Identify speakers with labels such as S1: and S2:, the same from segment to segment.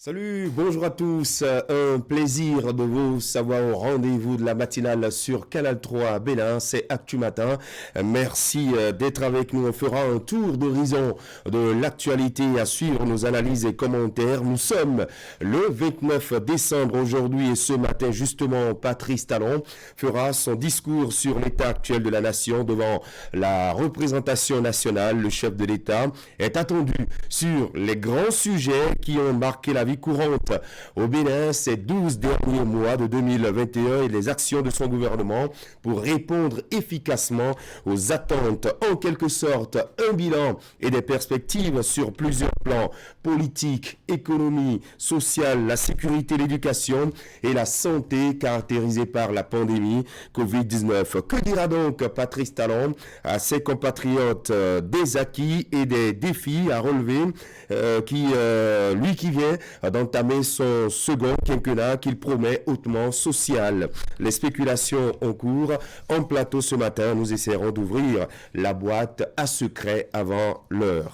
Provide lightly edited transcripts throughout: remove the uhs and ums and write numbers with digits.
S1: Salut, bonjour à tous. Un plaisir de vous savoir au rendez-vous de la matinale sur Canal 3 Bénin, c'est Actu Matin. Merci d'être avec nous. On fera un tour d'horizon de l'actualité à suivre nos analyses et commentaires. Nous sommes le 29 décembre aujourd'hui et ce matin, justement, Patrice Talon fera son discours sur l'état actuel de la nation devant la représentation nationale. Le chef de l'État est attendu sur les grands sujets qui ont marqué la vie courante au Bénin ces 12 derniers mois de 2021 et les actions de son gouvernement pour répondre efficacement aux attentes. En quelque sorte, un bilan et des perspectives sur plusieurs plans: politique, économie, sociale, la sécurité, l'éducation et la santé caractérisée par la pandémie Covid-19. Que dira donc Patrice Talon à ses compatriotes des acquis et des défis à relever lui qui vient d'entamer son second quinquennat qu'il promet hautement social. Les spéculations en cours. En plateau ce matin, nous essaierons d'ouvrir la boîte à secrets avant l'heure.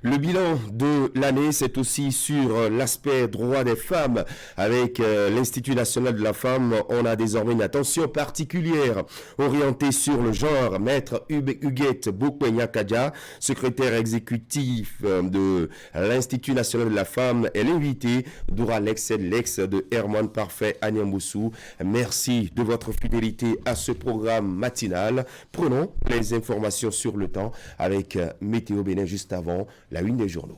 S1: Le bilan de l'année, c'est aussi sur l'aspect droit des femmes. Avec l'Institut national de la femme, on a désormais une attention particulière orientée sur le genre. Maître Huguette Bokwenya-Kadia, secrétaire exécutif de l'Institut national de la femme, est l'invité d'Ouralex Lex de Herman Parfait Agnamboussou. Merci de votre fidélité à ce programme matinal. Prenons les informations sur le temps avec Météo Bénin juste avant la une des journaux.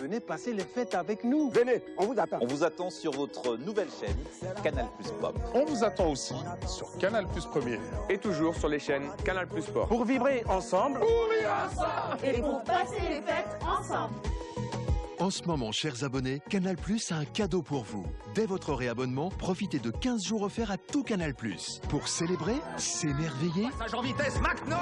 S2: Venez passer les fêtes avec nous.
S3: Venez, on vous attend.
S4: On vous attend sur votre nouvelle chaîne, Canal Plus Pop.
S5: On vous attend aussi sur Canal Plus Premier.
S3: Et toujours sur les chaînes Canal Plus Sport.
S2: Pour vibrer ensemble.
S3: Pour vivre ensemble.
S6: Et pour passer les fêtes ensemble.
S7: En ce moment, chers abonnés, Canal Plus a un cadeau pour vous. Dès votre réabonnement, profitez de 15 jours offerts à tout Canal Plus. Pour célébrer, s'émerveiller,
S3: Passage en vitesse, Mac Noël.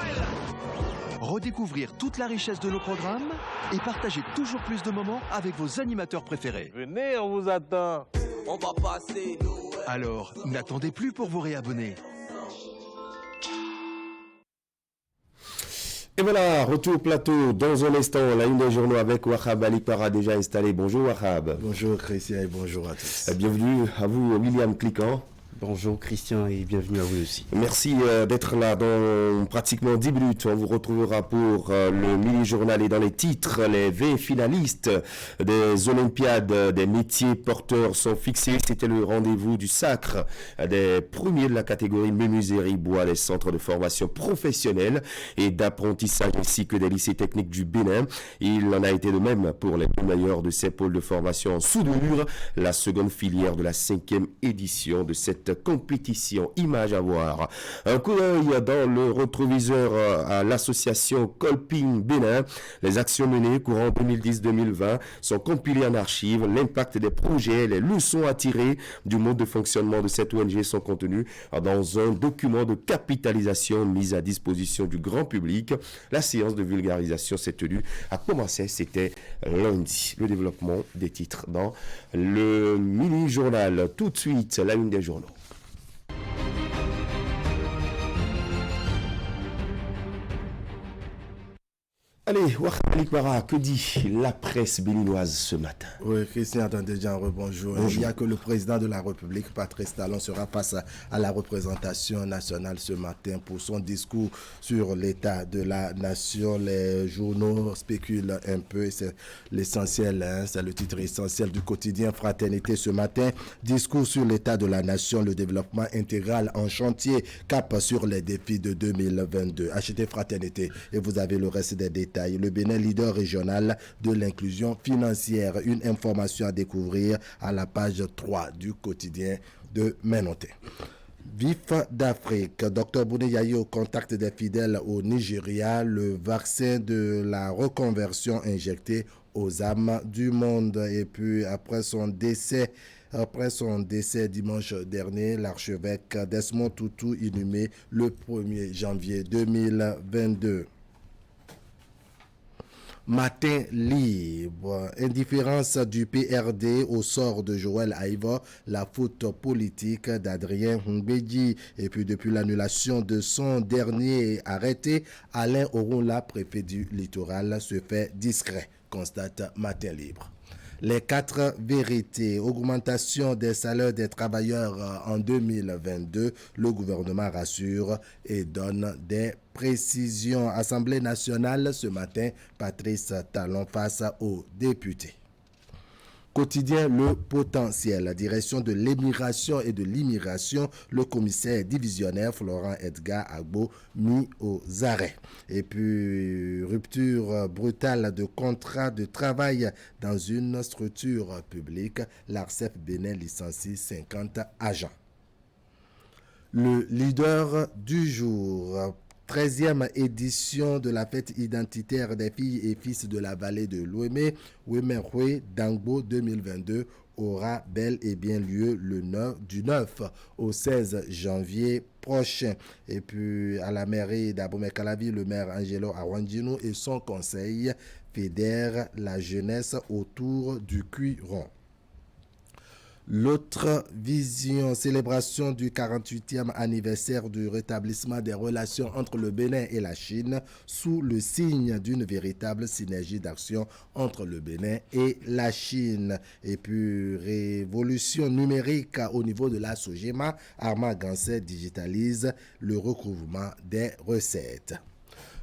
S7: redécouvrir toute la richesse de nos programmes et partager toujours plus de moments avec vos animateurs préférés.
S2: Venez, on vous attend.
S3: On va passer Noël.
S7: Alors, n'attendez plus pour vous réabonner.
S1: Et voilà, retour au plateau dans un instant, la une des journaux avec Wahab Alipara déjà installé. Bonjour Wahab.
S8: Bonjour Christian et bonjour à tous.
S1: Bienvenue à vous William Cliquant.
S8: Bonjour Christian et bienvenue à vous aussi.
S1: Merci d'être là dans pratiquement 10 minutes. On vous retrouvera pour le mini-journal et dans les titres. Les 20 finalistes des Olympiades des métiers porteurs sont fixés. C'était le rendez-vous du sacre des premiers de la catégorie menuiserie bois, les centres de formation professionnelle et d'apprentissage ainsi que des lycées techniques du Bénin. Il en a été de même pour les deux meilleurs de ces pôles de formation en soudure, la seconde filière de la 5e édition de cette cette compétition. Image à voir. Un coup d'œil dans le rétroviseur à l'association Colping Bénin. Les actions menées courant 2010-2020 sont compilées en archives. L'impact des projets, les leçons à tirer du mode de fonctionnement de cette ONG sont contenus dans un document de capitalisation mis à disposition du grand public. La séance de vulgarisation s'est tenue à commencer, c'était lundi. Le développement des titres dans le mini-journal. Tout de suite, la une des journaux. Allez, Wakalik Bara, que dit la presse béninoise ce matin?
S8: Oui, Christian, attendez déjà, bonjour. Il n'y a que le président de la République, Patrice Talon, sera face à la représentation nationale ce matin pour son discours sur l'état de la nation. Les journaux spéculent un peu, c'est l'essentiel, c'est le titre essentiel du quotidien Fraternité ce matin. Discours sur l'état de la nation, le développement intégral en chantier, cap sur les défis de 2022. Achetez Fraternité et vous avez le reste des détails. Le Bénin, leader régional de l'inclusion financière. Une information à découvrir à la page 3 du quotidien de Ménonté. Vif d'Afrique, Dr Bouné au contact des fidèles au Nigeria, le vaccin de la reconversion injecté aux âmes du monde. Et puis après son décès dimanche dernier, l'archevêque Desmond Tutu inhumé le 1er janvier 2022. Matin libre, indifférence du PRD au sort de Joël Aïva, la faute politique d'Adrien Mbedji. Et puis depuis l'annulation de son dernier arrêté, Alain Orunla, préfet du littoral, se fait discret, constate Matin libre. Les 4 vérités, augmentation des salaires des travailleurs en 2022, le gouvernement rassure et donne des précisions. Assemblée nationale ce matin, Patrice Talon face aux députés. Quotidien Le Potentiel, la direction de l'émigration et de l'immigration, le commissaire divisionnaire Florent Edgar Agbo mis aux arrêts. Et puis, rupture brutale de contrat de travail dans une structure publique, l'ARCEP Bénin licencie 50 agents. Le leader du jour. 13e édition de la fête identitaire des filles et fils de la vallée de Lomé, Wemerwe Dangbo 2022, aura bel et bien lieu du 9 au 16 janvier prochain. Et puis à la mairie d'Abomey-Calavi, le maire Angelo Awanjino et son conseil fédèrent la jeunesse autour du cuiron. L'autre vision, célébration du 48e anniversaire du rétablissement des relations entre le Bénin et la Chine sous le signe d'une véritable synergie d'action entre le Bénin et la Chine. Et puis, révolution numérique au niveau de la Sogema, Armand Gansset digitalise le recouvrement des recettes.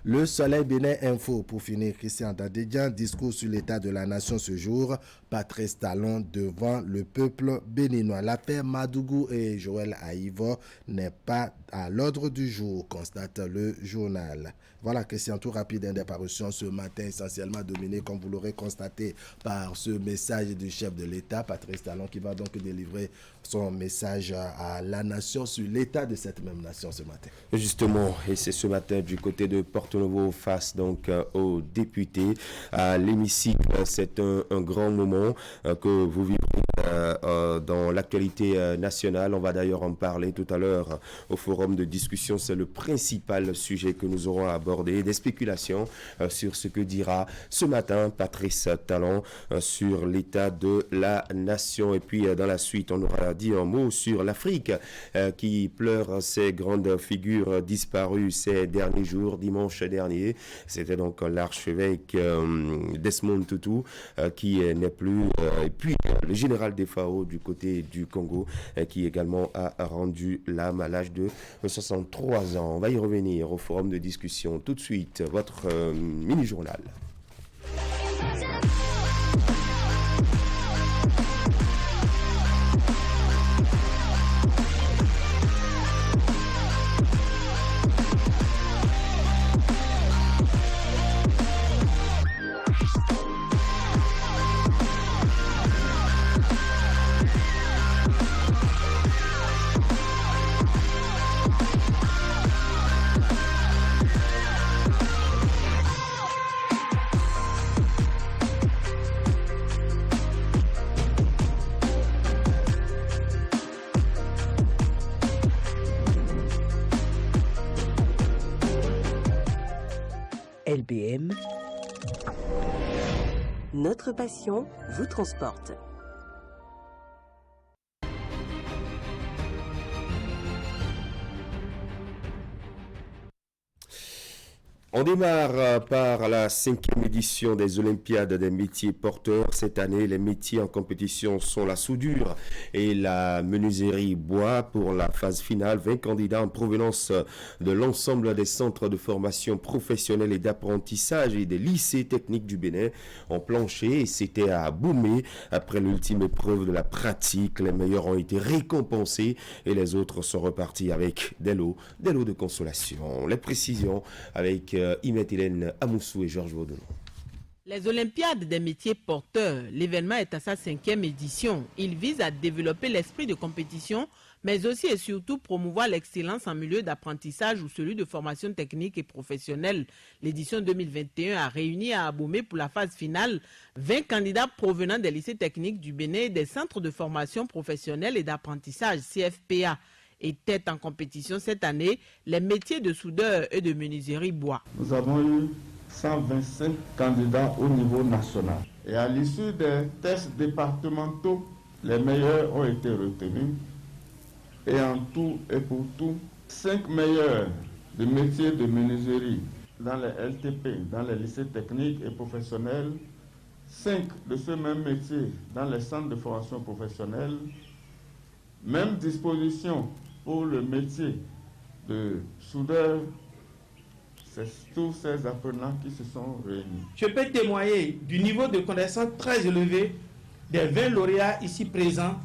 S8: Le Soleil Bénin Info, pour finir, Christian Dadédian, discours sur l'état de la nation ce jour, Patrice Talon devant le peuple béninois. L'affaire Madougou et Joël Aïva n'est pas à l'ordre du jour, constate le journal. Voilà, Christian, tout rapide des parutions ce matin, essentiellement dominé, comme vous l'aurez constaté, par ce message du chef de l'État, Patrice Talon, qui va donc délivrer son message à la nation sur l'état de cette même nation ce matin.
S1: Justement, et c'est ce matin du côté de Porto-Novo face donc aux députés à l'hémicycle. C'est un grand moment que vous vivez dans l'actualité nationale. On va d'ailleurs en parler tout à l'heure au forum de discussion. C'est le principal sujet que nous aurons à aborder, des spéculations sur ce que dira ce matin Patrice Talon sur l'état de la nation. Et puis dans la suite, on aura dit un mot sur l'Afrique qui pleure ses grandes figures disparues ces derniers jours. Dimanche dernier, c'était donc l'archevêque Desmond Tutu qui n'est plus, et puis le général des FAO du côté du Congo qui également a rendu l'âme à l'âge de 63 ans. On va y revenir au forum de discussion. Tout de suite, votre mini-journal.
S9: Notre passion vous transporte.
S1: On démarre par la 5e édition des Olympiades des métiers porteurs. Cette année, les métiers en compétition sont la soudure et la menuiserie bois. Pour la phase finale, 20 candidats en provenance de l'ensemble des centres de formation professionnelle et d'apprentissage et des lycées techniques du Bénin ont planché et c'était à Boumé. Après l'ultime épreuve de la pratique, les meilleurs ont été récompensés et les autres sont repartis avec des lots de consolation. Les précisions avec Imet Hélène Amoussou et Georges Vaudon.
S10: Les Olympiades des métiers porteurs, l'événement est à sa 5e édition. Il vise à développer l'esprit de compétition, mais aussi et surtout promouvoir l'excellence en milieu d'apprentissage ou celui de formation technique et professionnelle. L'édition 2021 a réuni à Aboumé pour la phase finale 20 candidats provenant des lycées techniques du Bénin et des centres de formation professionnelle et d'apprentissage CFPA. Étaient en compétition cette année les métiers de soudeur et de menuiserie bois.
S11: Nous avons eu 125 candidats au niveau national. Et à l'issue des tests départementaux, les meilleurs ont été retenus. Et en tout et pour tout, 5 meilleurs de métiers de menuiserie dans les LTP, dans les lycées techniques et professionnels, 5 de ce même métier dans les centres de formation professionnelle, même disposition pour le métier de soudeur. C'est tous ces apprenants qui se sont réunis.
S12: Je peux témoigner du niveau de connaissance très élevé des 20 lauréats ici présents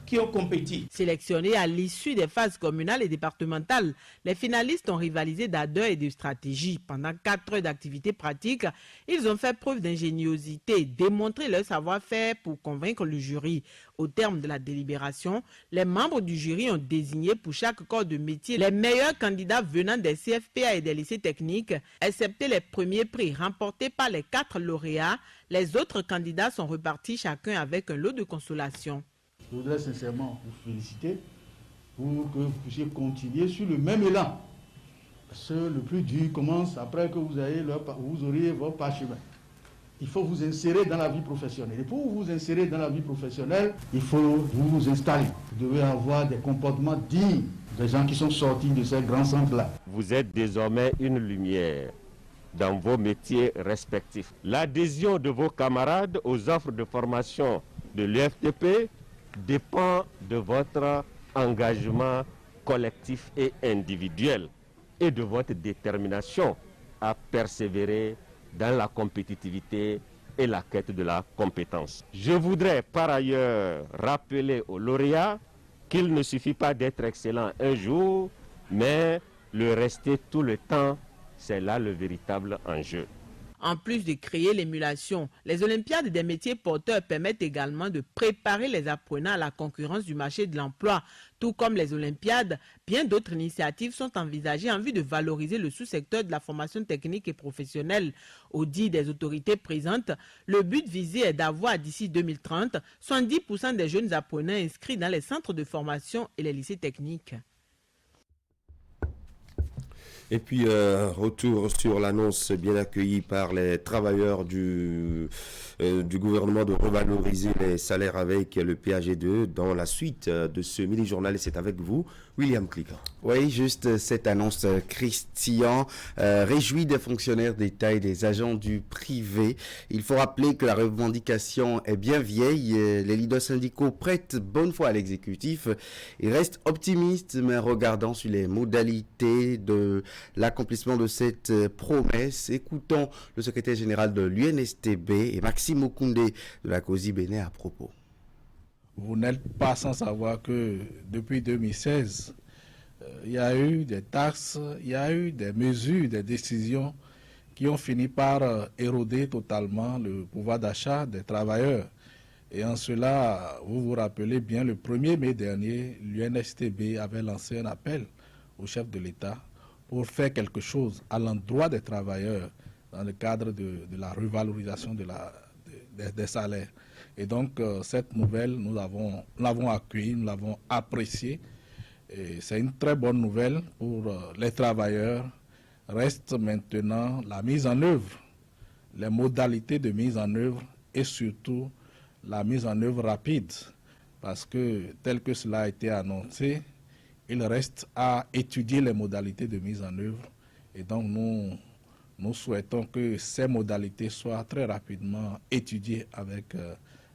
S12: qui ont compéti.
S10: Sélectionnés à l'issue des phases communales et départementales, les finalistes ont rivalisé d'ardeur et de stratégie. Pendant 4 heures d'activité pratique, ils ont fait preuve d'ingéniosité, démontré leur savoir-faire pour convaincre le jury. Au terme de la délibération, les membres du jury ont désigné pour chaque corps de métier les meilleurs candidats venant des CFPA et des lycées techniques, excepté les premiers prix remportés par les 4 lauréats. Les autres candidats sont repartis chacun avec un lot de consolation.
S13: Je voudrais sincèrement vous féliciter pour que vous puissiez continuer sur le même élan. Parce que le plus dur commence après que vous auriez votre parchemin. Il faut vous insérer dans la vie professionnelle. Et pour vous insérer dans la vie professionnelle, il faut vous installer. Vous devez avoir des comportements dignes des gens qui sont sortis de ces grands centres-là.
S14: Vous êtes désormais une lumière dans vos métiers respectifs. L'adhésion de vos camarades aux offres de formation de l'UFTP dépend de votre engagement collectif et individuel et de votre détermination à persévérer dans la compétitivité et la quête de la compétence. Je voudrais par ailleurs rappeler aux lauréats qu'il ne suffit pas d'être excellent un jour, mais le rester tout le temps, c'est là le véritable enjeu.
S10: En plus de créer l'émulation, les Olympiades des métiers porteurs permettent également de préparer les apprenants à la concurrence du marché de l'emploi. Tout comme les Olympiades, bien d'autres initiatives sont envisagées en vue de valoriser le sous-secteur de la formation technique et professionnelle. Au dit des autorités présentes, le but visé est d'avoir d'ici 2030 70% des jeunes apprenants inscrits dans les centres de formation et les lycées techniques.
S1: Et puis, retour sur l'annonce bien accueillie par les travailleurs du gouvernement de revaloriser les salaires avec le PAG2 dans la suite de ce mini-journal. Et c'est avec vous, William Cliquant.
S15: Oui, juste cette annonce, Christian, réjouit des fonctionnaires d'État et des agents du privé. Il faut rappeler que la revendication est bien vieille. Les leaders syndicaux prêtent bonne foi à l'exécutif. Ils restent optimistes, mais regardant sur les modalités de l'accomplissement de cette promesse. Écoutons le secrétaire général de l'UNSTB et Maxime Okoundé de la COSI Bénin à propos.
S13: Vous n'êtes pas sans savoir que depuis 2016, il y a eu des taxes, il y a eu des mesures, des décisions qui ont fini par éroder totalement le pouvoir d'achat des travailleurs. Et en cela, vous vous rappelez bien, le 1er mai dernier, l'UNSTB avait lancé un appel au chef de l'État pour faire quelque chose à l'endroit des travailleurs dans le cadre de la revalorisation des salaires. Et donc, cette nouvelle, nous l'avons accueillie, nous l'avons appréciée. Et c'est une très bonne nouvelle pour les travailleurs. Reste maintenant la mise en œuvre, les modalités de mise en œuvre et surtout la mise en œuvre rapide. Parce que tel que cela a été annoncé, il reste à étudier les modalités de mise en œuvre. Et donc nous souhaitons que ces modalités soient très rapidement étudiées avec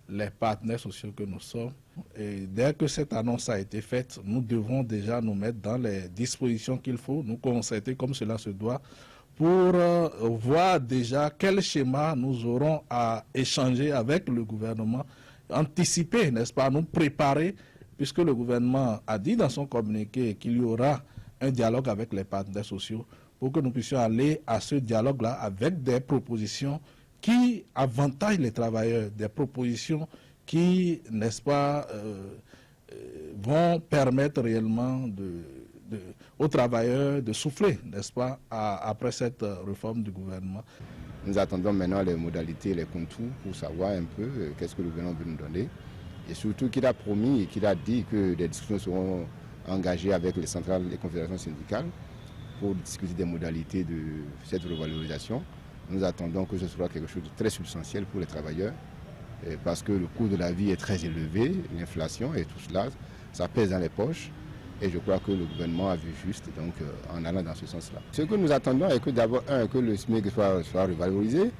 S13: les partenaires sociaux que nous sommes. Et dès que cette annonce a été faite, nous devons déjà nous mettre dans les dispositions qu'il faut, nous concerter comme cela se doit, pour voir déjà quel schéma nous aurons à échanger avec le gouvernement, anticiper, n'est-ce pas, nous préparer, puisque le gouvernement a dit dans son communiqué qu'il y aura un dialogue avec les partenaires sociaux, pour que nous puissions aller à ce dialogue-là avec des propositions qui avantagent les travailleurs, des propositions qui, n'est-ce pas, vont permettre réellement aux travailleurs de souffler, n'est-ce pas, après cette réforme du gouvernement.
S16: Nous attendons maintenant les modalités, les contours pour savoir un peu qu'est-ce que le gouvernement veut nous donner. Et surtout qu'il a promis et qu'il a dit que des discussions seront engagées avec les centrales et confédérations syndicales pour discuter des modalités de cette revalorisation. Nous attendons que ce soit quelque chose de très substantiel pour les travailleurs parce que le coût de la vie est très élevé, l'inflation et tout cela, ça pèse dans les poches. Et je crois que le gouvernement a vu juste donc, en allant dans ce sens-là. Ce que nous attendons est que d'abord, que le SMIC soit revalorisé.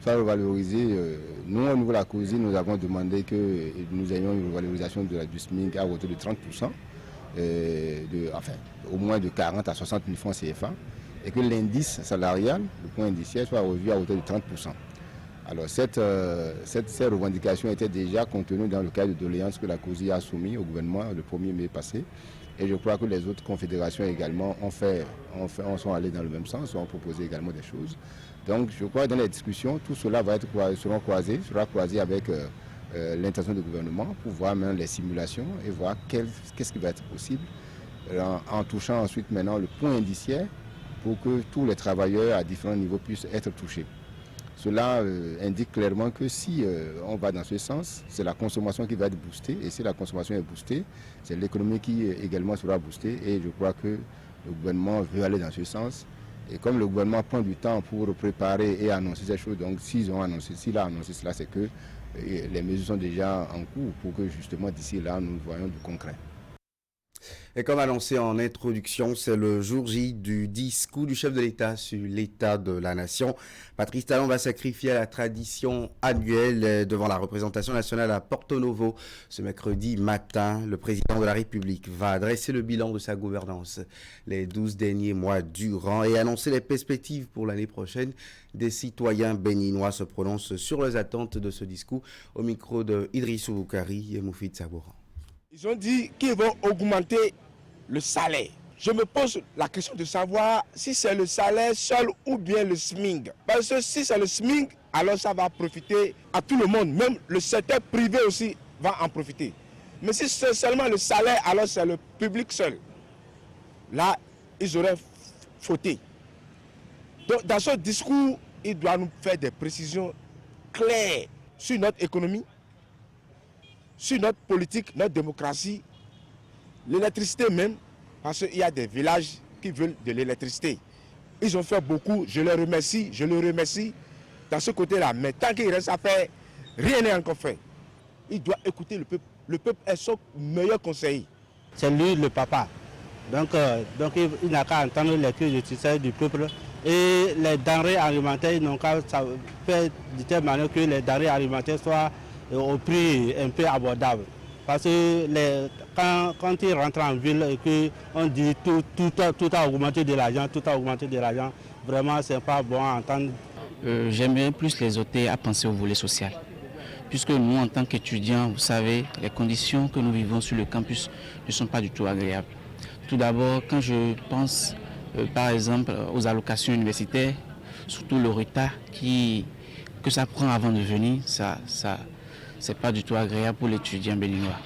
S16: Nous, au niveau de la COSI, nous avons demandé que nous ayons une revalorisation du SMIC à hauteur de 30%, au moins de 40 à 60 000 francs CFA, et que l'indice salarial, le point indiciaire, soit revu à hauteur de 30%. Alors cette revendication était déjà contenue dans le cadre de doléances que la COSI a soumis au gouvernement le 1er mai passé. Et je crois que les autres confédérations également sont allées dans le même sens, ont proposé également des choses. Donc je crois que dans les discussions, tout cela sera croisé avec l'intention du gouvernement pour voir maintenant les simulations et voir qu'est-ce qui va être possible en touchant ensuite maintenant le point indiciaire pour que tous les travailleurs à différents niveaux puissent être touchés. Cela indique clairement que si on va dans ce sens, c'est la consommation qui va être boostée. Et si la consommation est boostée, c'est l'économie qui également sera boostée. Et je crois que le gouvernement veut aller dans ce sens. Et comme le gouvernement prend du temps pour préparer et annoncer ces choses, donc s'il a annoncé cela, c'est que les mesures sont déjà en cours pour que justement d'ici là, nous voyons du concret.
S15: Et comme annoncé en introduction, c'est le jour J du discours du chef de l'État sur l'état de la nation. Patrice Talon va sacrifier à la tradition annuelle devant la représentation nationale à Porto Novo. Ce mercredi matin, le président de la République va adresser le bilan de sa gouvernance les 12 derniers mois durant et annoncer les perspectives pour l'année prochaine. Des citoyens béninois se prononcent sur les attentes de ce discours au micro de Idrissou Boukari et Moufid Sabouran.
S17: Ils ont dit qu'ils vont augmenter le salaire. Je me pose la question de savoir si c'est le salaire seul ou bien le SMIC. Parce que si c'est le SMIC, alors ça va profiter à tout le monde. Même le secteur privé aussi va en profiter. Mais si c'est seulement le salaire, alors c'est le public seul. Là, ils auraient fauté. Donc dans ce discours, il doit nous faire des précisions claires sur notre économie, sur notre politique, notre démocratie, l'électricité même, parce qu'il y a des villages qui veulent de l'électricité. Ils ont fait beaucoup, je les remercie dans ce côté-là. Mais tant qu'il reste à faire, rien n'est encore fait. Il doit écouter le peuple. Le peuple est son meilleur conseiller.
S18: C'est lui le papa. Donc il n'a qu'à entendre les cris du peuple. Et les denrées alimentaires, ils n'ont qu'à faire de telle manière que les denrées alimentaires soient au prix un peu abordable. Parce que quand ils rentrent en ville et qu'on dit tout a augmenté de l'argent, vraiment c'est pas bon à entendre.
S19: J'aimerais plus les ôter à penser au volet social. Puisque nous, en tant qu'étudiants, vous savez, les conditions que nous vivons sur le campus ne sont pas du tout agréables. Tout d'abord, quand je pense par exemple aux allocations universitaires, surtout le retard que ça prend avant de venir, c'est pas du tout agréable pour l'étudiant béninois.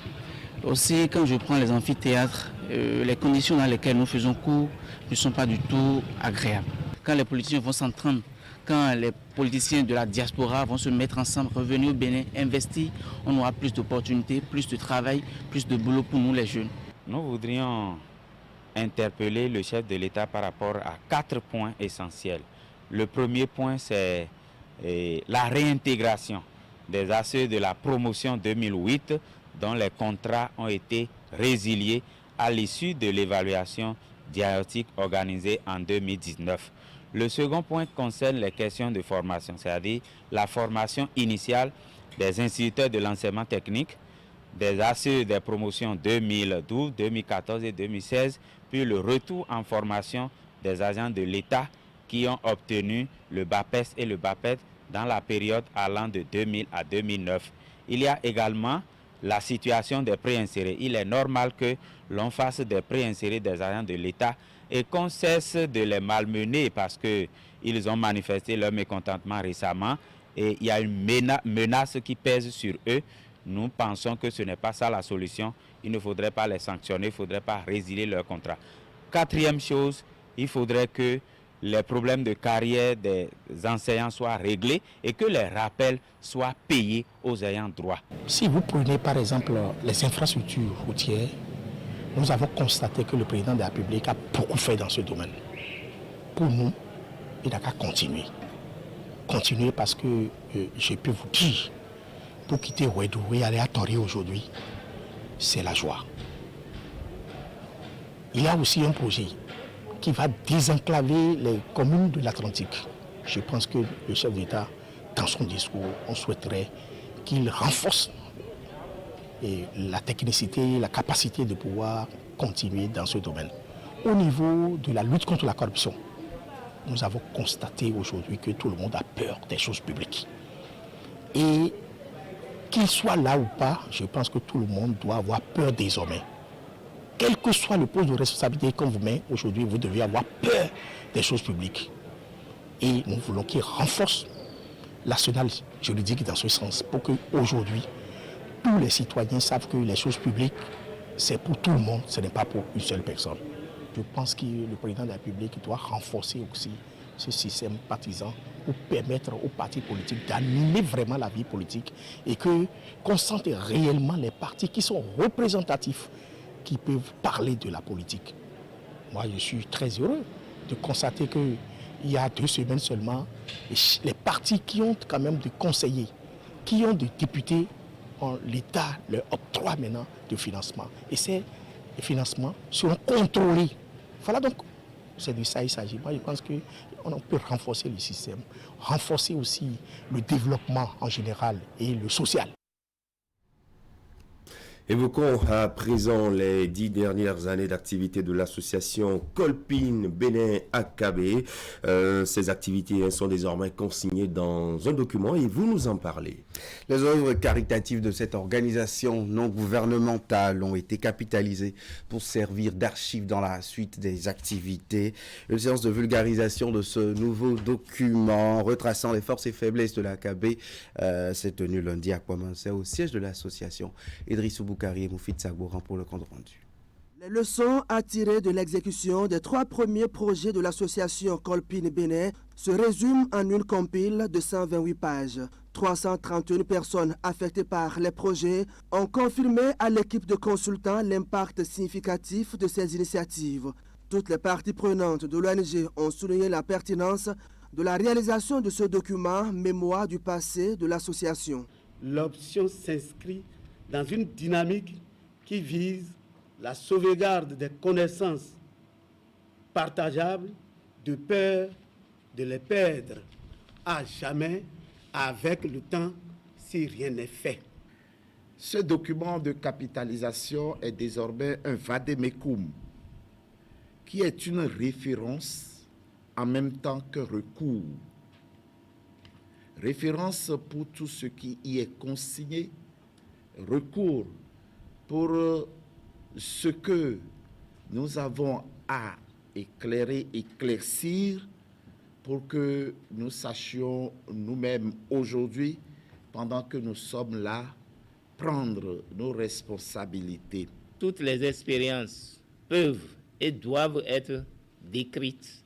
S19: Aussi, quand je prends les amphithéâtres, les conditions dans lesquelles nous faisons cours ne sont pas du tout agréables. Quand les politiciens vont s'entendre, quand les politiciens de la diaspora vont se mettre ensemble, revenir au Bénin, investir, on aura plus d'opportunités, plus de travail, plus de boulot pour nous les jeunes.
S20: Nous voudrions interpeller le chef de l'État par rapport à 4 points essentiels. Le premier point, c'est la réintégration des ACE de la promotion 2008 dont les contrats ont été résiliés à l'issue de l'évaluation diagnostique organisée en 2019. Le second point concerne les questions de formation, c'est-à-dire la formation initiale des instituteurs de l'enseignement technique, des ACE des promotions 2012, 2014 et 2016, puis le retour en formation des agents de l'État qui ont obtenu le BAPES et le BAPET dans la période allant de 2000 à 2009. Il y a également la situation des préinsérés. Il est normal que l'on fasse des préinsérés des agents de l'État et qu'on cesse de les malmener parce qu'ils ont manifesté leur mécontentement récemment et il y a une menace qui pèse sur eux. Nous pensons que ce n'est pas ça la solution. Il ne faudrait pas les sanctionner, il ne faudrait pas résilier leur contrat. Quatrième chose, il faudrait que les problèmes de carrière des enseignants soient réglés et que les rappels soient payés aux ayants droit.
S21: Si vous prenez par exemple les infrastructures routières, nous avons constaté que le président de la République a beaucoup fait dans ce domaine. Pour nous, il n'a qu'à continuer. Continuer parce que je peux vous dire, pour quitter Ouédou et aller à Tori aujourd'hui, c'est la joie. Il y a aussi un projet qui va désenclaver les communes de l'Atlantique. Je pense que le chef d'État, dans son discours, on souhaiterait qu'il renforce la technicité, la capacité de pouvoir continuer dans ce domaine. Au niveau de la lutte contre la corruption, nous avons constaté aujourd'hui que tout le monde a peur des choses publiques. Et qu'il soit là ou pas, je pense que tout le monde doit avoir peur désormais. Quel que soit le poste de responsabilité qu'on vous met aujourd'hui, vous devez avoir peur des choses publiques. Et nous voulons qu'il renforce l'arsenal juridique dans ce sens pour qu'aujourd'hui, tous les citoyens savent que les choses publiques, c'est pour tout le monde, ce n'est pas pour une seule personne. Je pense que le président de la République doit renforcer aussi ce système partisan pour permettre aux partis politiques d'animer vraiment la vie politique et qu'on sente réellement les partis qui sont représentatifs, qui peuvent parler de la politique. Moi, je suis très heureux de constater qu'il y a 2 semaines seulement, les partis qui ont quand même des conseillers, qui ont des députés, l'État leur octroie maintenant de financement. Et ces financements seront contrôlés. Voilà donc, c'est de ça il s'agit. Moi, je pense qu'on peut renforcer le système, renforcer aussi le développement en général et le social.
S1: Évoquons à présent les 10 dernières années d'activité de l'association Kolpin Bénin AKB. Ces activités sont désormais consignées dans un document et vous nous en parlez.
S15: Les œuvres caritatives de cette organisation non gouvernementale ont été capitalisées pour servir d'archives dans la suite des activités. Une séance de vulgarisation de ce nouveau document retraçant les forces et faiblesses de l'AKB s'est tenue lundi à Kouamansé au siège de l'association. Idrissou Boukari et Moufid Sagouran pour le compte rendu.
S22: Les leçons à tirer de l'exécution des 3 premiers projets de l'association Kolpin Bénin se résument en une compile de 128 pages. 331 personnes affectées par les projets ont confirmé à l'équipe de consultants l'impact significatif de ces initiatives. Toutes les parties prenantes de l'ONG ont souligné la pertinence de la réalisation de ce document mémoire du passé de l'association.
S18: L'option s'inscrit dans une dynamique qui vise la sauvegarde des connaissances partageables de peur de les perdre à jamais avec le temps si rien n'est fait.
S11: Ce document de capitalisation est désormais un vade-mecum qui est une référence en même temps que recours. Référence pour tout ce qui y est consigné, recours pour ce que nous avons à éclairer, éclaircir, pour que nous sachions nous-mêmes aujourd'hui, pendant que nous sommes là, prendre nos responsabilités.
S23: Toutes les expériences peuvent et doivent être décrites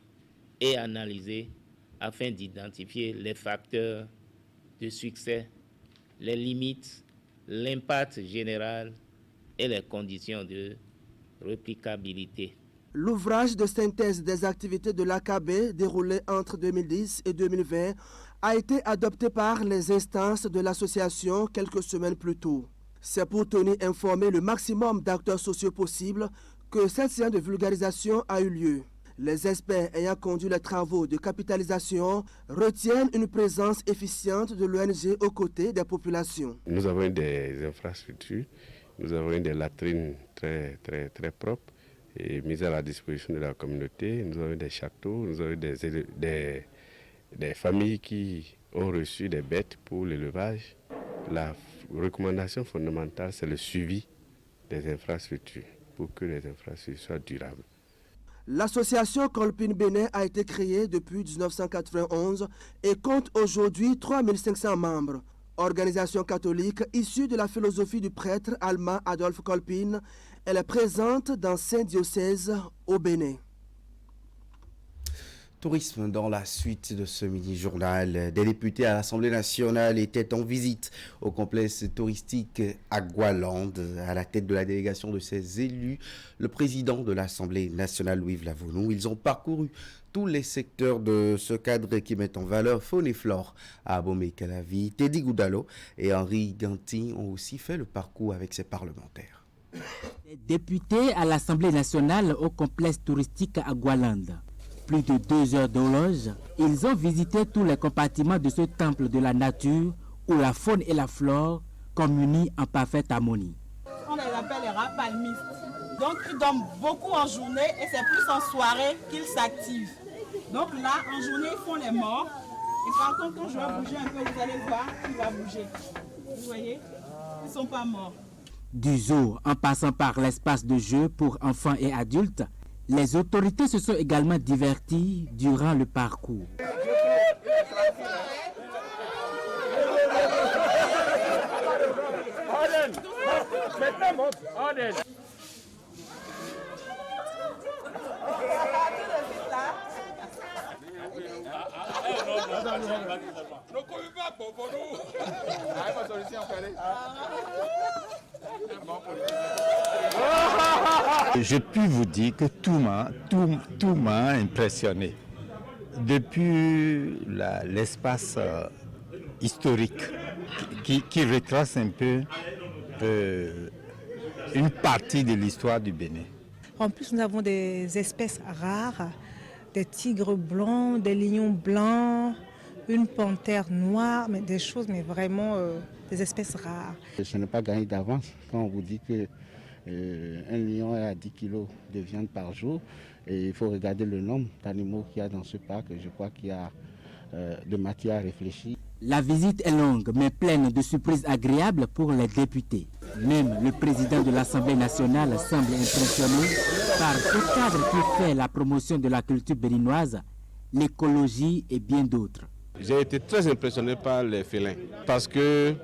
S23: et analysées afin d'identifier les facteurs de succès, les limites, l'impact général et les conditions de réplicabilité.
S22: L'ouvrage de synthèse des activités de l'AKB déroulé entre 2010 et 2020 a été adopté par les instances de l'association quelques semaines plus tôt. C'est pour tenir informé le maximum d'acteurs sociaux possibles que cette séance de vulgarisation a eu lieu. Les experts ayant conduit les travaux de capitalisation retiennent une présence efficiente de l'ONG aux côtés des populations.
S4: Nous avons des infrastructures, nous avons des latrines très propres et mises à la disposition de la communauté. Nous avons des châteaux, nous avons des familles qui ont reçu des bêtes pour l'élevage. La recommandation fondamentale, c'est le suivi des infrastructures pour que les infrastructures soient durables.
S22: L'association Kolpin Bénin a été créée depuis 1991 et compte aujourd'hui 3500 membres. Organisation catholique issue de la philosophie du prêtre allemand Adolphe Kolpin, elle est présente dans 5 diocèses au Bénin.
S15: Tourisme dans la suite de ce mini-journal. Des députés à l'Assemblée nationale étaient en visite au complexe touristique Agualand. À la tête de la délégation de ces élus, le président de l'Assemblée nationale, Louis Vlavonou. Ils ont parcouru tous les secteurs de ce cadre qui met en valeur faune et flore. Abomey Calavi, Teddy Goudalo et Henri Ganti ont aussi fait le parcours avec ses parlementaires.
S5: Les députés à l'Assemblée nationale au complexe touristique Agualand. Plus de 2 heures d'horloge, ils ont visité tous les compartiments de ce temple de la nature où la faune et la flore communient en parfaite harmonie.
S6: On les appelle les rats palmistes. Donc ils dorment beaucoup en journée et c'est plus en soirée qu'ils s'activent. Donc là, en journée, ils font les morts. Et par contre, quand je vais bouger un peu, vous allez voir qu'il va bouger. Vous voyez, ils ne sont pas morts.
S5: Du zoo en passant par l'espace de jeu pour enfants et adultes, les autorités se sont également diverties durant le parcours.
S24: Je puis vous dire que tout m'a impressionné. Depuis l'espace historique qui retrace un peu une partie de l'histoire du Bénin.
S25: En plus, nous avons des espèces rares, des tigres blancs, des lions blancs, une panthère noire, mais des choses, mais vraiment des espèces rares.
S26: Ce n'est pas gagné d'avance quand on vous dit que un lion est à 10 kg de viande par jour et il faut regarder le nombre d'animaux qu'il y a dans ce parc. Je crois qu'il y a de matière à réfléchir.
S5: La visite est longue mais pleine de surprises agréables pour les députés. Même le président de l'Assemblée nationale semble impressionné par ce cadre qui fait la promotion de la culture béninoise, l'écologie et bien d'autres.
S27: J'ai été très impressionné par les félins parce que,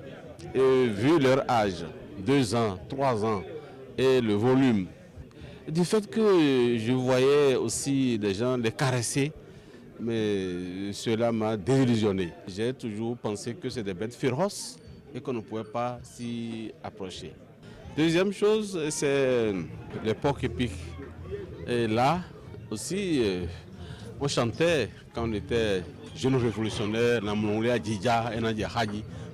S27: vu leur âge, 2 ans, 3 ans, et le volume, du fait que je voyais aussi des gens les caresser, mais cela m'a désillusionné. J'ai toujours pensé que c'est des bêtes féroces et qu'on ne pouvait pas s'y approcher. Deuxième chose, c'est les porcs épics. Et là aussi, on chantait quand on était jeunes révolutionnaires,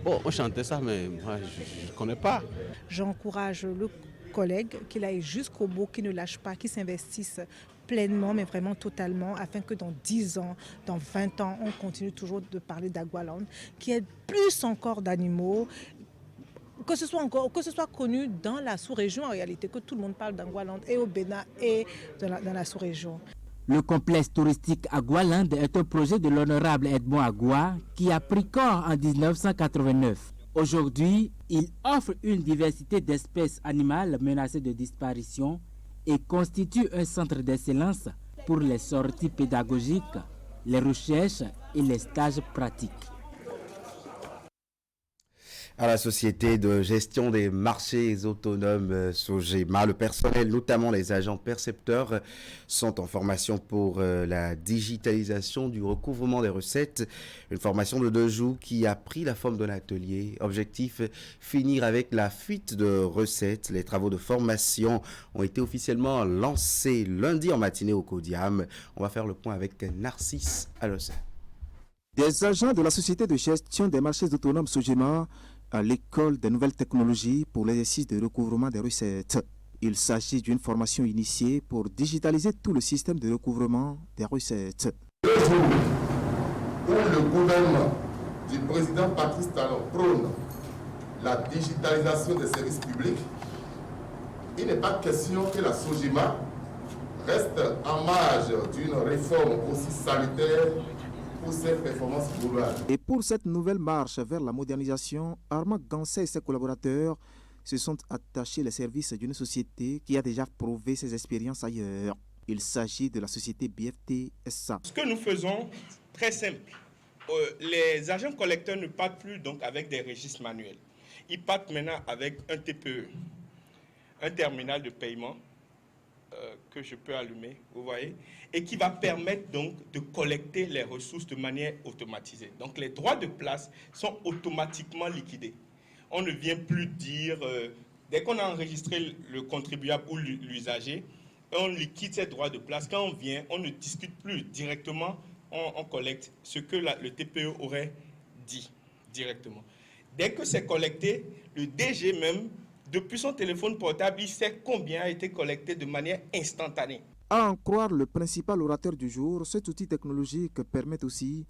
S27: on chantait ça, mais moi je ne connais pas.
S25: J'encourage le collègue qu'il aille jusqu'au bout, qu'il ne lâche pas, qu'il s'investisse pleinement, mais vraiment totalement, afin que dans 10 ans, dans 20 ans, on continue toujours de parler d'Agualand, qui est plus encore d'animaux, que ce soit connu dans la sous-région en réalité, que tout le monde parle d'Agualand et au Bénin et dans la sous-région.
S5: Le complexe touristique Agualand est un projet de l'honorable Edmond Agua qui a pris corps en 1989. Aujourd'hui, il offre une diversité d'espèces animales menacées de disparition et constitue un centre d'excellence pour les sorties pédagogiques, les recherches et les stages pratiques.
S15: À la société de gestion des marchés autonomes Sogema, le personnel, notamment les agents percepteurs, sont en formation pour la digitalisation du recouvrement des recettes. Une formation de 2 jours qui a pris la forme d'un atelier. Objectif, finir avec la fuite de recettes. Les travaux de formation ont été officiellement lancés lundi en matinée au Codiam. On va faire le point avec Narcisse Alossa.
S2: Des agents de la société de gestion des marchés autonomes Sogema à l'école des nouvelles technologies pour l'exercice de recouvrement des recettes. Il s'agit d'une formation initiée pour digitaliser tout le système de recouvrement des recettes.
S11: Le jour où le gouvernement du président Patrice Talon prône la digitalisation des services publics, il n'est pas question que la Sogema reste en marge d'une réforme aussi salutaire pour ses performances globales.
S2: Et pour cette nouvelle marche vers la modernisation, Armand Gansé et ses collaborateurs se sont attachés les services d'une société qui a déjà prouvé ses expériences ailleurs. Il s'agit de la société BFT SA.
S17: Ce que nous faisons, très simple, les agents collecteurs ne partent plus donc avec des registres manuels. Ils partent maintenant avec un TPE, un terminal de paiement que je peux allumer, vous voyez, et qui va permettre donc de collecter les ressources de manière automatisée. Donc les droits de place sont automatiquement liquidés. On ne vient plus dire, dès qu'on a enregistré le contribuable ou l'usager, on liquide ces droits de place. Quand on vient, on ne discute plus directement, on collecte ce que le TPE aurait dit directement. Dès que c'est collecté, le DG même, depuis son téléphone portable, il sait combien a été collecté de manière instantanée.
S2: À en croire le principal orateur du jour, cet outil technologique permet aussi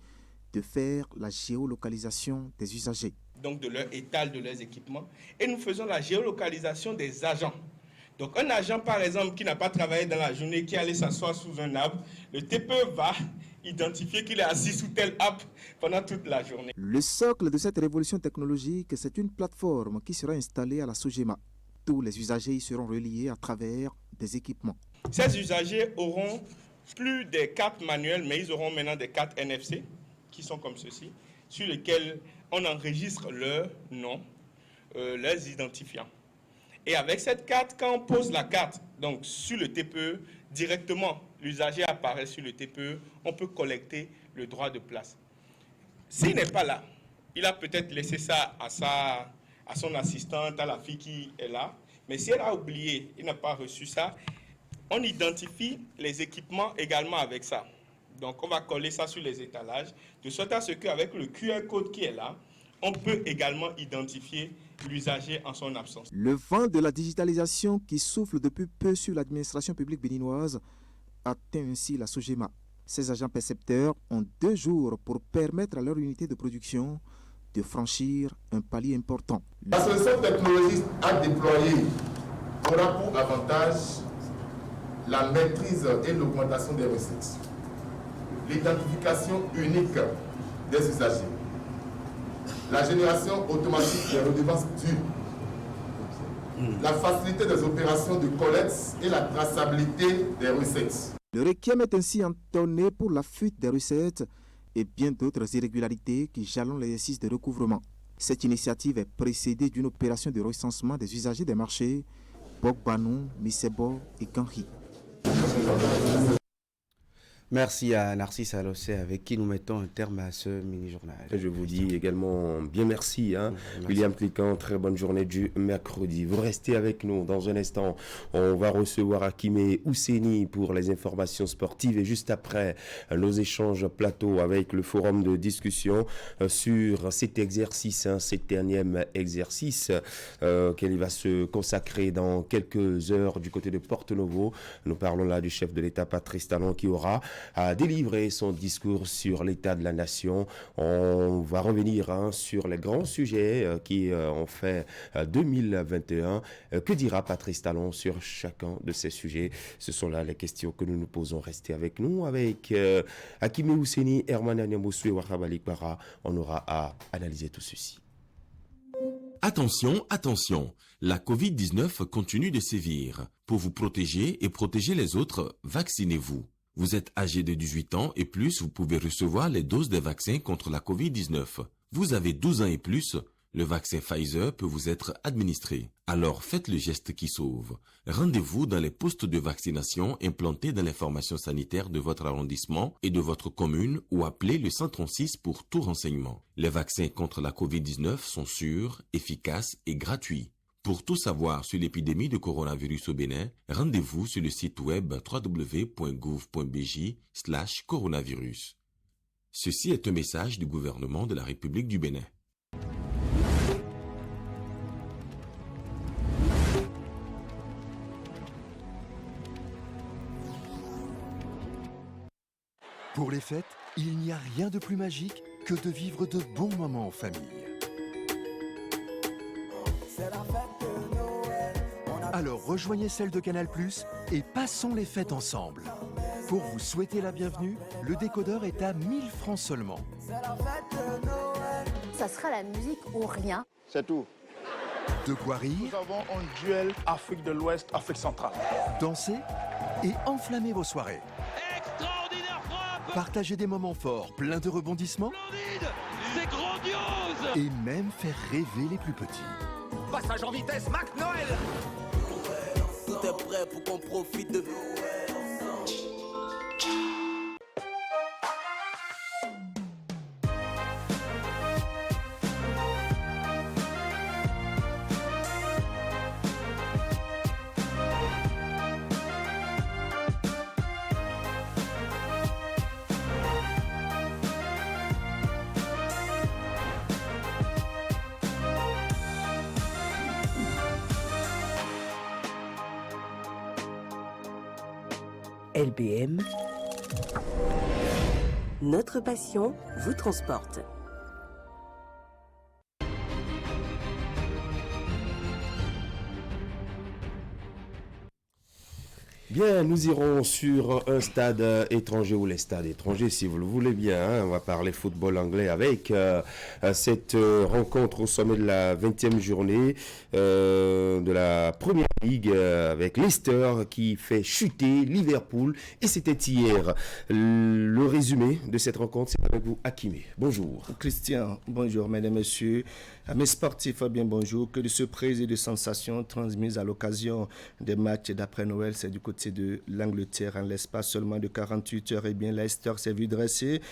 S2: de faire la géolocalisation des usagers.
S17: Donc de leur étal, de leurs équipements. Et nous faisons la géolocalisation des agents. Donc un agent, par exemple, qui n'a pas travaillé dans la journée, qui allait s'asseoir sous un arbre, le TPE va identifier qu'il est assis sous tel arbre pendant toute la journée.
S2: Le socle de cette révolution technologique, c'est une plateforme qui sera installée à la Sogema. Tous les usagers y seront reliés à travers des équipements.
S17: Ces usagers auront plus des cartes manuelles, mais ils auront maintenant des cartes NFC, qui sont comme ceci, sur lesquelles on enregistre leur nom, leurs identifiants. Et avec cette carte, quand on pose la carte donc sur le TPE, directement, l'usager apparaît sur le TPE, on peut collecter le droit de place. S'il n'est pas là, il a peut-être laissé ça à son assistante, à la fille qui est là, mais si elle a oublié, il n'a pas reçu ça, on identifie les équipements également avec ça. Donc on va coller ça sur les étalages, de sorte à ce qu'avec le QR code qui est là, on peut également identifier l'usager en son absence.
S2: Le vent de la digitalisation qui souffle depuis peu sur l'administration publique béninoise atteint ainsi la Sogema. Ces agents percepteurs ont 2 jours pour permettre à leur unité de production de franchir un palier important.
S11: La solution technologique à déployer aura pour avantage la maîtrise et l'augmentation des recettes, l'identification unique des usagers, la génération automatique des redevances dues, la facilité des opérations de collecte et la traçabilité des recettes.
S2: Le requiem est ainsi entonné pour la fuite des recettes et bien d'autres irrégularités qui jalonnent l'exercice de recouvrement. Cette initiative est précédée d'une opération de recensement des usagers des marchés Bogbanou, Misebo et Ganri.
S15: Merci à Narcisse Alossé avec qui nous mettons un terme à ce mini-journal.
S1: Je vous dis également bien merci, merci. William Cliquant, très bonne journée du mercredi. Vous restez avec nous dans un instant. On va recevoir Akimé Ousseni pour les informations sportives et juste après nos échanges plateau avec le forum de discussion sur cet exercice, cet énième exercice qu'il va se consacrer dans quelques heures du côté de Porto Novo. Nous parlons là du chef de l'État Patrice Talon qui aura a délivré son discours sur l'état de la nation. On va revenir sur les grands sujets qui ont fait 2021. Que dira Patrice Talon sur chacun de ces sujets? Ce sont là les questions que nous nous posons. Restez avec nous avec Akimé Ousseni, Herman Anyamoussou et Wahabalik Bara. On aura à analyser tout ceci.
S3: Attention, attention, la Covid-19 continue de sévir. Pour vous protéger et protéger les autres, vaccinez-vous. Vous êtes âgé de 18 ans et plus, vous pouvez recevoir les doses des vaccins contre la Covid-19. Vous avez 12 ans et plus, Le vaccin Pfizer peut vous être administré. Alors faites le geste qui sauve. Rendez-vous dans les postes de vaccination implantés dans les formations sanitaires de votre arrondissement et de votre commune ou appelez le 136 pour tout renseignement. Les vaccins contre la COVID-19 sont sûrs, efficaces et gratuits. Pour tout savoir sur l'épidémie de coronavirus au Bénin, rendez-vous sur le site web www.gouv.bj/coronavirus. Ceci est un message du gouvernement de la République du Bénin.
S7: Pour les fêtes, il n'y a rien de plus magique que de vivre de bons moments en famille. Alors rejoignez celle de Canal+ et passons les fêtes ensemble. Pour vous souhaiter la bienvenue, le décodeur est à 1000 francs seulement.
S8: Ça sera la musique ou rien.
S7: C'est tout. De quoi rire.
S9: Nous avons un duel Afrique de l'Ouest, Afrique centrale.
S7: Danser et enflammer vos soirées.
S10: Extraordinaire frappe.
S7: Partager des moments forts, pleins de rebondissements.
S10: Splendide. C'est grandiose.
S7: Et même faire rêver les plus petits.
S10: Passage en vitesse, Mac Noël.
S12: Tout est prêt pour qu'on profite de
S13: LBM, notre passion vous transporte.
S1: Bien, nous irons sur un stade étranger ou les stades étrangers si vous le voulez bien. Hein. On va parler football anglais avec cette rencontre au sommet de la 20e journée de la Première Ligue avec Leicester qui fait chuter Liverpool. Et c'était hier. Le résumé de cette rencontre, c'est avec vous, Hakimé. Bonjour.
S14: Christian, bonjour mesdames et messieurs. Amis sportifs, bien bonjour. Que de surprises et de sensations transmises à l'occasion des matchs d'après Noël, c'est du côté de l'Angleterre. En l'espace seulement de 48 heures, et bien Leicester s'est vu dresser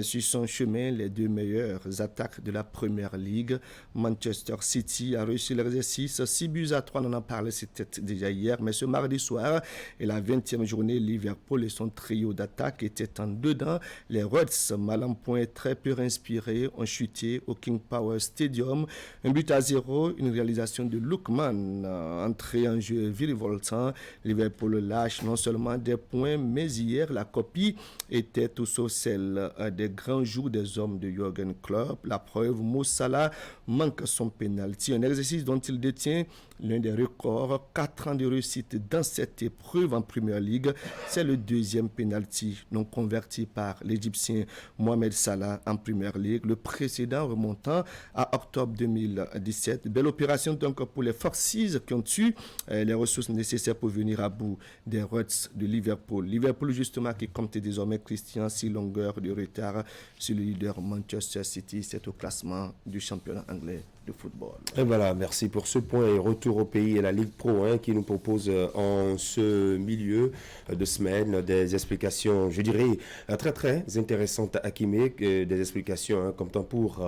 S14: sur son chemin les deux meilleures attaques de la Première Ligue. Manchester City a réussi l'exercice 6-3, on en a parlé, c'était déjà hier, mais ce mardi soir et la 20e journée, Liverpool et son trio d'attaque étaient en dedans. Les Reds, mal en point, très peu inspirés, ont chuté au King Power Stadium. 1-0, une réalisation de Lookman, entrée en jeu virevoltant. Liverpool lâche non seulement des points, mais hier la copie était tout sauf celle des grands jours des hommes de Jürgen Klopp. La preuve, Mo Salah manque son penalty, un exercice dont il détient l'un des records, 4 ans de réussite dans cette épreuve en Premier League. C'est le deuxième penalty non converti par l'Égyptien Mohamed Salah en Premier League, le précédent remontant à octobre 2017. Belle opération donc pour les Foxes qui ont eu les ressources nécessaires pour venir à bout des Reds de Liverpool. Liverpool justement qui compte désormais, Christian, 6 longueurs de retard sur le leader Manchester City. C'est au classement du championnat anglais de football.
S1: Et voilà, merci pour ce point et retour au pays et la Ligue Pro qui nous propose en ce milieu de semaine des explications, je dirais, très très intéressantes à Hakimé, des explications comme temps pour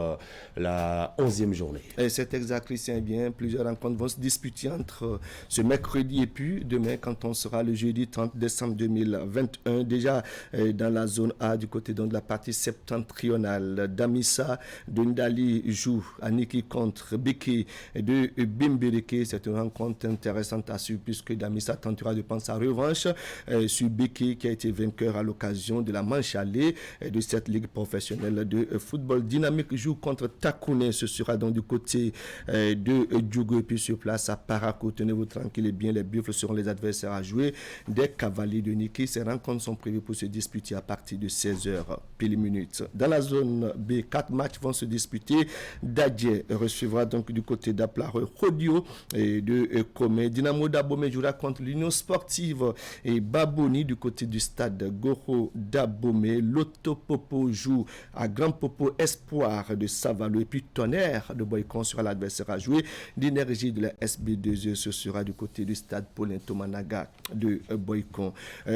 S1: la 11e journée.
S14: Et c'est exact, Christian. Bien, plusieurs rencontres vont se disputer entre ce mercredi et puis demain quand on sera le jeudi 30 décembre 2021. Déjà dans la zone A du côté de la partie septentrionale, Damissa de Ndali joue à Niki contre Biki de Bimbeleke. C'est une rencontre intéressante à suivre puisque Damissa tentera de prendre sa revanche sur Biki qui a été vainqueur à l'occasion de la manche allée de cette ligue professionnelle de football. Dynamique joue contre Takouné. Ce sera donc du côté de Djougou et puis sur place à Parakou. Tenez-vous tranquille et bien, les buffles seront les adversaires à jouer des Cavaliers de Niki. Ces rencontres sont prévues pour se disputer à partir de 16h pile minutes. Dans la zone B, 4 matchs vont se disputer. Dadje recevra donc du côté d'Aplar Rodio et de Comé. Dynamo d'Abomey jouera contre l'Union sportive et Baboni du côté du stade Goro d'Abomey. Lotto Popo joue à Grand Popo Espoir de Savalo et puis Tonnerre de Boycon sera l'adversaire à jouer. L'énergie de la SB2E ce sera du côté du stade Paulin Tomanaga de Boycon.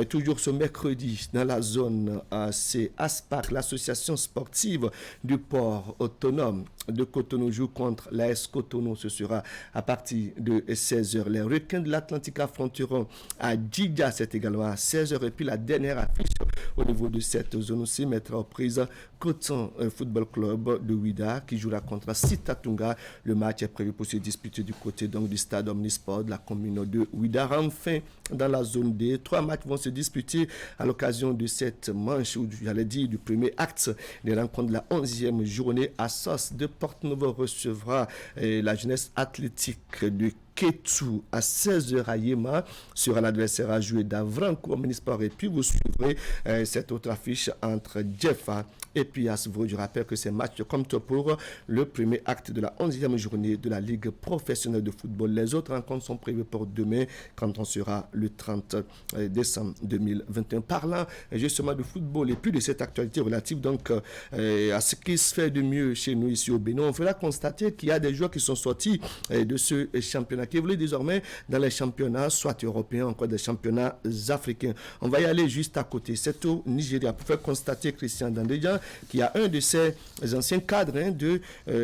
S14: Toujours ce mercredi dans la zone c'est ASPAC, l'association sportive du port autonome de Cotonou joue contre l'AS Cotonou. Ce sera à partir de 16h. Les requins de l'Atlantique affronteront à Djidja, c'est également à 16h. Et puis la dernière affiche au niveau de cette zone aussi mettra aux prises Coton Football Club de Ouida qui jouera contre Sitatunga. Le match est prévu pour se disputer du côté donc du stade Omnisport de la commune de Ouida. Enfin, dans la zone D, 3 matchs vont se disputer à l'occasion de cette manche, ou j'allais dire du premier acte des rencontres de la 11e journée. À Sos de Porte-Novo recevra la jeunesse athlétique de Ketou à 16h à Yema sera l'adversaire à jouer d'Avranco au Omnisport. Et puis vous suivrez cette autre affiche entre Jeffa et puis Asvro. Je rappelle que ces matchs comptent pour le premier acte de la 11e journée de la Ligue professionnelle de football. Les autres rencontres sont prévues pour demain quand on sera le 30 décembre 2021. Parlant justement de football et puis de cette actualité relative donc à ce qui se fait de mieux chez nous ici au Bénin, on fera constater qu'il y a des joueurs qui sont sortis de ce championnat qui évoluent désormais dans les championnats soit européens, encore des championnats africains. On va y aller juste à côté. C'est au Nigeria pour faire constater Christian Dandéjan qui a un de ses anciens cadres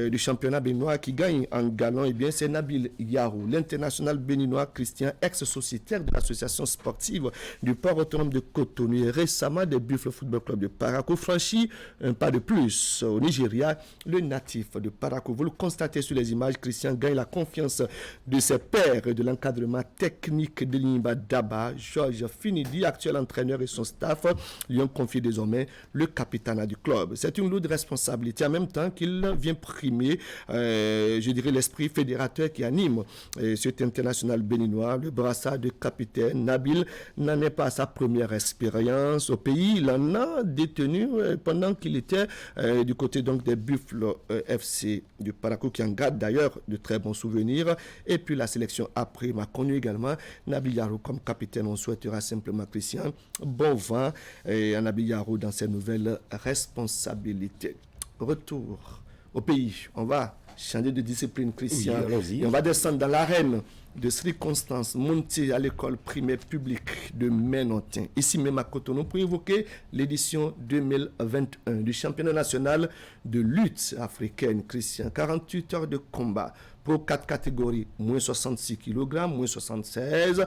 S14: du championnat béninois qui gagne en galon. Et bien c'est Nabil Yarou, l'international béninois Christian, ex-sociétaire de l'association sportive du port autonome de Cotonou et récemment des Buffalo Football Club de Parakou, franchit un pas de plus au Nigeria. Le natif de Parakou, vous le constatez sur les images, Christian gagne la confiance de ses pairs de l'encadrement technique de l'Imba Daba. Georges Finidi, actuel entraîneur, et son staff lui ont confié désormais le capitanat du club. C'est une lourde responsabilité en même temps qu'il vient primer, je dirais, l'esprit fédérateur qui anime cet international béninois. Le brassard de capitaine Nabil n'en est pas à sa première expérience au pays. Il en a détenu pendant qu'il était du côté donc des Buffalo FC du Parakou qui en garde d'ailleurs de très bons souvenirs. Et puis la sélection après m'a connu également Nabil Yarou comme capitaine. On souhaitera simplement Christian bon vent et à Nabil Yarou dans ses nouvelles responsabilités. Retour au pays. On va changer de discipline, Christian. Oui, et on va descendre dans l'arène de Sri Constance, monter à l'école primaire publique de Ménontin, ici même à Cotonou, pour évoquer l'édition 2021 du championnat national de lutte africaine. Christian, 48 heures de combat pour 4 catégories, moins 66 kg, moins 76,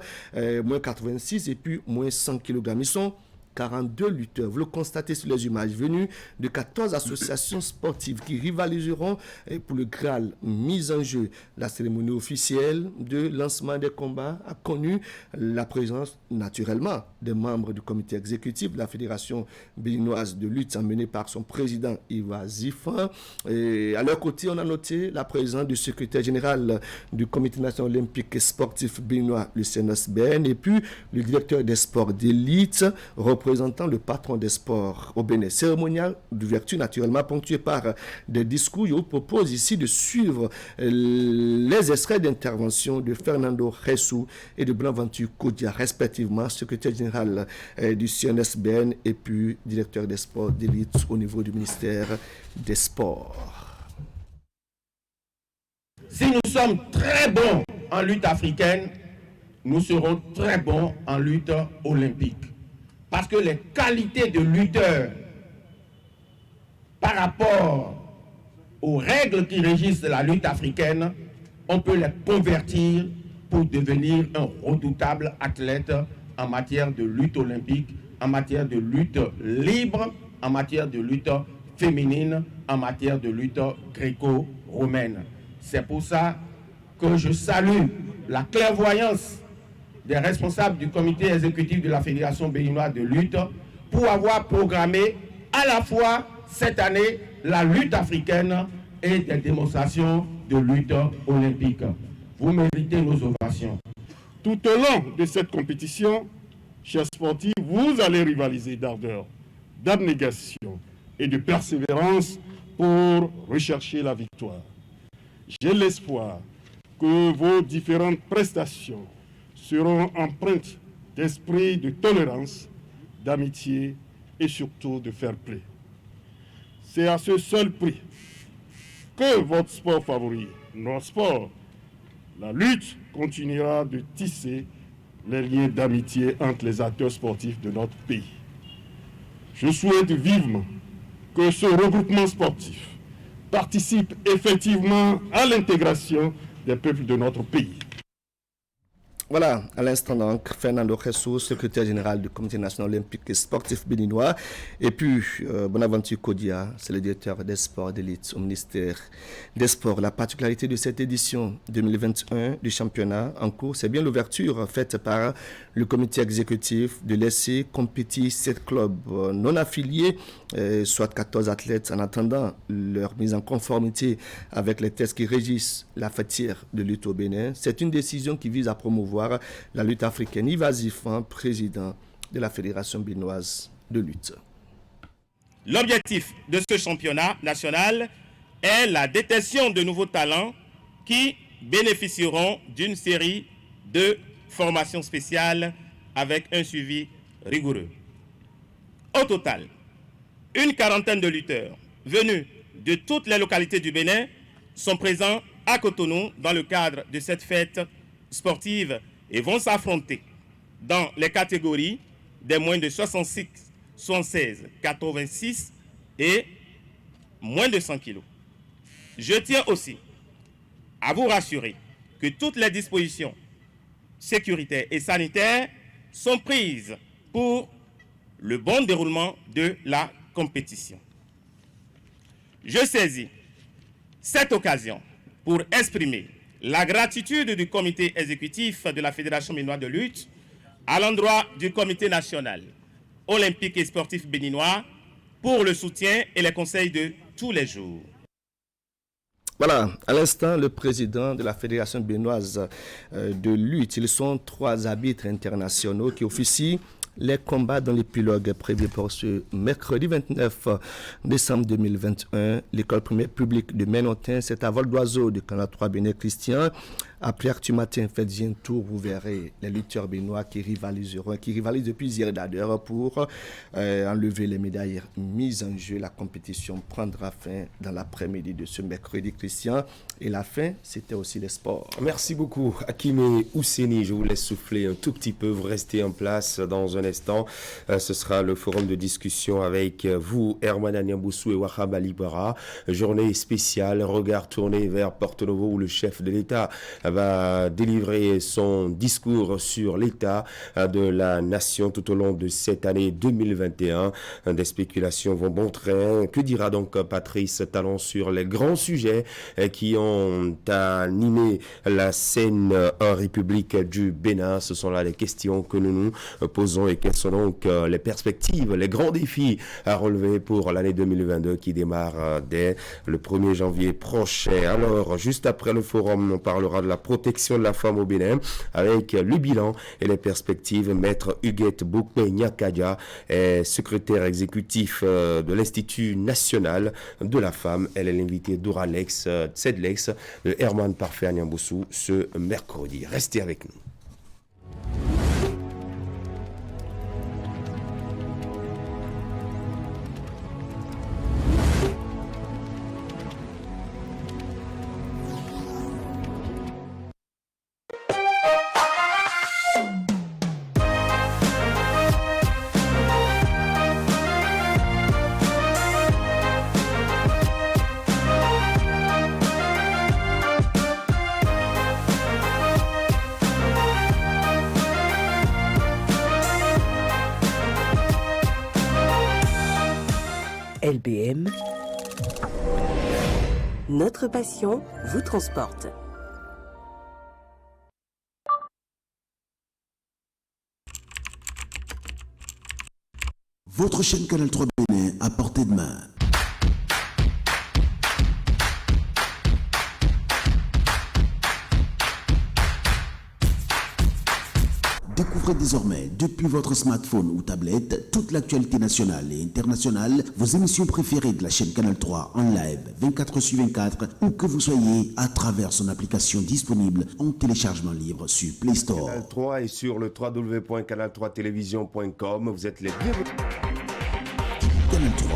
S14: moins 86 et puis moins 100 kg. Ils sont 42 lutteurs. Vous le constatez sur les images venues de 14 associations sportives qui rivaliseront pour le Graal mise en jeu. La cérémonie officielle de lancement des combats a connu la présence naturellement des membres du comité exécutif de la Fédération béninoise de lutte emmenée par son président Iva Zifan. Et à leur côté, on a noté la présence du secrétaire général du comité national olympique et sportif béninois, le CNSBN, et puis le directeur des sports d'élite, représentant le patron des sports au Bénin. Cérémonial d'ouverture naturellement ponctué par des discours. Je vous propose ici de suivre les extraits d'intervention de Fernando Ressou et de Bonaventure Kodia, respectivement secrétaire général du CNSBN et puis directeur des sports d'élite au niveau du ministère des Sports.
S17: Si nous sommes très bons en lutte africaine, nous serons très bons en lutte olympique. Parce que les qualités de lutteur par rapport aux règles qui régissent la lutte africaine, on peut les convertir pour devenir un redoutable athlète en matière de lutte olympique, en matière de lutte libre, en matière de lutte féminine, en matière de lutte gréco-romaine. C'est pour ça que je salue la clairvoyance des responsables du comité exécutif de la Fédération béninoise de lutte pour avoir programmé à la fois cette année la lutte africaine et des démonstrations de lutte olympique. Vous méritez nos ovations.
S11: Tout au long de cette compétition, chers sportifs, vous allez rivaliser d'ardeur, d'abnégation et de persévérance pour rechercher la victoire. J'ai l'espoir que vos différentes prestations seront empreintes d'esprit de tolérance, d'amitié et surtout de fair play. C'est à ce seul prix que votre sport favori, notre sport, la lutte, continuera de tisser les liens d'amitié entre les acteurs sportifs de notre pays. Je souhaite vivement que ce regroupement sportif participe effectivement à l'intégration des peuples de notre pays.
S14: Voilà, à l'instant donc, Fernando Jesus, secrétaire général du Comité national olympique et sportif béninois. Et puis, Bonaventure Kodia, c'est le directeur des sports d'élite au ministère des Sports. La particularité de cette édition 2021 du championnat en cours, c'est bien l'ouverture faite par le comité exécutif de laisser compétir 7 clubs non affiliés, soit 14 athlètes, en attendant leur mise en conformité avec les tests qui régissent la fatière de lutte au Bénin. C'est une décision qui vise à promouvoir la lutte africaine. Yves Azifan, président de la Fédération béninoise de lutte.
S4: L'objectif de ce championnat national est la détection de nouveaux talents qui bénéficieront d'une série de formations spéciales avec un suivi rigoureux. Au total, une quarantaine de lutteurs venus de toutes les localités du Bénin sont présents à Cotonou dans le cadre de cette fête sportive et vont s'affronter dans les catégories des moins de 66, 76, 86 et moins de 100 kg. Je tiens aussi à vous rassurer que toutes les dispositions sécuritaires et sanitaires sont prises pour le bon déroulement de la compétition. Je saisis cette occasion pour exprimer la gratitude du comité exécutif de la Fédération béninoise de lutte à l'endroit du comité national olympique et sportif béninois pour le soutien et les conseils de tous les jours.
S14: Voilà, à l'instant, le président de la Fédération béninoise de lutte, ils sont 3 arbitres internationaux qui officient les combats dans l'épilogue prévu pour ce mercredi 29 décembre 2021. L'école primaire publique de Ménotin, c'est à vol d'oiseau de Canal 3 Bénin Christian. Après Actu Matin, faites un tour, vous verrez les lutteurs béninois qui rivalisent depuis hier d'ailleurs pour enlever les médailles mises en jeu. La compétition prendra fin dans l'après-midi de ce mercredi Christian. Et la fin, c'était aussi les sports.
S1: Merci beaucoup, Hakim Ousseni. Je vous laisse souffler un tout petit peu. Vous restez en place dans un instant. Ce sera le forum de discussion avec vous, Herman Niamboussou et Wahab Alibara. Journée spéciale, regard tourné vers Porto Novo où le chef de l'État va délivrer son discours sur l'état de la nation tout au long de cette année 2021. Des spéculations vont bon train. Que dira donc Patrice Talon sur les grands sujets qui ont animé la scène en République du Bénin? Ce sont là les questions que nous nous posons. Et quelles sont donc les perspectives, les grands défis à relever pour l'année 2022 qui démarre dès le 1er janvier prochain? Alors, juste après le forum, on parlera de la protection de la femme au Bénin avec le bilan et les perspectives. Maître Huguette Bokpe-Nyakadia est secrétaire exécutif de l'Institut national de la femme. Elle est l'invitée d'Oralex, Tsedlex, de Herman Parfait à Niamboussou ce mercredi. Restez avec nous.
S13: LBM, notre passion vous transporte.
S16: Votre chaîne Canal 3 Bénin à portée de main. Découvrez désormais, depuis votre smartphone ou tablette, toute l'actualité nationale et internationale, vos émissions préférées de la chaîne Canal 3 en live 24/24, où que vous soyez, à travers son application disponible en téléchargement libre sur Play Store.
S1: Canal 3 et sur le www.canal3television.com. Vous êtes les bienvenus.
S16: Canal 3,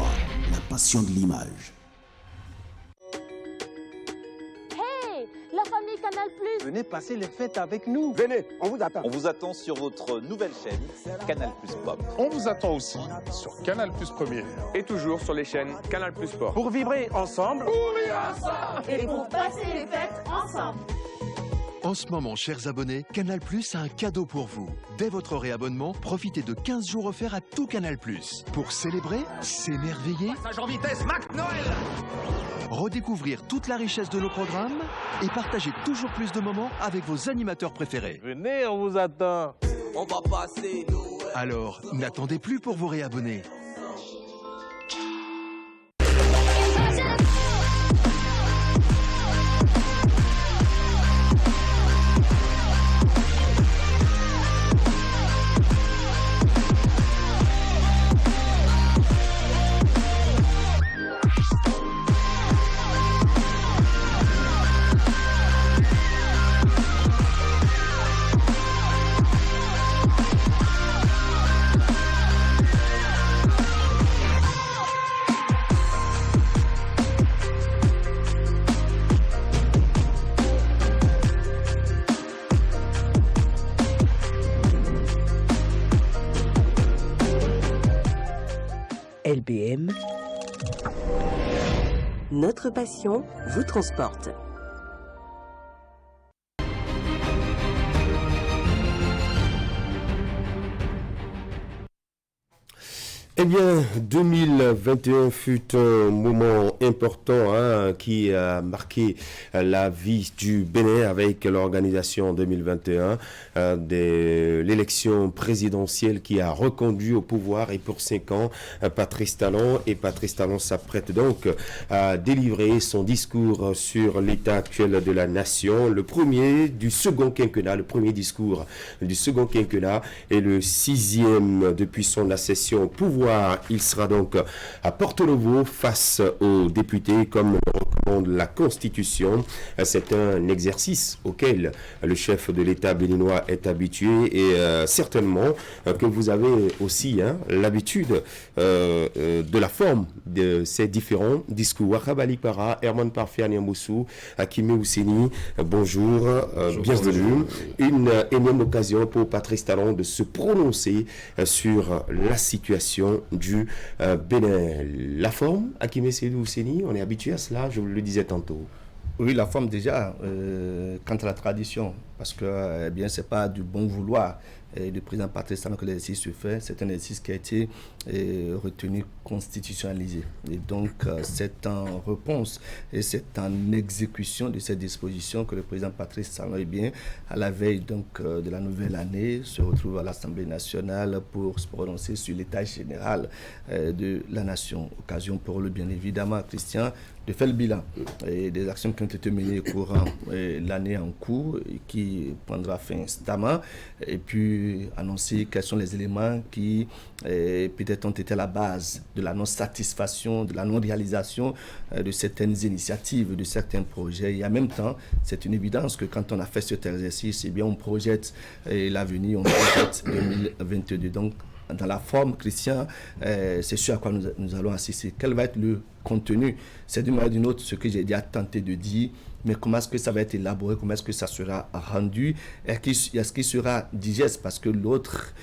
S16: la passion de l'image.
S8: La famille Canal+.
S6: Venez passer les fêtes avec nous.
S18: Venez, on vous attend.
S19: On vous attend sur votre nouvelle chaîne, Canal+ Pop.
S9: On vous attend aussi sur Canal+ Première.
S18: Et toujours sur les chaînes Canal+ Sport.
S6: Pour vibrer ensemble.
S18: Pour rire ensemble.
S8: Et pour passer les fêtes ensemble.
S7: En ce moment, chers abonnés, Canal+ a un cadeau pour vous. Dès votre réabonnement, profitez de 15 jours offerts à tout Canal+. Pour célébrer, s'émerveiller,
S10: Passage en vitesse, McNoël.
S7: redécouvrir toute la richesse de nos programmes et partager toujours plus de moments avec vos animateurs préférés.
S6: Venez, on vous attend.
S12: On va passer Noël.
S7: Alors, n'attendez plus pour vous réabonner.
S13: LBM, notre passion vous transporte.
S1: Eh bien, 2021 fut un moment important qui a marqué la vie du Bénin avec l'organisation en 2021 de l'élection présidentielle qui a reconduit au pouvoir et pour 5 ans Patrice Talon. Et Patrice Talon s'apprête donc à délivrer son discours sur l'état actuel de la nation, le premier du second quinquennat, le premier discours du second quinquennat et le 6e depuis son accession au pouvoir. Il sera donc à Porto-Novo face aux députés comme le recommande la Constitution. C'est un exercice auquel le chef de l'État béninois est habitué et certainement que vous avez aussi l'habitude de la forme de ces différents discours. Wakabali Para, Herman Parfait, Niamboussou, Hakime Ousseni, bonjour, bienvenue. Une énième occasion pour Patrice Talon de se prononcer sur la situation du Bénin. La forme, Hakime Ousseni, on est habitué à cela, je vous le disais tantôt.
S14: Oui, la forme déjà, quant à la tradition, parce que eh bien, c'est pas du bon vouloir du président Patrice Talon que l'exercice se fait, c'est un exercice qui a été retenu constitutionnalisé. Et donc, c'est en réponse et c'est en exécution de ces dispositions que le président Patrice Talon, eh bien, à la veille donc, de la nouvelle année, se retrouve à l'Assemblée nationale pour se prononcer sur l'état général de la nation. Occasion pour le bien évidemment, Christian, de faire le bilan et des actions qui ont été menées courant l'année en cours et qui prendra fin instamment, et puis annoncer quels sont les éléments qui peut-être ont été à la base de la non-satisfaction, de la non-réalisation de certaines initiatives, de certains projets. Et en même temps, c'est une évidence que quand on a fait cet exercice, eh bien, on projette l'avenir, on projette 2022. Donc, dans la forme, Christian, c'est ce à quoi nous allons assister. Quel va être le contenu? C'est d'une manière ou d'une autre ce que j'ai déjà tenté de dire, mais comment est-ce que ça va être élaboré, comment est-ce que ça sera rendu, est-ce qu'il sera digeste? Parce que l'autre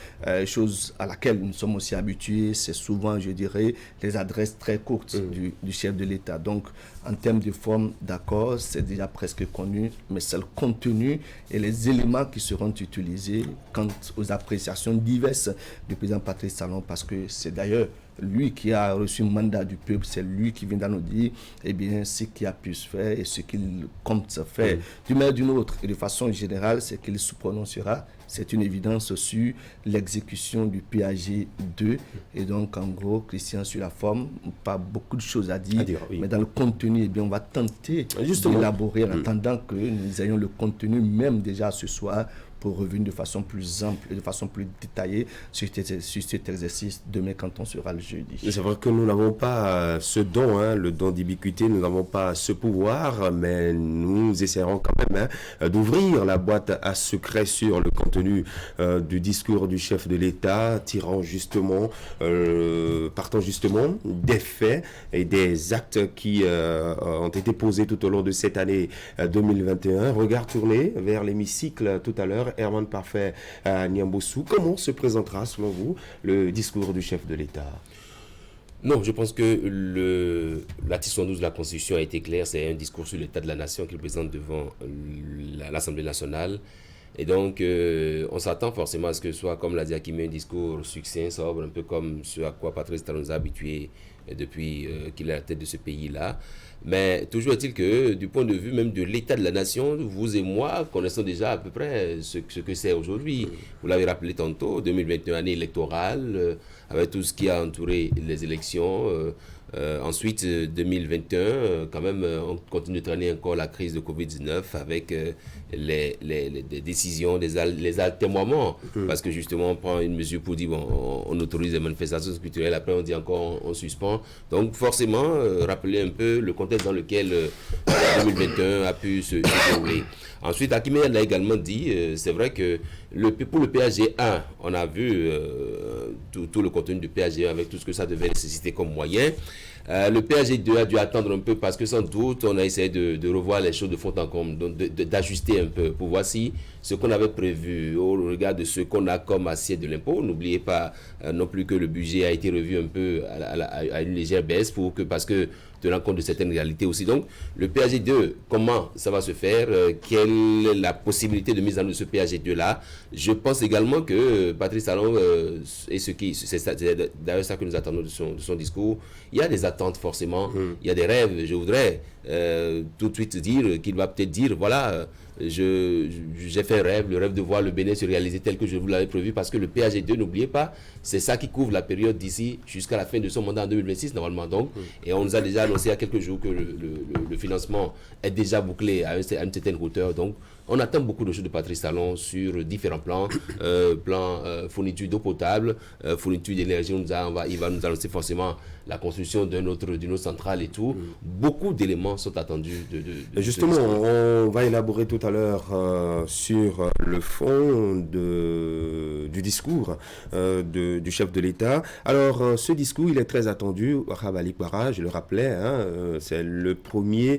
S14: chose à laquelle nous sommes aussi habitués, c'est souvent, je dirais, les adresses très courtes du chef de l'État. Donc, en termes de forme, d'accord, c'est déjà presque connu, mais c'est le contenu et les éléments qui seront utilisés quant aux appréciations diverses du président Patrice Talon, parce que c'est d'ailleurs lui qui a reçu un mandat du peuple, c'est lui qui vient nous dire eh bien, ce qu'il a pu se faire et ce qu'il compte faire. D'une manière ou d'une autre, et de façon générale, c'est qu'il se prononcera. C'est une évidence sur l'exécution du PAG 2. Et donc, en gros, Christian, sur la forme, pas beaucoup de choses à dire, oui. Mais dans le contenu, eh bien, on va tenter d'élaborer en attendant que nous ayons le contenu, même déjà ce soir, pour revenir de façon plus ample et de façon plus détaillée sur cet exercice demain quand on sera le jeudi.
S1: C'est vrai que nous n'avons pas ce don, le don d'ubiquité, nous n'avons pas ce pouvoir, mais nous essaierons quand même d'ouvrir la boîte à secret sur le contenu du discours du chef de l'État, partant justement des faits et des actes qui ont été posés tout au long de cette année 2021. Regard tourné vers l'hémicycle tout à l'heure, Herman Parfait à Niambossou. Comment se présentera selon vous le discours du chef de l'État?
S20: Non, je pense que l'article 72 de la Constitution a été clair, c'est un discours sur l'état de la nation qu'il présente devant l'Assemblée nationale. Et donc, on s'attend forcément à ce que ce soit, comme l'a dit Hakimi, un discours succinct, sobre, un peu comme ce à quoi Patrice Talon nous a habitués depuis qu'il est à la tête de ce pays-là. Mais toujours est-il que, du point de vue même de l'état de la nation, vous et moi connaissons déjà à peu près ce que c'est aujourd'hui. Vous l'avez rappelé tantôt, 2021, année électorale, avec tout ce qui a entouré les élections. Ensuite, 2021, quand même, on continue de traîner encore la crise de Covid-19 avec les décisions, les atermoiements. Parce que justement, on prend une mesure pour dire, bon, on autorise les manifestations culturelles, après on dit encore, on suspend. Donc forcément, rappeler un peu le contexte dans lequel 2021 a pu se dérouler. Ensuite, Hakimi l'a également dit, c'est vrai que pour le PAG1, on a vu tout le contenu du PAG1 avec tout ce que ça devait nécessiter comme moyen. Le PAG2 a dû attendre un peu parce que sans doute on a essayé de revoir les choses de fond en comble, d'ajuster un peu pour voir si ce qu'on avait prévu au regard de ce qu'on a comme assiette de l'impôt. N'oubliez pas non plus que le budget a été revu un peu à une légère baisse parce que tenant compte de certaines réalités aussi. Donc le PAG2, comment ça va se faire, quelle est la possibilité de mise en œuvre de ce PAG2-là. Je pense également que Patrice Talon, c'est d'ailleurs ça que nous attendons de son discours, il y a des attentes forcément, il y a des rêves. Je voudrais tout de suite dire qu'il va peut-être dire, voilà, j'ai fait un rêve, le rêve de voir le Bénin se réaliser tel que je vous l'avais prévu, parce que le PAG2, n'oubliez pas, c'est ça qui couvre la période d'ici jusqu'à la fin de son mandat en 2026 normalement. Donc, et on nous a déjà annoncé il y a quelques jours que le financement est déjà bouclé à une certaine hauteur. Donc on attend beaucoup de choses de Patrice Talon sur différents plans, fourniture d'eau potable, fourniture d'énergie. Il va nous annoncer forcément la construction d'une autre centrale et tout. Beaucoup d'éléments sont attendus.
S1: Justement, on va élaborer tout à l'heure sur le fond du discours du chef de l'État. Alors, ce discours, il est très attendu. Rabali Kwara, je le rappelais, c'est le premier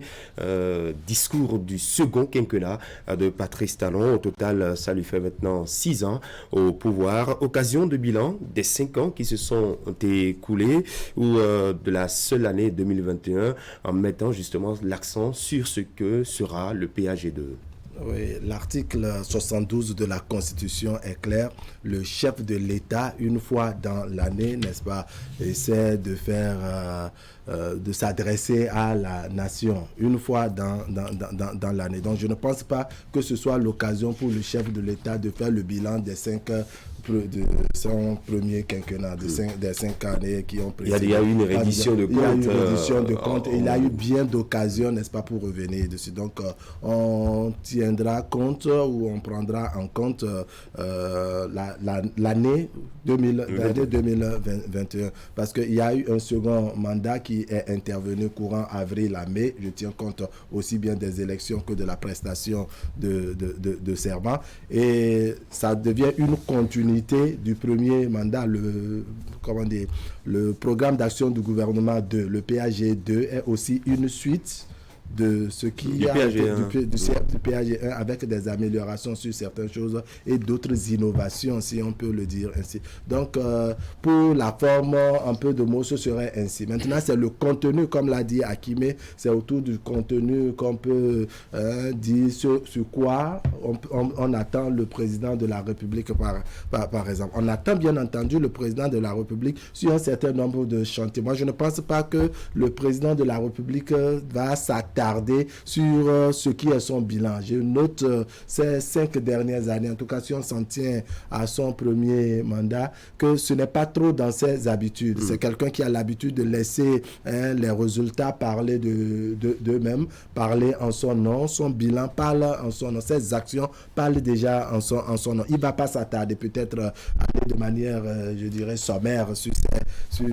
S1: discours du second quinquennat de Patrice Talon. Au total, ça lui fait maintenant 6 ans au pouvoir. Occasion de bilan des 5 ans qui se sont écoulés ou de la seule année 2021 en mettant justement l'accent sur ce que sera le PAG2.
S21: Oui, l'article 72 de la Constitution est clair. Le chef de l'État, une fois dans l'année, n'est-ce pas, essaie de faire, de s'adresser à la nation une fois dans l'année. Donc, je ne pense pas que ce soit l'occasion pour le chef de l'État de faire le bilan des 5 de son premier quinquennat, des 5 années qui ont précédé.
S1: Il y a eu une reddition de compte.
S21: Il y a eu une reddition de compte et il a eu bien d'occasions, n'est-ce pas, pour revenir dessus. Donc, on tiendra compte ou on prendra en compte l'année 2021 parce qu'il y a eu un second mandat qui est intervenu courant avril à mai. Je tiens compte aussi bien des élections que de la prestation de serment et ça devient une continuité du premier mandat. Le programme d'action du gouvernement 2, le PAG2 est aussi une suite de ce qui y a du PAG1 avec des améliorations sur certaines choses et d'autres innovations, si on peut le dire ainsi. Donc, pour la forme, un peu de mots, ce serait ainsi. Maintenant, c'est le contenu, comme l'a dit Hakimi, c'est autour du contenu qu'on peut dire sur quoi on attend le président de la République, par exemple. On attend bien entendu le président de la République sur un certain nombre de chantiers. Moi, je ne pense pas que le président de la République va s'attendre m'attarder sur ce qui est son bilan. Je note ces 5 dernières années, en tout cas si on s'en tient à son premier mandat, que ce n'est pas trop dans ses habitudes. C'est quelqu'un qui a l'habitude de laisser les résultats parler d'eux-mêmes, parler en son nom. Son bilan parle en son nom. Ses actions parlent déjà en son nom. Il ne va pas s'attarder, peut-être aller de manière, je dirais, sommaire sur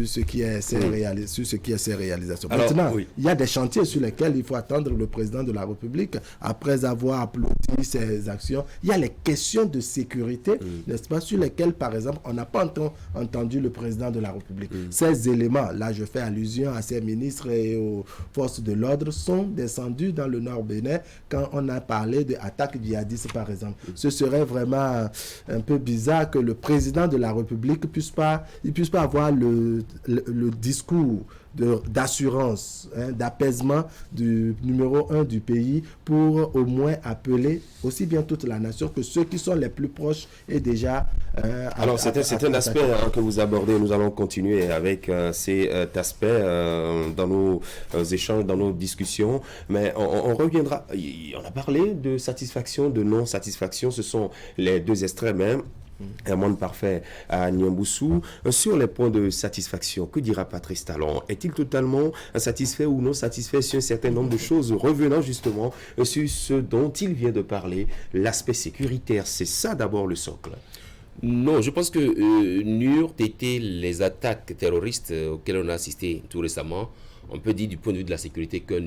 S21: ce qui est ses réalisations. Alors, maintenant, il y a des chantiers sur lesquels il faut attendre le président de la République après avoir applaudi ses actions. Il y a les questions de sécurité, n'est-ce pas, sur lesquelles, par exemple, on n'a pas entendu le président de la République. Ces éléments, là, je fais allusion à ces ministres et aux forces de l'ordre, sont descendus dans le Nord Bénin quand on a parlé d'attaques djihadistes, par exemple. Ce serait vraiment un peu bizarre que le président de la République puisse pas avoir le discours d'assurance, d'apaisement du numéro 1 du pays pour au moins appeler aussi bien toute la nation que ceux qui sont les plus proches et déjà...
S1: Alors c'est un aspect que vous abordez, nous allons continuer avec cet aspect dans nos échanges, dans nos discussions, mais on reviendra, on a parlé de satisfaction, de non-satisfaction, ce sont les deux extrêmes, un monde parfait à Niamboussou. Sur les points de satisfaction, que dira Patrice Talon? Est-il totalement satisfait ou non satisfait sur un certain nombre de choses, revenant justement sur ce dont il vient de parler, l'aspect sécuritaire? C'est ça d'abord le socle.
S20: Non, je pense que n'eurent été les attaques terroristes auxquelles on a assisté tout récemment, on peut dire du point de vue de la sécurité qu'un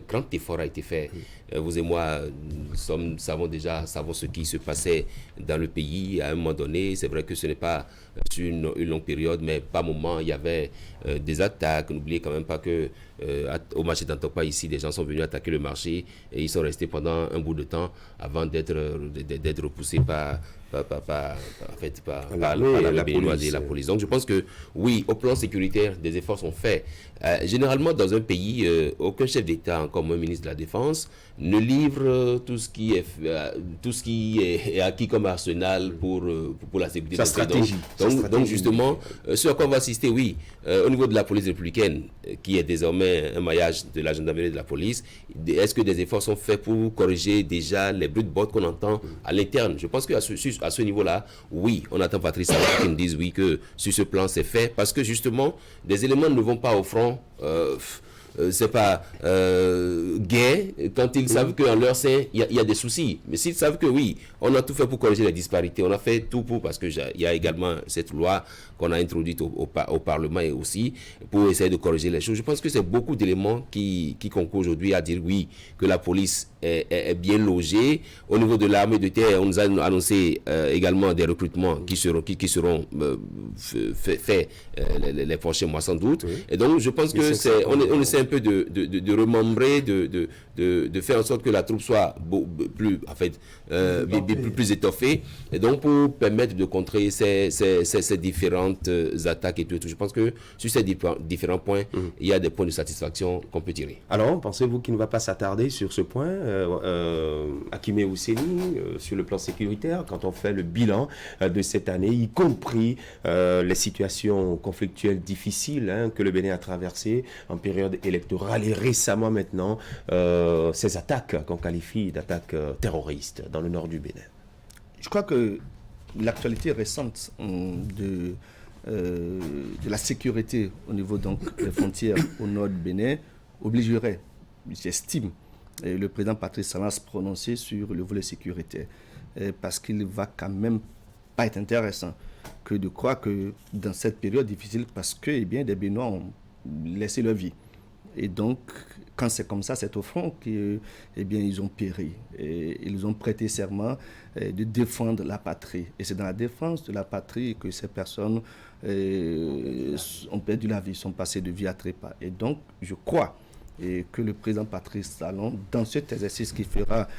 S20: grand effort a été fait. Vous et moi, nous savons ce qui se passait dans le pays à un moment donné. C'est vrai que ce n'est pas sur une longue période, mais par moment, il y avait des attaques. N'oubliez quand même pas que au marché d'Antopa, ici, des gens sont venus attaquer le marché et ils sont restés pendant un bout de temps avant d'être repoussés par la Béninoise et la police. Donc je pense que oui, au plan sécuritaire, des efforts sont faits. Généralement, dans un pays, aucun chef d'État, comme un ministre de la Défense, ne livre tout ce qui est acquis comme arsenal pour la sécurité.
S1: Sa stratégie.
S20: Donc justement, ce à quoi on va assister, oui, au niveau de la police républicaine, qui est désormais un maillage de la gendarmerie et de la police, est-ce que des efforts sont faits pour corriger déjà les bruits de bottes qu'on entend à l'interne? Je pense qu'à ce niveau-là, oui, on attend Patrice Talon qui me dise oui, que sur ce plan c'est fait, parce que justement, des éléments ne vont pas au front. C'est pas gai quand ils savent qu'en leur sein il y a des soucis, mais s'ils savent que oui, on a tout fait pour corriger les disparités, on a fait tout pour, parce que il y a également cette loi qu'on a introduite au Parlement et aussi pour essayer de corriger les choses. Je pense que c'est beaucoup d'éléments qui concourent aujourd'hui à dire oui, que la police est bien logée. Au niveau de l'armée de terre, on nous a annoncé également des recrutements qui seront faits les prochains mois sans doute. Et donc je pense que on essaie un peu de remembrer, de faire en sorte que la troupe soit plus étoffée, et donc pour permettre de contrer ces différentes attaques et tout. Je pense que sur ces différents points, il y a des points de satisfaction qu'on peut tirer.
S1: Alors, pensez-vous qu'il ne va pas s'attarder sur ce point, Hakimé Ousseni, sur le plan sécuritaire, quand on fait le bilan de cette année, y compris les situations conflictuelles difficiles que le Bénin a traversées en période électorale et récemment maintenant, ces attaques qu'on qualifie d'attaques terroristes dans le nord du Bénin?
S14: Je crois que l'actualité récente de la sécurité au niveau donc des frontières au nord du Bénin obligerait, j'estime, le président Patrice Talon à se prononcer sur le volet sécuritaire, parce qu'il ne va quand même pas être intéressant que de croire que dans cette période difficile, parce que des Béninois ont laissé leur vie. Et donc, quand c'est comme ça, c'est au front qu'ils ont péri. Et ils ont prêté serment de défendre la patrie. Et c'est dans la défense de la patrie que ces personnes ont perdu la vie, sont passées de vie à trépas. Et donc, je crois que le président Patrice Talon, dans cet exercice qu'il fera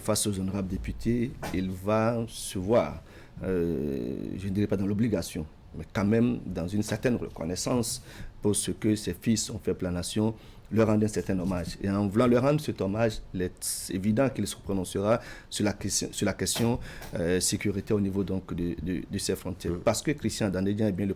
S14: face aux honorables députés, il va se voir, je ne dirais pas dans l'obligation, mais quand même dans une certaine reconnaissance pour ce que ses fils ont fait pour la nation, leur rendre un certain hommage. Et en voulant leur rendre cet hommage, il est évident qu'il se prononcera sur la question sécurité au niveau donc de ses frontières. Parce que Christian Dandédian est bien le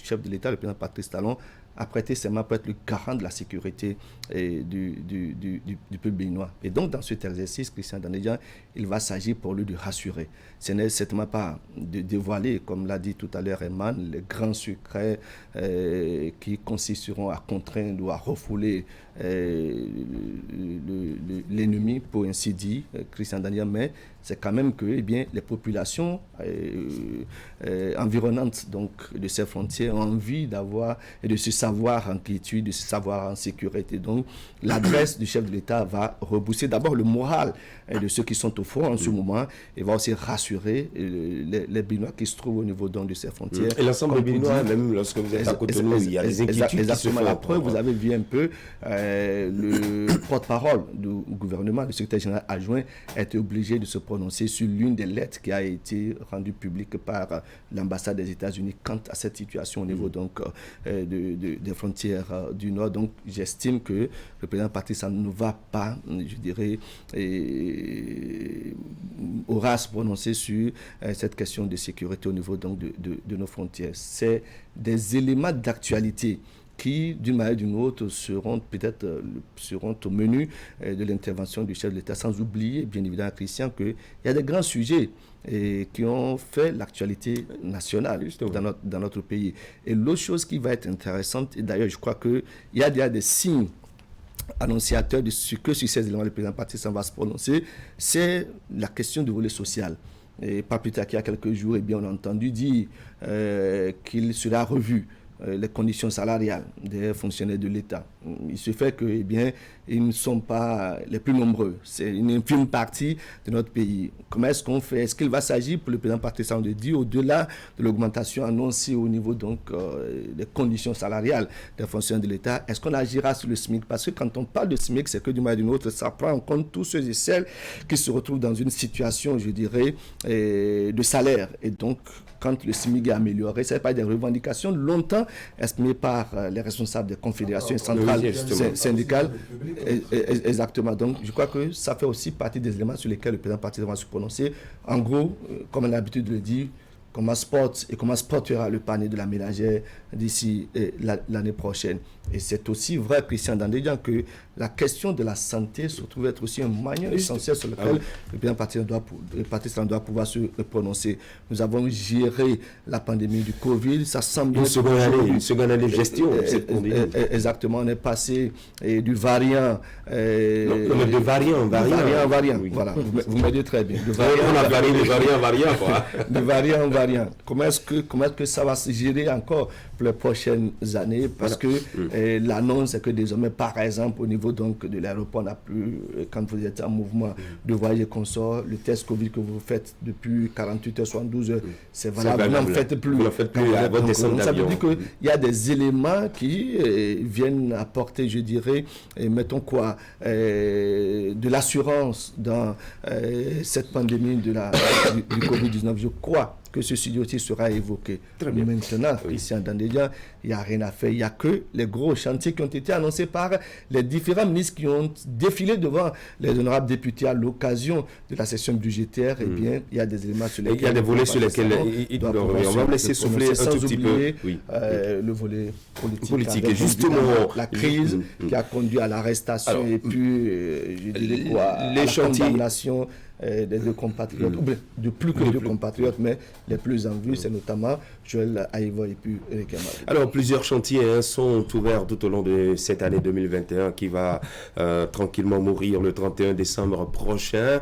S14: chef de l'État, le président Patrice Talon, a prêté serment pour être le garant de la sécurité du peuple béninois. Et donc, dans cet exercice, Christian Dandédian, il va s'agir pour lui de rassurer. Ce n'est certainement pas de dévoiler, comme l'a dit tout à l'heure Eman, les grands secrets qui consisteront à contraindre ou à refouler l'ennemi, pour ainsi dire, Christian Dandédian, mais c'est quand même que les populations environnantes donc, de ces frontières ont envie d'avoir et de se savoir en quiétude, de se savoir en sécurité. Donc, l'adresse du chef de l'État va rebousser d'abord le moral de ceux qui sont au front en ce moment et va aussi rassurer les Béninois qui se trouvent au niveau donc, de ces frontières.
S1: Et l'ensemble des Béninois, même lorsque vous êtes à Cotonou, il y a des inquiétudes qui se font.
S14: La preuve, vous avez vu un peu le porte-parole du gouvernement, le secrétaire général adjoint, a été obligé de se prononcer sur l'une des lettres qui a été rendue publique par l'ambassade des États-Unis quant à cette situation au niveau donc, des frontières du Nord. Donc j'estime que le président Patrice ne va pas, je dirais, aura à se prononcer sur cette question de sécurité au niveau donc, de nos frontières. C'est des éléments d'actualité qui, d'une manière ou d'une autre, seront au menu de l'intervention du chef de l'État, sans oublier, bien évidemment, Christian, qu'il y a des grands sujets qui ont fait l'actualité nationale dans notre pays. Et l'autre chose qui va être intéressante, et d'ailleurs, je crois qu'il y a déjà des signes annonciateurs de ce que sur ces éléments le président Patrice va se prononcer, c'est la question du volet social. Et pas plus tard qu'il y a quelques jours, on a entendu dire qu'il sera revu les conditions salariales des fonctionnaires de l'État. Il se fait que, ils ne sont pas les plus nombreux. C'est une infime partie de notre pays. Comment est-ce qu'on fait? Est-ce qu'il va s'agir pour le président Patrice de dire, au-delà de l'augmentation annoncée au niveau donc des conditions salariales des fonctionnaires de l'État, est-ce qu'on agira sur le SMIC? Parce que quand on parle de SMIC, c'est que d'une manière ou d'une autre, ça prend en compte tous ceux et celles qui se retrouvent dans une situation, je dirais, de salaire. Et donc, quand le SMIC est amélioré, ce n'est pas des revendications longtemps exprimées par les responsables des confédérations centrales syndicales. Exactement. Donc, je crois que ça fait aussi partie des éléments sur lesquels le président Patrice va se prononcer. En gros, comme on a l'habitude de le dire, comment sportera le panier de la ménagère d'ici l'année prochaine. Et c'est aussi vrai, Christian Dandédian, que la question de la santé se trouve être aussi un maillon essentiel sur lequel le président Patrice doit pouvoir se prononcer. Nous avons géré la pandémie du Covid, ça semble...
S1: Une seconde année de gestion.
S14: Exactement, on est passé du variant...
S1: de variant.
S14: Oui. Voilà, vous m'aidez très bien.
S1: On a varié de variant, quoi.
S14: De variant en variant. Comment est-ce que ça va se gérer encore pour les prochaines années? Parce que l'annonce est que désormais, par exemple, au niveau donc de l'aéroport, on n'a plus, quand vous êtes en mouvement de voyage et consort, le test Covid que vous faites depuis 48 heures, 72 heures, c'est valable. Vous n'en faites plus. Ça veut dire qu'il y a des éléments qui viennent apporter, je dirais, mettons quoi, de l'assurance dans cette pandémie du Covid-19. Je crois que ce studio aussi sera évoqué. Maintenant, Christian Dandédian, il n'y a rien à faire. Il n'y a que les gros chantiers qui ont été annoncés par les différents ministres qui ont défilé devant les honorables députés à l'occasion de la session budgétaire. Eh bien, il y a des éléments sur lesquels...
S1: Il y a des volets sur lesquels on va me laisser souffler un tout petit peu.
S14: Le volet politique.
S1: Et justement,
S14: la crise qui a conduit à l'arrestation et puis, je dirais quoi, les chantiers. La condamnation des deux compatriotes, de plus que deux compatriotes, mais les plus en vue, c'est notamment Joël Aïva et puis Eric Amad.
S1: Alors, plusieurs chantiers sont ouverts tout au long de cette année 2021 qui va tranquillement mourir le 31 décembre prochain.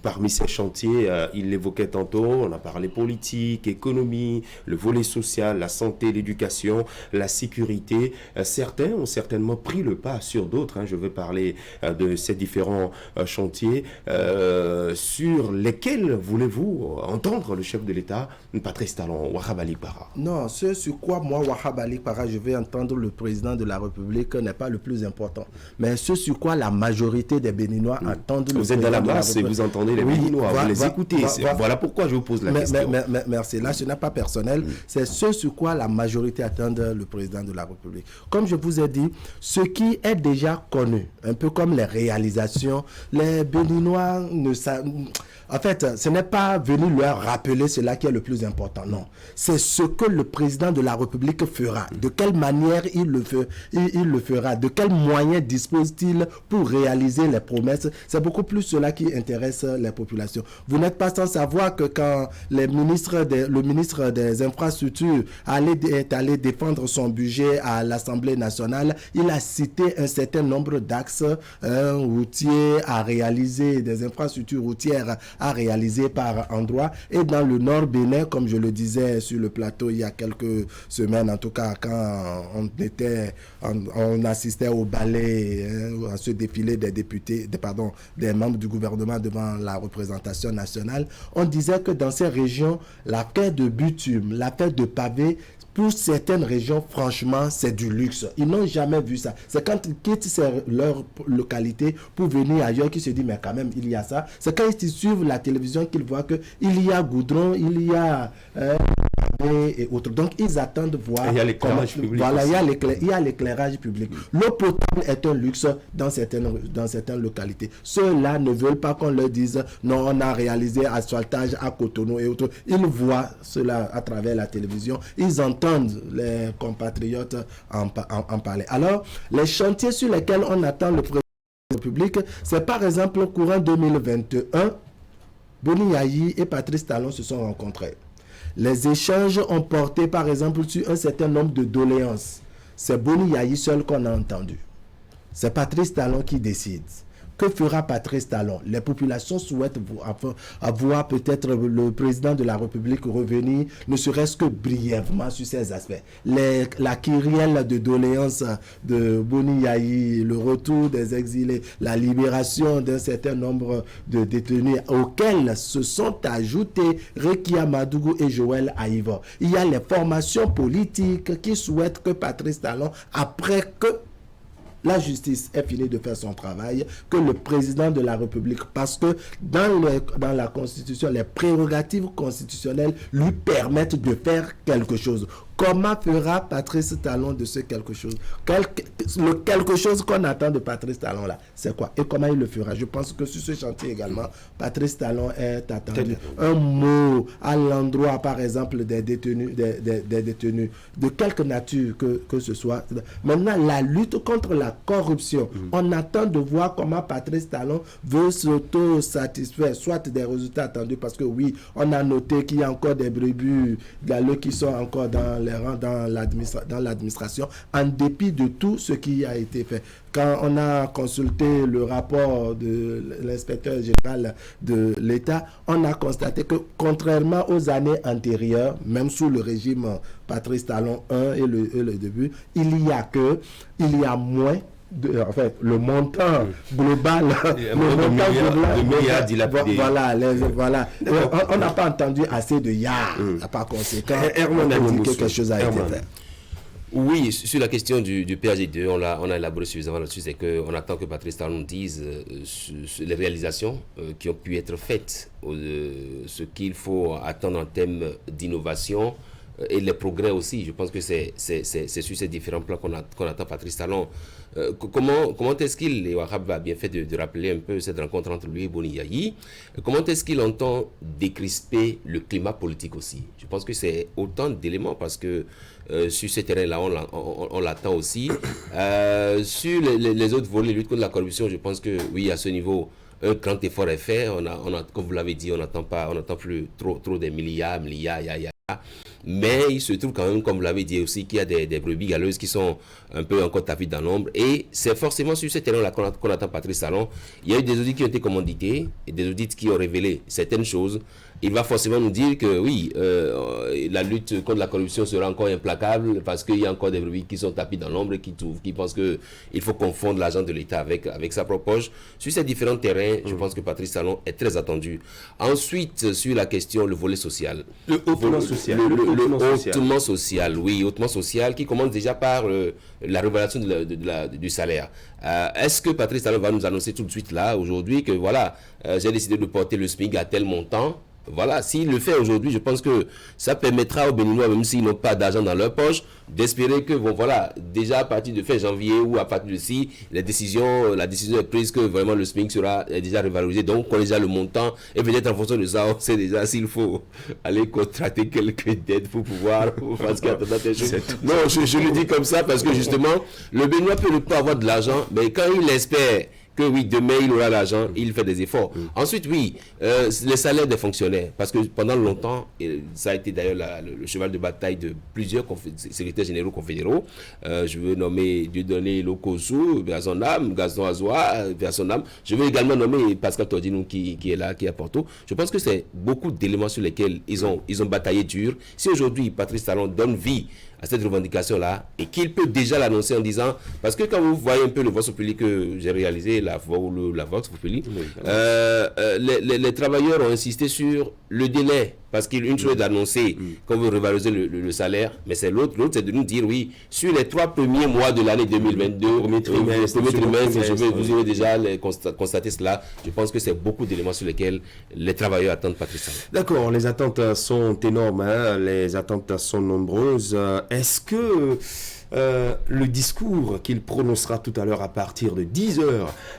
S1: Parmi ces chantiers, il l'évoquait tantôt, on a parlé politique, économie, le volet social, la santé, l'éducation, la sécurité. Certains ont certainement pris le pas sur d'autres. Je veux parler de ces différents chantiers. sur lesquels voulez-vous entendre le chef de l'État, Patrice Talon, Wahab Ali Para?
S21: Non, ce sur quoi moi, Wahab Ali Para, je vais entendre le président de la République n'est pas le plus important. Mais ce sur quoi la majorité des Béninois attendent le président de la République.
S1: Vous êtes dans la masse et vous entendez les Béninois, vous les écoutez. Voilà pourquoi je vous pose la question.
S21: Merci. Là, ce n'est pas personnel. C'est ce sur quoi la majorité attend le président de la République. Comme je vous ai dit, ce qui est déjà connu, un peu comme les réalisations, les Béninois ne savent... En fait, ce n'est pas venu leur rappeler cela qui est le plus important, non. C'est ce que le président de la République fera, de quelle manière il le fera, de quels moyens dispose-t-il pour réaliser les promesses. C'est beaucoup plus cela qui intéresse les populations. Vous n'êtes pas sans savoir que quand le ministre des Infrastructures est allé défendre son budget à l'Assemblée nationale, il a cité un certain nombre d'axes routiers à réaliser, des infrastructures routières à réaliser par endroit. Et dans le Nord Bénin, comme je le disais sur le plateau il y a quelques semaines, en tout cas quand on assistait au ballet, à ce défilé des députés, des membres du gouvernement devant la représentation nationale, on disait que dans ces régions, l'affaire de bitume, l'affaire de pavé, pour certaines régions, franchement, c'est du luxe. Ils n'ont jamais vu ça. C'est quand ils quittent leur localité pour venir ailleurs qu'ils se disent, mais quand même, il y a ça. C'est quand ils suivent la télévision qu'ils voient qu'il y a goudron, il y a et autres. Donc, ils attendent voir...
S1: Il y a l'éclairage public.
S21: Voilà, il y a l'éclairage public. L'eau potable est un luxe dans certaines localités. Ceux-là ne veulent pas qu'on leur dise, non, on a réalisé asphaltage à Cotonou et autres. Ils voient cela à travers la télévision. Ils entendent les compatriotes en parler. Alors, les chantiers sur lesquels on attend le président de la République, c'est par exemple au courant 2021, Boni Yayi et Patrice Talon se sont rencontrés. Les échanges ont porté par exemple sur un certain nombre de doléances. C'est Boni Yayi seul qu'on a entendu. C'est Patrice Talon qui décide. Que fera Patrice Talon? Les populations souhaitent avoir peut-être le président de la République revenir, ne serait-ce que brièvement sur ces aspects. La kyrielle de doléances de Boni Yayi, le retour des exilés, la libération d'un certain nombre de détenus auxquels se sont ajoutés Rekia Madougou et Joël Aïva. Il y a les formations politiques qui souhaitent que Patrice Talon, après que la justice est finie de faire son travail, que le président de la République, parce que dans la Constitution, les prérogatives constitutionnelles lui permettent de faire quelque chose. Comment fera Patrice Talon de ce quelque chose? Le quelque chose qu'on attend de Patrice Talon là, c'est quoi? Et comment il le fera? Je pense que sur ce chantier également, Patrice Talon est attendu. Un mot à l'endroit, par exemple, des détenus, de quelque nature que ce soit. Maintenant, la lutte contre la corruption, on attend de voir comment Patrice Talon veut s'auto-satisfaire, soit des résultats attendus, parce que oui, on a noté qu'il y a encore des brebis galeux qui sont encore dans les rangs dans l'administration, en dépit de tout ce qui a été fait. Quand on a consulté le rapport de l'inspecteur général de l'État, on a constaté que contrairement aux années antérieures, même sous le régime Patrice Talon 1 et le début, il y a moins en fait, le montant global, voilà. On n'a pas entendu assez de yard, par conséquent, on a dit que quelque chose a été fait.
S20: Oui, sur la question du PAG2, on a élaboré suffisamment là-dessus, c'est qu'on attend que Patrice Talon dise les réalisations qui ont pu être faites, ce qu'il faut attendre en termes d'innovation et les progrès aussi. Je pense que c'est sur ces différents plans qu'on attend Patrice Talon. Comment est-ce qu'il, et Wahab a bien fait de rappeler un peu cette rencontre entre lui et Boni Yayi, comment est-ce qu'il entend décrisper le climat politique aussi? Je pense que c'est autant d'éléments parce que sur ce terrain-là, on l'attend aussi. Sur les autres volets, lutte contre la corruption, je pense que oui, à ce niveau, un grand effort est fait. Comme vous l'avez dit, on n'attend plus trop des milliards. Mais il se trouve quand même, comme vous l'avez dit aussi, qu'il y a des brebis galeuses qui sont un peu encore tapis dans l'ombre. Et c'est forcément sur ce terrain-là qu'on attend Patrice Talon. Il y a eu des audits qui ont été commandités et des audits qui ont révélé certaines choses. il va forcément nous dire que oui, la lutte contre la corruption sera encore implacable parce qu'il y a encore des brebis qui sont tapis dans l'ombre et qui pensent qu'il faut confondre l'argent de l'État avec sa propre poche. Sur ces différents terrains, je pense que Patrice Talon est très attendu. Ensuite, sur la question, le volet social.
S1: Le hautement social.
S20: Hautement social, oui, hautement social, qui commence déjà par la révélation du salaire. Est-ce que Patrice Talon va nous annoncer tout de suite là, aujourd'hui, que voilà, j'ai décidé de porter le SMIC à tel montant? Voilà, s'il le fait aujourd'hui, je pense que ça permettra aux Béninois, même s'ils n'ont pas d'argent dans leur poche, d'espérer que, bon voilà, déjà à partir de fin janvier ou à partir de si, la décision est prise que vraiment le SMIC sera déjà revalorisé. Donc, on connaît déjà le montant et peut-être en fonction de ça, on sait déjà s'il faut aller contracter quelques dettes pour pouvoir parce qu'il y a des choses. Non, je le dis comme ça parce que justement, le Béninois peut ne pas avoir de l'argent, mais quand il espère que oui, demain il aura l'argent, il fait des efforts. Ensuite, oui, les salaires des fonctionnaires, parce que pendant longtemps, ça a été d'ailleurs le cheval de bataille de plusieurs secrétaires généraux confédéraux. Je veux nommer Dieudonné Lokosu, vers son âme, Gaston Azoua, vers son âme. Je veux également nommer Pascal Tordinou qui est là, qui est à Porto. Je pense que c'est beaucoup d'éléments sur lesquels ils ont bataillé dur. Si aujourd'hui, Patrice Talon donne vie à cette revendication-là, et qu'il peut déjà l'annoncer en disant, parce que quand vous voyez un peu le Vox Populi que j'ai réalisé, la Vox Populi, les travailleurs ont insisté sur le délai, parce qu'une chose est d'annoncer qu'on veut revaloriser le salaire, mais c'est l'autre c'est de nous dire, oui, sur les 3 premiers mois de l'année 2022, premier trimestre, vous avez déjà constaté cela. Je pense que c'est beaucoup d'éléments sur lesquels les travailleurs attendent Patrice Talon.
S1: D'accord, les attentes sont énormes, hein, les attentes sont nombreuses. Est-ce que le discours qu'il prononcera tout à l'heure à partir de 10h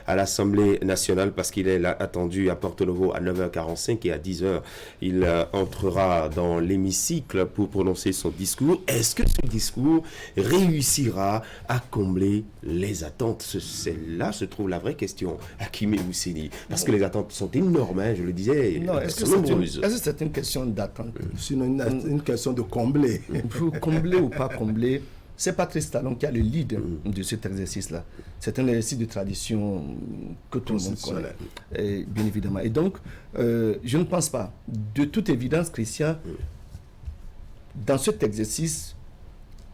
S1: à l'Assemblée nationale, parce qu'il est là, attendu à Porto-Novo à 9h45 et à 10h, il entrera dans l'hémicycle pour prononcer son discours. Est-ce que ce discours réussira à combler les attentes? C'est là se trouve la vraie question, Hakimi Ousseni, parce que les attentes sont énormes, hein, je le disais.
S14: Non, est-ce que c'est une question d'attente?
S21: Sinon, une question de combler.
S14: Pour combler ou pas combler, c'est Patrice Talon qui a le lead de cet exercice-là. C'est un exercice de tradition que tout le monde connaît, bien évidemment. Et donc, je ne pense pas, de toute évidence, Christian, dans cet exercice,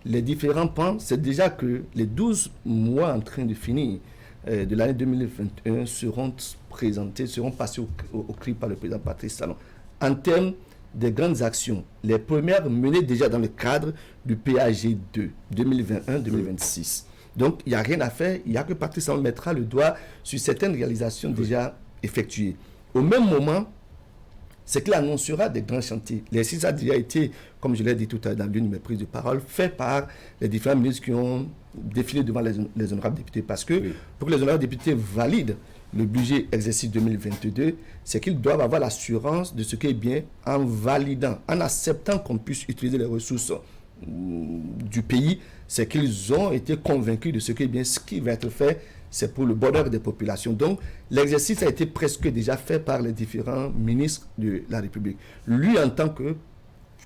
S14: les différents pans, c'est déjà que les 12 mois en train de finir de l'année 2021 seront présentés, seront passés au cri par le président Patrice Talon. En termes des grandes actions, les premières menées déjà dans le cadre du PAG 2 2021-2026. Donc, il n'y a rien à faire, il n'y a que Patrice Talon mettra le doigt sur certaines réalisations déjà effectuées. Au même moment, c'est qu'il annoncera des grands chantiers. L'exercice a déjà été, comme je l'ai dit tout à l'heure dans l'une de mes prises de parole, fait par les différents ministres qui ont défilé devant les honorables députés. Parce que pour que les honorables députés valident le budget exercice 2022, c'est qu'ils doivent avoir l'assurance de ce qui est bien en validant, en acceptant qu'on puisse utiliser les ressources du pays, c'est qu'ils ont été convaincus de ce qui est bien, ce qui va être fait, c'est pour le bonheur des populations. Donc, l'exercice a été presque déjà fait par les différents ministres de la République. Lui, en tant que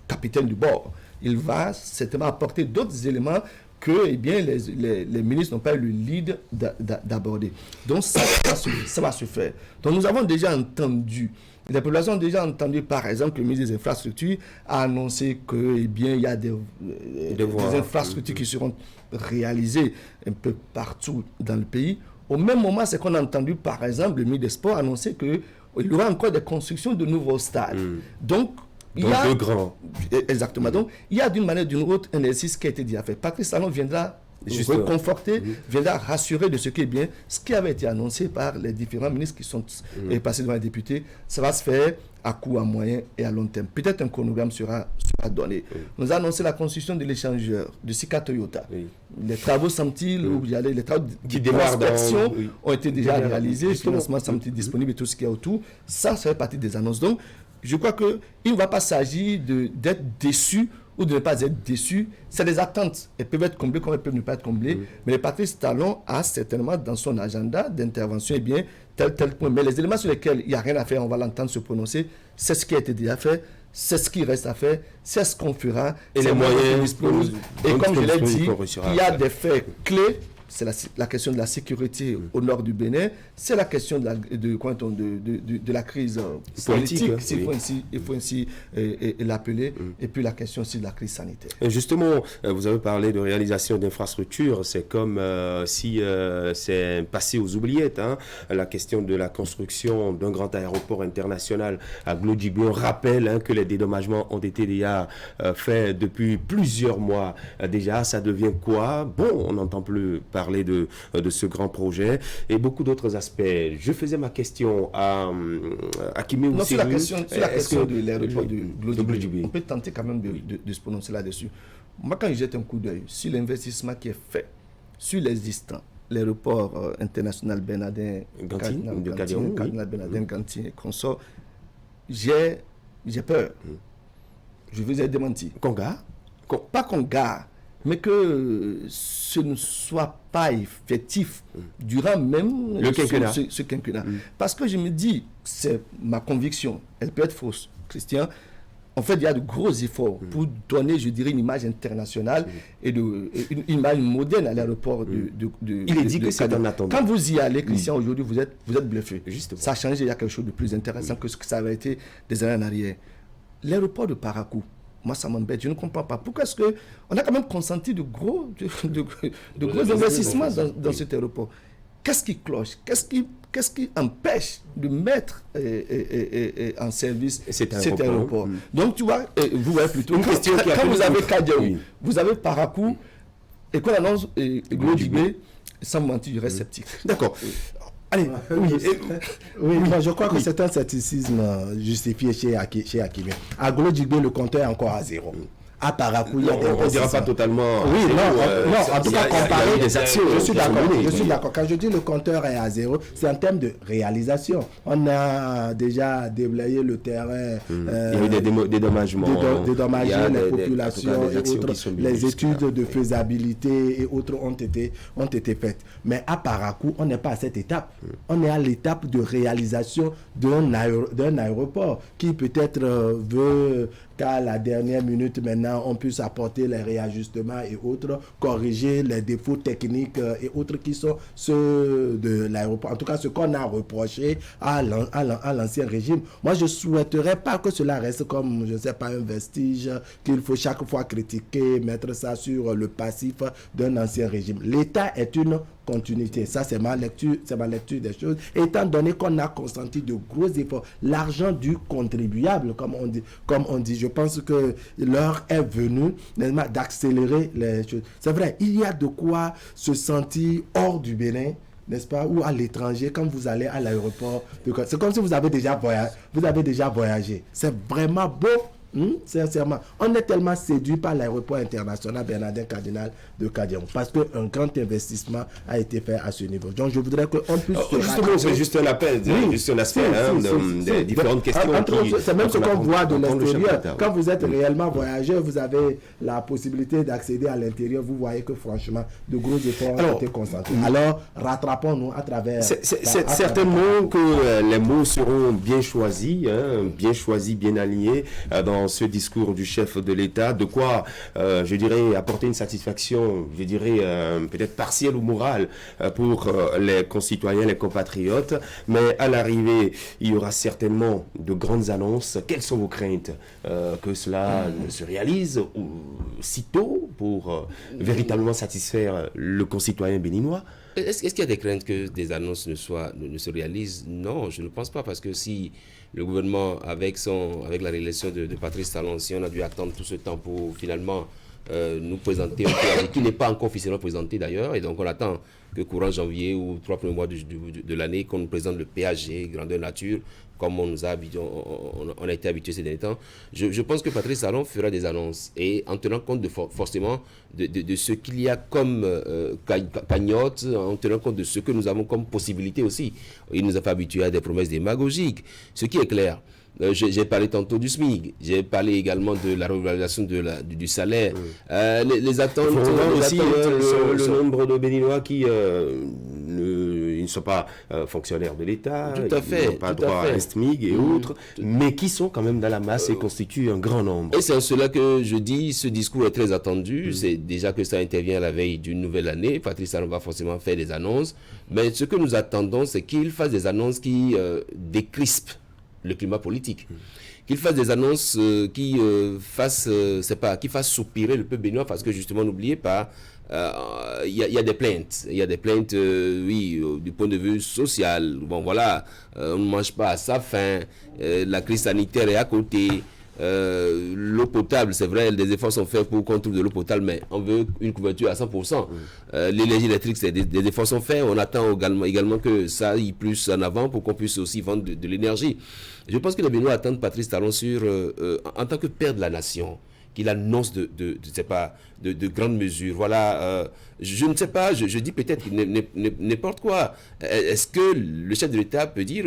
S14: capitaine du bord, il va certainement apporter d'autres éléments que les ministres n'ont pas eu le lead d'aborder. Donc ça va se faire. Donc nous avons déjà entendu, les populations ont déjà entendu, par exemple, le ministre des Infrastructures a annoncé que il y a des infrastructures qui seront réalisées un peu partout dans le pays. Au même moment, c'est qu'on a entendu, par exemple, le ministre des Sports annoncer qu'il y aura encore des constructions de nouveaux stades. Donc, exactement. Donc, il y a d'une manière ou d'une autre un exercice qui a été déjà fait. Patrice Talon viendra reconforter, viendra rassurer de ce qui est bien, ce qui avait été annoncé par les différents ministres qui sont passés devant les députés. Ça va se faire à court, à moyen et à long terme. Peut-être un chronogramme sera donné. Nous avons annoncé la construction de l'échangeur de Sika Toyota. Les travaux semble-t-il, les travaux de prospection ont été déjà réalisés, le financement semble-t-il disponible et tout ce qu'il y a autour. Ça fait partie des annonces. Donc, je crois qu'il ne va pas s'agir d'être déçu ou de ne pas être déçu. C'est des attentes. Elles peuvent être comblées comme elles peuvent ne pas être comblées. Mais le Patrice Talon a certainement dans son agenda d'intervention tel point. Mais les éléments sur lesquels il n'y a rien à faire, on va l'entendre se prononcer. C'est ce qui a été déjà fait. C'est ce qui reste à faire. C'est ce qu'on fera.
S1: Et les moyens disponibles.
S14: Et comme je l'ai dit, il y a des faits clés. c'est la question de la sécurité au nord du Bénin, c'est la question de la crise politique, il faut ainsi l'appeler, et puis la question aussi de la crise sanitaire.
S1: Et justement, vous avez parlé de réalisation d'infrastructures, c'est comme si c'est passé aux oubliettes, hein, la question de la construction d'un grand aéroport international à Glodjibé. On rappelle que les dédommagements ont été déjà faits depuis plusieurs mois déjà. Ça devient quoi? Bon, on n'entend plus parler de ce grand projet et beaucoup d'autres aspects. Je faisais ma question à Kimé Oussirou.
S14: Sur la question de l'aéroport de Glodjibé, on peut tenter quand même de se prononcer là-dessus. Moi, quand je jette un coup d'œil sur l'investissement qui est fait sur l'existant, l'aéroport international Bernardin Gantin et consorts, j'ai peur. Je vous ai démenti. Pas qu'on gare, mais que ce ne soit pas effectif durant même ce quinquennat. Parce que je me dis, c'est ma conviction, elle peut être fausse, Christian. En fait, il y a de gros efforts pour donner, je dirais, une image internationale et une image moderne à l'aéroport
S1: Il est dit que c'est en attendant.
S14: Quand vous y allez, Christian, aujourd'hui, vous êtes bluffé. Justement. Ça a changé, il y a quelque chose de plus intéressant que ce que ça avait été des années en arrière. L'aéroport de Parakou, moi, ça m'embête, je ne comprends pas. Pourquoi est-ce qu'on a quand même consenti de gros investissements dans cet aéroport? Qu'est-ce qui cloche? Qu'est-ce qui empêche de mettre en service cet aéroport? Donc, tu vois, vous voyez plutôt, quand vous avez Kadiaou, vous avez Parakou, et qu'on annonce Glodjibé, sans mentir, je reste sceptique.
S1: D'accord.
S21: Allez, moi je crois que c'est un scepticisme justifié chez Hakimi. À Glodjibé, le compteur est encore à 0. À Parakou, il y a des
S1: on ne dira pas totalement.
S21: Oui, non, en tout cas, comparer
S1: des actions.
S21: Je suis d'accord. Quand je dis le compteur est à 0, c'est en termes de réalisation. On a déjà déblayé le terrain.
S1: Il y a eu des dédommagements.
S21: Dédommager les populations et autres. Les études de faisabilité et autres ont été faites. Mais à Parakou, on n'est pas à cette étape. On est à l'étape de réalisation d'un aéroport qui peut-être veut qu'à la dernière minute maintenant on puisse apporter les réajustements et autres, corriger les défauts techniques et autres qui sont ceux de l'aéroport. En tout cas, ce qu'on a reproché à l'ancien régime. Moi, je ne souhaiterais pas que cela reste comme, je ne sais pas, un vestige qu'il faut chaque fois critiquer, mettre ça sur le passif d'un ancien régime. L'État est une continuité. Ça, c'est ma lecture des choses. Étant donné qu'on a consenti de gros efforts, l'argent du contribuable, comme on dit, je pense que l'heure est venue d'accélérer les choses. C'est vrai, il y a de quoi se sentir hors du Bénin, n'est-ce pas, ou à l'étranger quand vous allez à l'aéroport. C'est comme si vous avez déjà voyagé. C'est vraiment beau. Sincèrement, on est tellement séduit par l'aéroport international Bernardin Cardinal de Kadiaou parce qu'un grand investissement a été fait à ce niveau. Donc je voudrais qu'on puisse...
S1: Justement, c'est juste un appel, juste un aspect des différentes questions.
S21: C'est même ce qu'on voit de l'extérieur. Quand vous êtes réellement voyageur, vous avez la possibilité d'accéder à l'intérieur. Vous voyez que franchement, de gros efforts ont été concentrés. Alors, rattrapons-nous à travers...
S1: C'est certainement que les mots seront bien choisis, bien alignés dans ce discours du chef de l'État, de quoi, je dirais, apporter une satisfaction, je dirais, peut-être partielle ou morale pour les concitoyens, les compatriotes. Mais à l'arrivée, il y aura certainement de grandes annonces. Quelles sont vos craintes que cela se réalise sitôt pour véritablement satisfaire le concitoyen béninois?
S20: Est-ce qu'il y a des craintes que des annonces ne se réalisent? Non, je ne pense pas, parce que si le gouvernement, avec la réélection de Patrice Talon, si on a dû attendre tout ce temps pour finalement nous présenter un PAG qui n'est pas encore officiellement présenté d'ailleurs, et donc on attend que courant janvier ou 3 premiers mois de l'année qu'on nous présente le PAG grandeur nature, comme on a été habitué ces derniers temps. Je pense que Patrice Talon fera des annonces, et en tenant compte forcément de ce qu'il y a comme cagnotte, en tenant compte de ce que nous avons comme possibilité aussi. Il nous a fait habituer à des promesses démagogiques, ce qui est clair. J'ai parlé tantôt du SMIC, j'ai parlé également de la revalorisation du salaire. Les attentes...
S1: le nombre de Béninois qui ne sont pas fonctionnaires de l'État,
S20: Tout à fait,
S1: ils n'ont pas droit à un SMIG et autres, mais qui sont quand même dans la masse et constituent un grand nombre.
S20: Et c'est en cela que je dis, ce discours est très attendu. C'est déjà que ça intervient à la veille d'une nouvelle année. Patrice Talon va forcément faire des annonces, mais ce que nous attendons, c'est qu'il fasse des annonces qui décrispent le climat politique. Qu'il fasse des annonces qui fassent soupirer le peuple béninois, parce que justement, n'oubliez pas, il y a des plaintes. Il y a des plaintes, du point de vue social. Bon, voilà, on ne mange pas à sa faim, la crise sanitaire est à côté. L'eau potable, c'est vrai, des efforts sont faits pour qu'on trouve de l'eau potable, mais on veut une couverture à 100%. L'énergie électrique, des efforts sont faits. On attend également que ça aille plus en avant pour qu'on puisse aussi vendre de l'énergie. Je pense que les Béninois attendent Patrice Talon en tant que père de la nation, qu'il annonce de grandes mesures. Voilà, je ne sais pas, je dis peut-être n'importe quoi. Est-ce que le chef de l'État peut dire,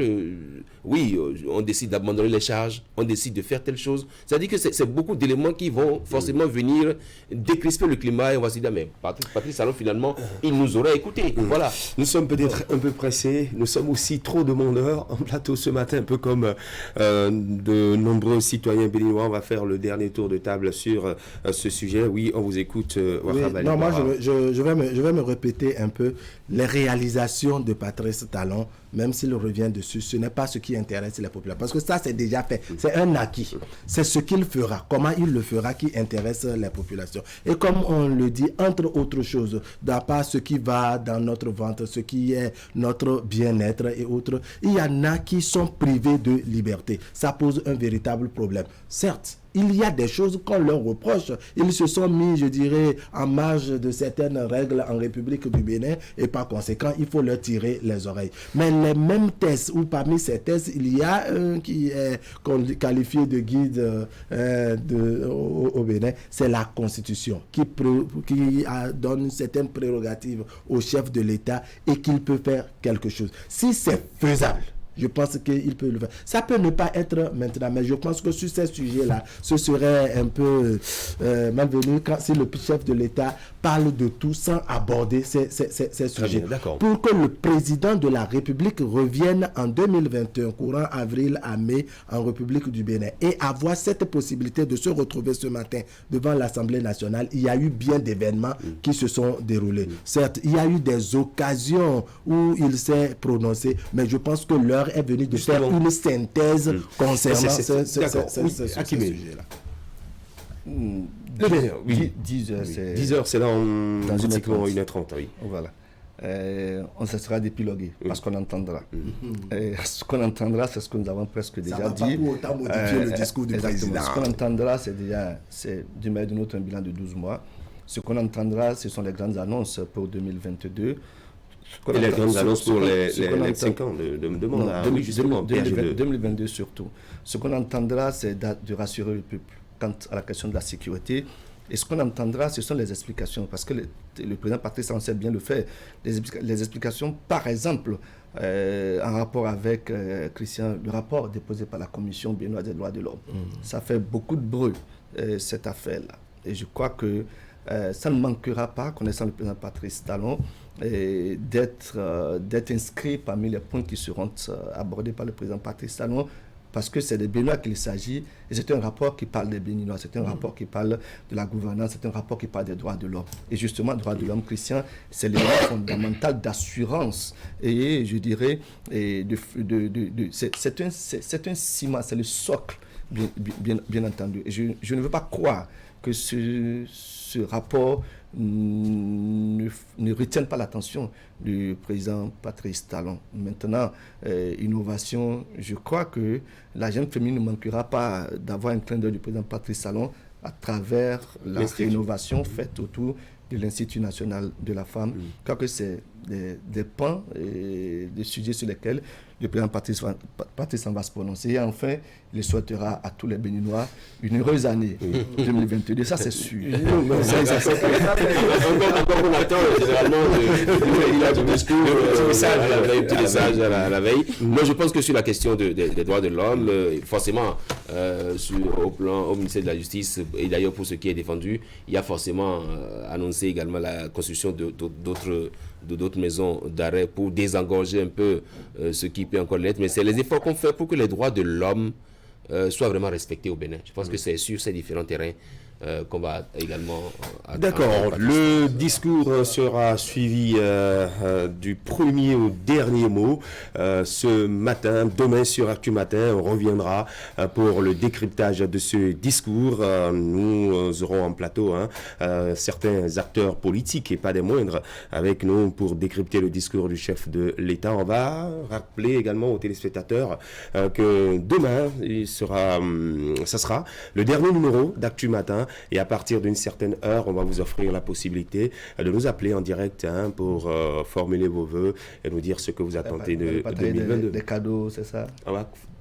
S20: oui, on décide d'abandonner les charges, on décide de faire telle chose? C'est-à-dire que c'est beaucoup d'éléments qui vont forcément venir décrisper le climat, et on va se dire, mais Patrice Talon, finalement, il nous aurait écouté. Voilà.
S1: Nous sommes peut-être un peu pressés, nous sommes aussi trop demandeurs en plateau ce matin, un peu comme de nombreux citoyens béninois. On va faire le dernier tour de table sur ce sujet. Oui, on vous écoute, Ouattara Bali.
S21: Non, moi je vais me répéter un peu. Les réalisations de Patrice Talon, même s'il revient dessus, ce n'est pas ce qui intéresse les populations. Parce que ça, c'est déjà fait. C'est un acquis. C'est ce qu'il fera, comment il le fera qui intéresse les populations. Et comme on le dit, entre autres choses, dans pas ce qui va dans notre ventre, ce qui est notre bien-être et autres, il y en a qui sont privés de liberté. Ça pose un véritable problème. Certes, il y a des choses qu'on leur reproche. Ils se sont mis, je dirais, en marge de certaines règles en République du Bénin et par conséquent, il faut leur tirer les oreilles. Mais les mêmes tests, ou parmi ces tests, il y a un qui est qualifié de guide au Bénin, c'est la Constitution qui donne une certaine prérogative au chef de l'État et qu'il peut faire quelque chose. Si c'est faisable, je pense qu'il peut le faire. Ça peut ne pas être maintenant, mais je pense que sur ces sujets-là, ce serait un peu malvenu si le chef de l'État parle de tout sans aborder ces sujets.
S1: Bien,
S21: pour que le président de la République revienne en 2021, courant avril à mai, en République du Bénin, et avoir cette possibilité de se retrouver ce matin devant l'Assemblée nationale, il y a eu bien d'événements qui se sont déroulés. Certes, il y a eu des occasions où il s'est prononcé, mais je pense que l'heure est venue de faire une synthèse concernant ce sujet-là.
S14: 10 heures, c'est...
S1: 10 heures, c'est dans pratiquement 1h30, oui.
S14: Voilà. On se sera d'épiloguer parce qu'on entendra. Ce qu'on entendra, c'est ce que nous avons presque déjà dit.
S21: Ça va pas autant modifier le discours du président.
S14: Ce qu'on entendra, c'est du mail de notre bilan de 12 mois. Ce qu'on entendra, ce sont les grandes annonces pour 2022.
S1: Et les grandes annonces pour les 5 ans de mandat.
S14: 2022 surtout. Ce qu'on entendra, c'est de rassurer le peuple quant à la question de la sécurité. Et ce qu'on entendra, ce sont les explications, parce que le président Patrice Talon sait bien le faire. Les explications, par exemple, en rapport avec Christian, le rapport déposé par la Commission béninoise des droits de l'homme. Ça fait beaucoup de bruit, cette affaire-là. Et je crois que ça ne manquera pas, connaissant le président Patrice Talon, d'être inscrit parmi les points qui seront abordés par le président Patrice Talon, parce que c'est des Béninois qu'il s'agit, et c'est un rapport qui parle des Béninois, c'est un rapport qui parle de la gouvernance, c'est un rapport qui parle des droits de l'homme. Et justement, droits de l'homme, Christian, c'est l'élément fondamental d'assurance, et je dirais, c'est un ciment, c'est le socle, bien entendu. Et je ne veux pas croire que ce rapport ne retienne pas l'attention du président Patrice Talon. Maintenant, innovation, je crois que la jeune féminine ne manquera pas d'avoir un clin d'œil du président Patrice Talon à travers la rénovation faite autour de l'Institut national de la femme. Je crois que c'est des pans et des sujets sur lesquels le président Patrice va se prononcer. Et enfin, il souhaitera à tous les Béninois une heureuse année 2022. Ça, c'est sûr.
S20: Encore on attend généralement il a du discours, un petit message à la veille. Moi, je pense que sur la question des droits de l'homme, forcément, au ministère de la Justice, et d'ailleurs pour ce qui est défendu, il y a forcément annoncé également la construction d'autres d'autres maisons d'arrêt pour désengorger un peu ce qui peut encore l'être. Mais c'est les efforts qu'on fait pour que les droits de l'homme soient vraiment respectés au Bénin. Je pense que c'est sur ces différents terrains qu'on va également...
S1: D'accord, le discours sera suivi du premier au dernier mot ce matin. Demain sur Actu Matin, on reviendra pour le décryptage de ce discours. Nous aurons en plateau certains acteurs politiques et pas des moindres avec nous pour décrypter le discours du chef de l'État. On va rappeler également aux téléspectateurs que demain, ça sera le dernier numéro d'Actu Matin. Et à partir d'une certaine heure, on va vous offrir la possibilité de nous appeler en direct pour formuler vos vœux et nous dire ce que vous attendez de 2022.
S14: Des cadeaux, c'est ça?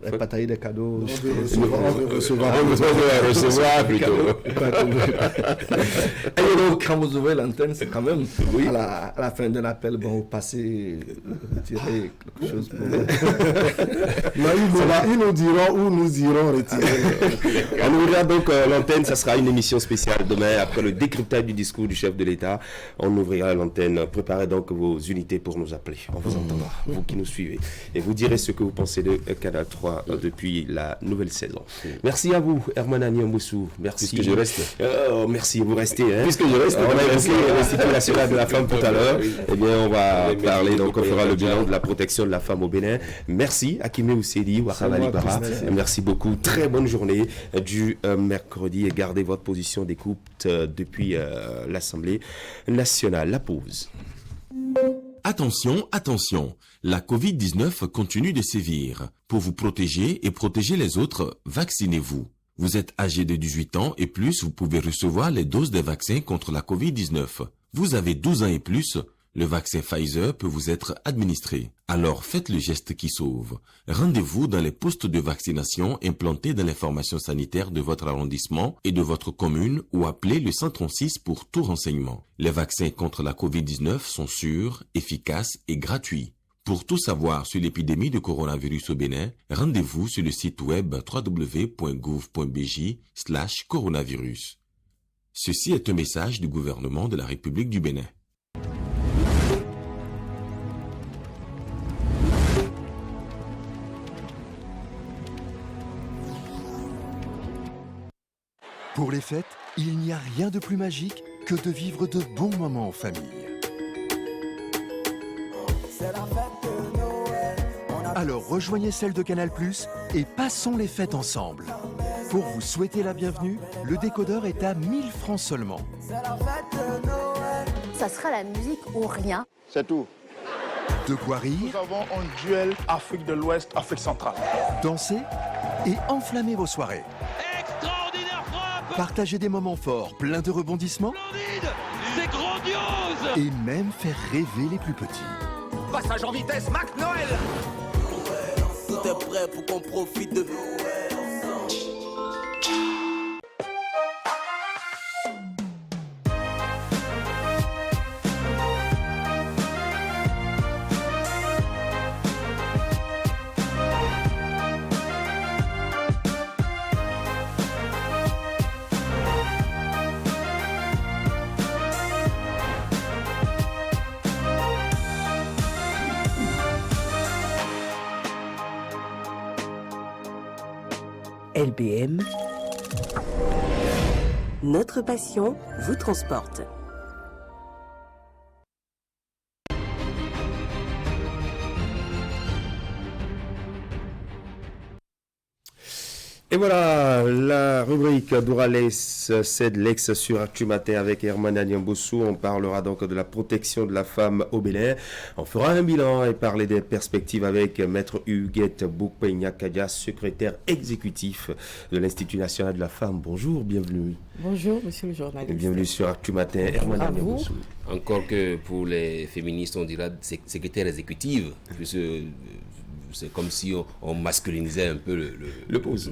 S14: La bataille des cadeaux.
S1: Recevoir plutôt.
S14: Et donc, quand vous ouvrez l'antenne, c'est quand même à la fin d'un appel, bon, vous passez, retirer quelque chose pour
S21: ils nous diront où nous irons retirer.
S1: On ouvrira donc l'antenne, ça sera une émission spéciale demain après le décryptage du discours du chef de l'État. On ouvrira l'antenne. Préparez donc vos unités pour nous appeler. On vous entendra, vous qui nous suivez. Et vous direz ce que vous pensez de Canal 3 depuis la nouvelle saison. Merci à vous, Herman Niamboussou. Merci.
S20: Puisque je reste.
S1: Merci, vous restez.
S20: Puisque je reste.
S1: On a évoqué l'Institut national de la femme tout à l'heure. Eh bien, on va parler, donc on fera le bilan de la protection de la femme au Bénin. Merci, Akime Oussedi, Wakabali Bara. Merci beaucoup. Très bonne journée du mercredi et gardez votre position d'écoute depuis l'Assemblée nationale. La pause.
S3: Attention, attention, la Covid-19 continue de sévir. Pour vous protéger et protéger les autres, vaccinez-vous. Vous êtes âgé de 18 ans et plus, vous pouvez recevoir les doses des vaccins contre la Covid-19. Vous avez 12 ans et plus, le vaccin Pfizer peut vous être administré. Alors faites le geste qui sauve. Rendez-vous dans les postes de vaccination implantés dans les formations sanitaires de votre arrondissement et de votre commune ou appelez le 136 pour tout renseignement. Les vaccins contre la Covid-19 sont sûrs, efficaces et gratuits. Pour tout savoir sur l'épidémie de coronavirus au Bénin, rendez-vous sur le site web www.gouv.bj/coronavirus. Ceci est un message du gouvernement de la République du Bénin.
S7: Pour les fêtes, il n'y a rien de plus magique que de vivre de bons moments en famille. Alors rejoignez celle de Canal+ et passons les fêtes ensemble. Pour vous souhaiter la bienvenue, le décodeur est à 1000 francs seulement.
S8: Ça sera la musique ou rien.
S9: C'est tout.
S7: De quoi rire.
S9: Nous avons un duel Afrique de l'Ouest, Afrique centrale.
S7: Danser et enflammer vos soirées. Partagez des moments forts, pleins de rebondissements.
S10: Splendide, c'est grandiose.
S7: Et même faire rêver les plus petits.
S10: Passage en vitesse, Mac Noël.
S12: Tout est prêt pour qu'on profite de
S13: LBM, notre passion vous transporte.
S1: Et voilà, la rubrique d'Orales Cedlex sur Actu Matin avec Herman Niamboussou. On parlera donc de la protection de la femme au Bénin. On fera un bilan et parler des perspectives avec Maître Huguette Boukpenyakadia, secrétaire exécutif de l'Institut national de la femme. Bonjour, bienvenue.
S5: Bonjour, monsieur le journaliste.
S1: Bienvenue sur Actu Matin, Herman Niamboussou.
S20: Encore que pour les féministes, on dira secrétaire exécutive, puisque c'est comme si on masculinisait un peu le poste,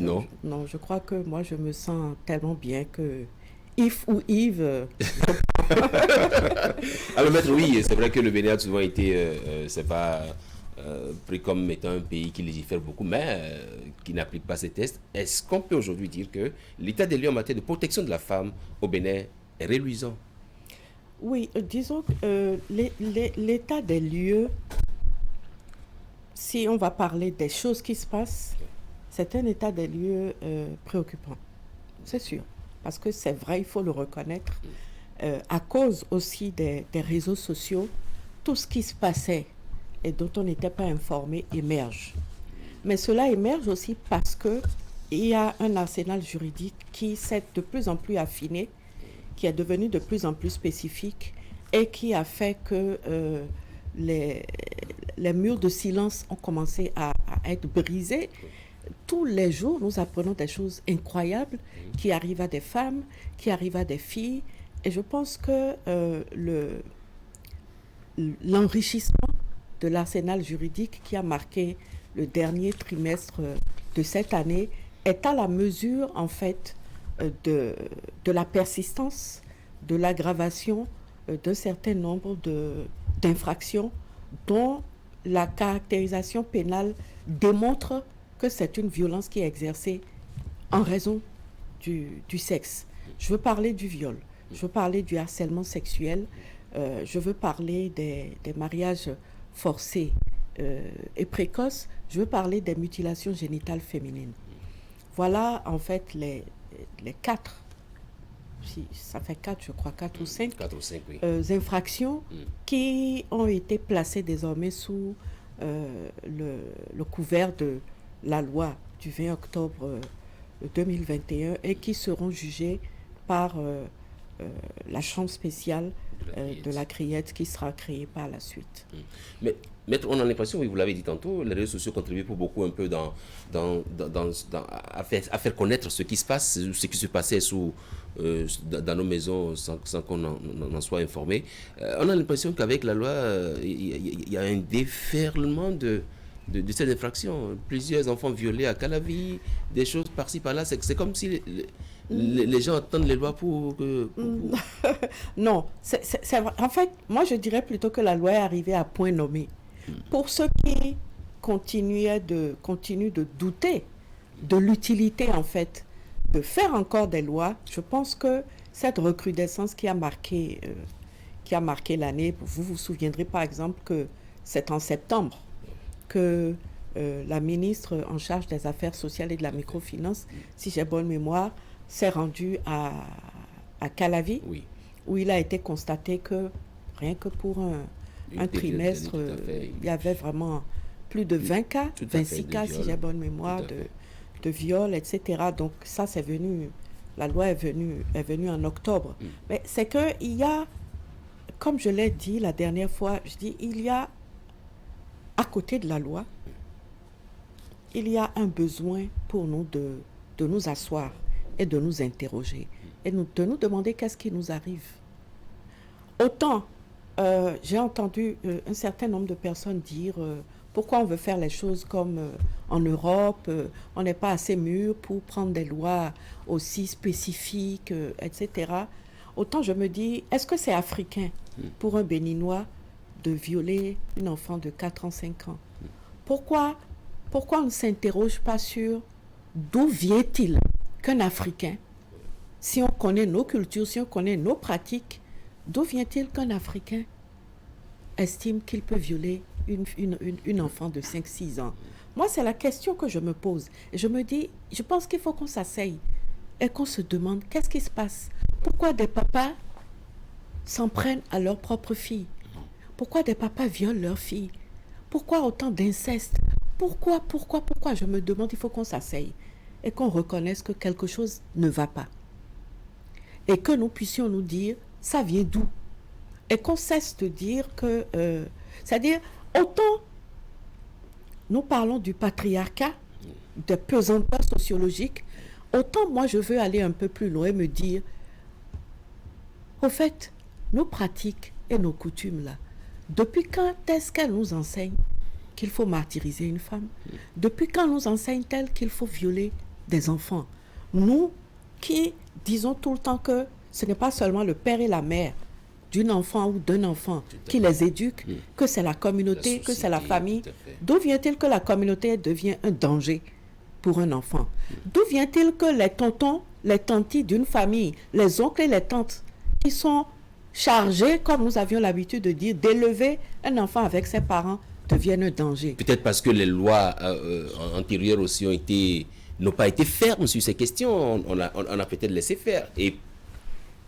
S20: non?
S5: Non, je crois que moi, je me sens tellement bien que If ou Yves...
S20: Alors, maître, oui, c'est vrai que le Bénin a souvent été, c'est pas pris comme étant un pays qui légifère beaucoup, mais qui n'applique pas ces tests. Est-ce qu'on peut aujourd'hui dire que l'état des lieux en matière de protection de la femme au Bénin est reluisant?
S5: Oui, disons que l'état des lieux, si on va parler des choses qui se passent, c'est un état des lieux préoccupant, c'est sûr. Parce que c'est vrai, il faut le reconnaître, à cause aussi des réseaux sociaux, tout ce qui se passait et dont on n'était pas informé émerge. Mais cela émerge aussi parce qu'il y a un arsenal juridique qui s'est de plus en plus affiné, qui est devenu de plus en plus spécifique et qui a fait que les murs de silence ont commencé à être brisés. Tous les jours, nous apprenons des choses incroyables qui arrivent à des femmes, qui arrivent à des filles. Et je pense que l'enrichissement de l'arsenal juridique qui a marqué le dernier trimestre de cette année est à la mesure, en fait, de la persistance, de l'aggravation d'un certain nombre d'infractions dont la caractérisation pénale démontre que c'est une violence qui est exercée en raison du sexe. Je veux parler du viol, je veux parler du harcèlement sexuel, je veux parler des mariages forcés et précoces, je veux parler des mutilations génitales féminines. Voilà en fait les 4, ça fait 4, je crois, 4 ou 5,
S20: 4 ou 5 oui.
S5: Infractions qui ont été placées désormais sous le couvert de la loi du 20 octobre 2021 et qui seront jugées par la chambre spéciale de la Criette qui sera créée par la suite.
S20: Mais Maître, on a l'impression, oui, vous l'avez dit tantôt, les réseaux sociaux contribuent pour beaucoup un peu à faire connaître ce qui se passe, ce qui se passait dans nos maisons sans qu'on en soit informé. On a l'impression qu'avec la loi, il y a un déferlement de cette infraction. Plusieurs enfants violés à Calavi, des choses par-ci par-là. C'est comme si les gens attendent les lois pour...
S5: Non, c'est vrai. En fait, moi je dirais plutôt que la loi est arrivée à point nommé. Pour ceux qui continuent de douter de l'utilité, en fait, de faire encore des lois, je pense que cette recrudescence qui a marqué l'année, vous vous souviendrez par exemple que c'est en septembre que la ministre en charge des affaires sociales et de la microfinance, si j'ai bonne mémoire, s'est rendue à Calavi, où il a été constaté que rien que pour un trimestre, il y avait vraiment plus de 20 cas, 26 cas, si j'ai bonne mémoire, de viol, etc. Donc ça, c'est venu, la loi est venue en octobre. Mais c'est qu'il y a, comme je l'ai dit la dernière fois, je dis, il y a, à côté de la loi, il y a un besoin pour nous de nous asseoir et de nous interroger et de nous demander qu'est-ce qui nous arrive. Autant, j'ai entendu un certain nombre de personnes dire pourquoi on veut faire les choses comme en Europe, on n'est pas assez mûr pour prendre des lois aussi spécifiques, etc. Autant je me dis, est-ce que c'est africain pour un Béninois de violer une enfant de 4 ans, 5 ans? Pourquoi on ne s'interroge pas sur d'où vient-il qu'un Africain, si on connaît nos cultures, si on connaît nos pratiques, d'où vient-il qu'un Africain estime qu'il peut violer une enfant de 5-6 ans? Moi, c'est la question que je me pose. Et je me dis, je pense qu'il faut qu'on s'asseye et qu'on se demande qu'est-ce qui se passe. Pourquoi des papas s'en prennent à leur propre fille? Pourquoi des papas violent leurs filles? Pourquoi autant d'inceste? Pourquoi? Je me demande, il faut qu'on s'asseye et qu'on reconnaisse que quelque chose ne va pas. Et que nous puissions nous dire, ça vient d'où? Et qu'on cesse de dire que... c'est-à-dire, autant nous parlons du patriarcat, de pesanteur sociologique, autant moi je veux aller un peu plus loin et me dire, au fait, nos pratiques et nos coutumes là, depuis quand est-ce qu'elles nous enseignent qu'il faut martyriser une femme? Depuis quand nous enseignent-elles qu'il faut violer des enfants? Nous qui disons tout le temps que ce n'est pas seulement le père et la mère d'une enfant ou d'un enfant qui les éduquent, que c'est la communauté, que c'est la famille. D'où vient-il que la communauté devient un danger pour un enfant? D'où vient-il que les tontons, les tantis d'une famille, les oncles et les tantes qui sont chargé, comme nous avions l'habitude de dire, d'élever un enfant avec ses parents devienne un danger.
S20: Peut-être parce que les lois antérieures aussi n'ont pas été fermes sur ces questions. On a peut-être laissé faire. Et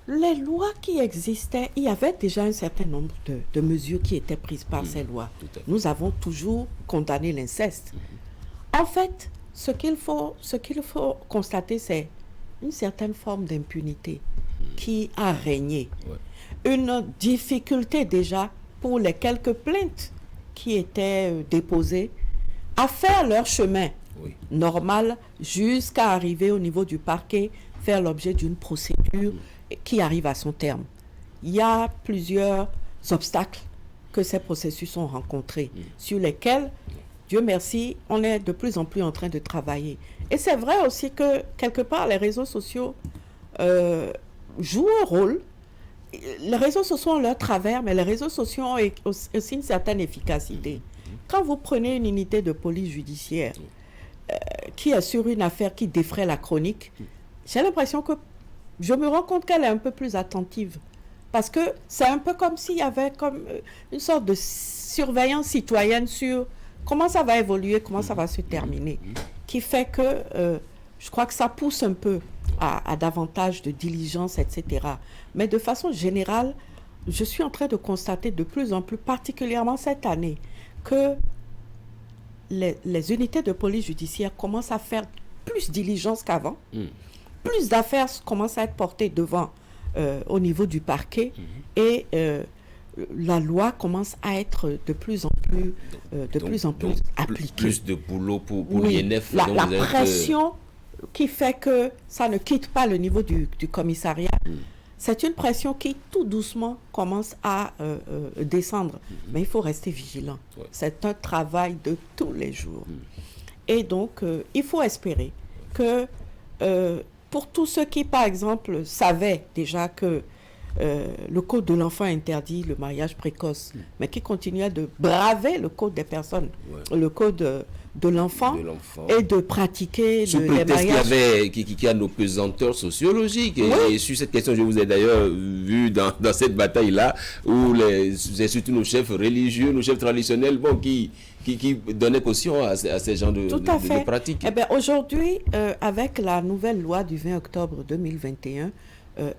S5: les lois qui existaient, il y avait déjà un certain nombre de mesures qui étaient prises par ces lois. Nous avons toujours condamné l'inceste. En fait, ce qu'il faut constater, c'est une certaine forme d'impunité qui a régné. Une difficulté déjà pour les quelques plaintes qui étaient déposées à faire leur chemin normal jusqu'à arriver au niveau du parquet, faire l'objet d'une procédure qui arrive à son terme. Il y a plusieurs obstacles que ces processus ont rencontrés, sur lesquels, Dieu merci, on est de plus en plus en train de travailler. Et c'est vrai aussi que, quelque part, les réseaux sociaux jouent un rôle. Les réseaux sociaux ont leur travers, mais les réseaux sociaux ont aussi une certaine efficacité. Quand vous prenez une unité de police judiciaire qui est sur une affaire qui défraie la chronique, j'ai l'impression que je me rends compte qu'elle est un peu plus attentive. Parce que c'est un peu comme s'il y avait comme une sorte de surveillance citoyenne sur comment ça va évoluer, comment ça va se terminer, qui fait que je crois que ça pousse un peu à davantage de diligence, etc. Mais de façon générale, je suis en train de constater de plus en plus, particulièrement cette année, que les unités de police judiciaire commencent à faire plus diligence qu'avant. Plus d'affaires commencent à être portées devant au niveau du parquet et la loi commence à être de plus en plus appliquée.
S20: Plus de boulot pour l'INF.
S5: La pression qui fait que ça ne quitte pas le niveau du commissariat, c'est une pression qui tout doucement commence à descendre. Mais il faut rester vigilant. C'est un travail de tous les jours. Et donc, il faut espérer que pour tous ceux qui, par exemple, savaient déjà que le code de l'enfant interdit le mariage précoce, mais qui continuaient de braver le code des personnes, le code de l'enfant et de pratiquer les mariages.
S20: Qu'il y a nos pesanteurs sociologiques. Et sur cette question, je vous ai d'ailleurs vu dans cette bataille-là, où c'est surtout nos chefs religieux, nos chefs traditionnels, qui donnaient caution à ces genres de pratiques.
S5: Eh bien, aujourd'hui, avec la nouvelle loi du 20 octobre 2021,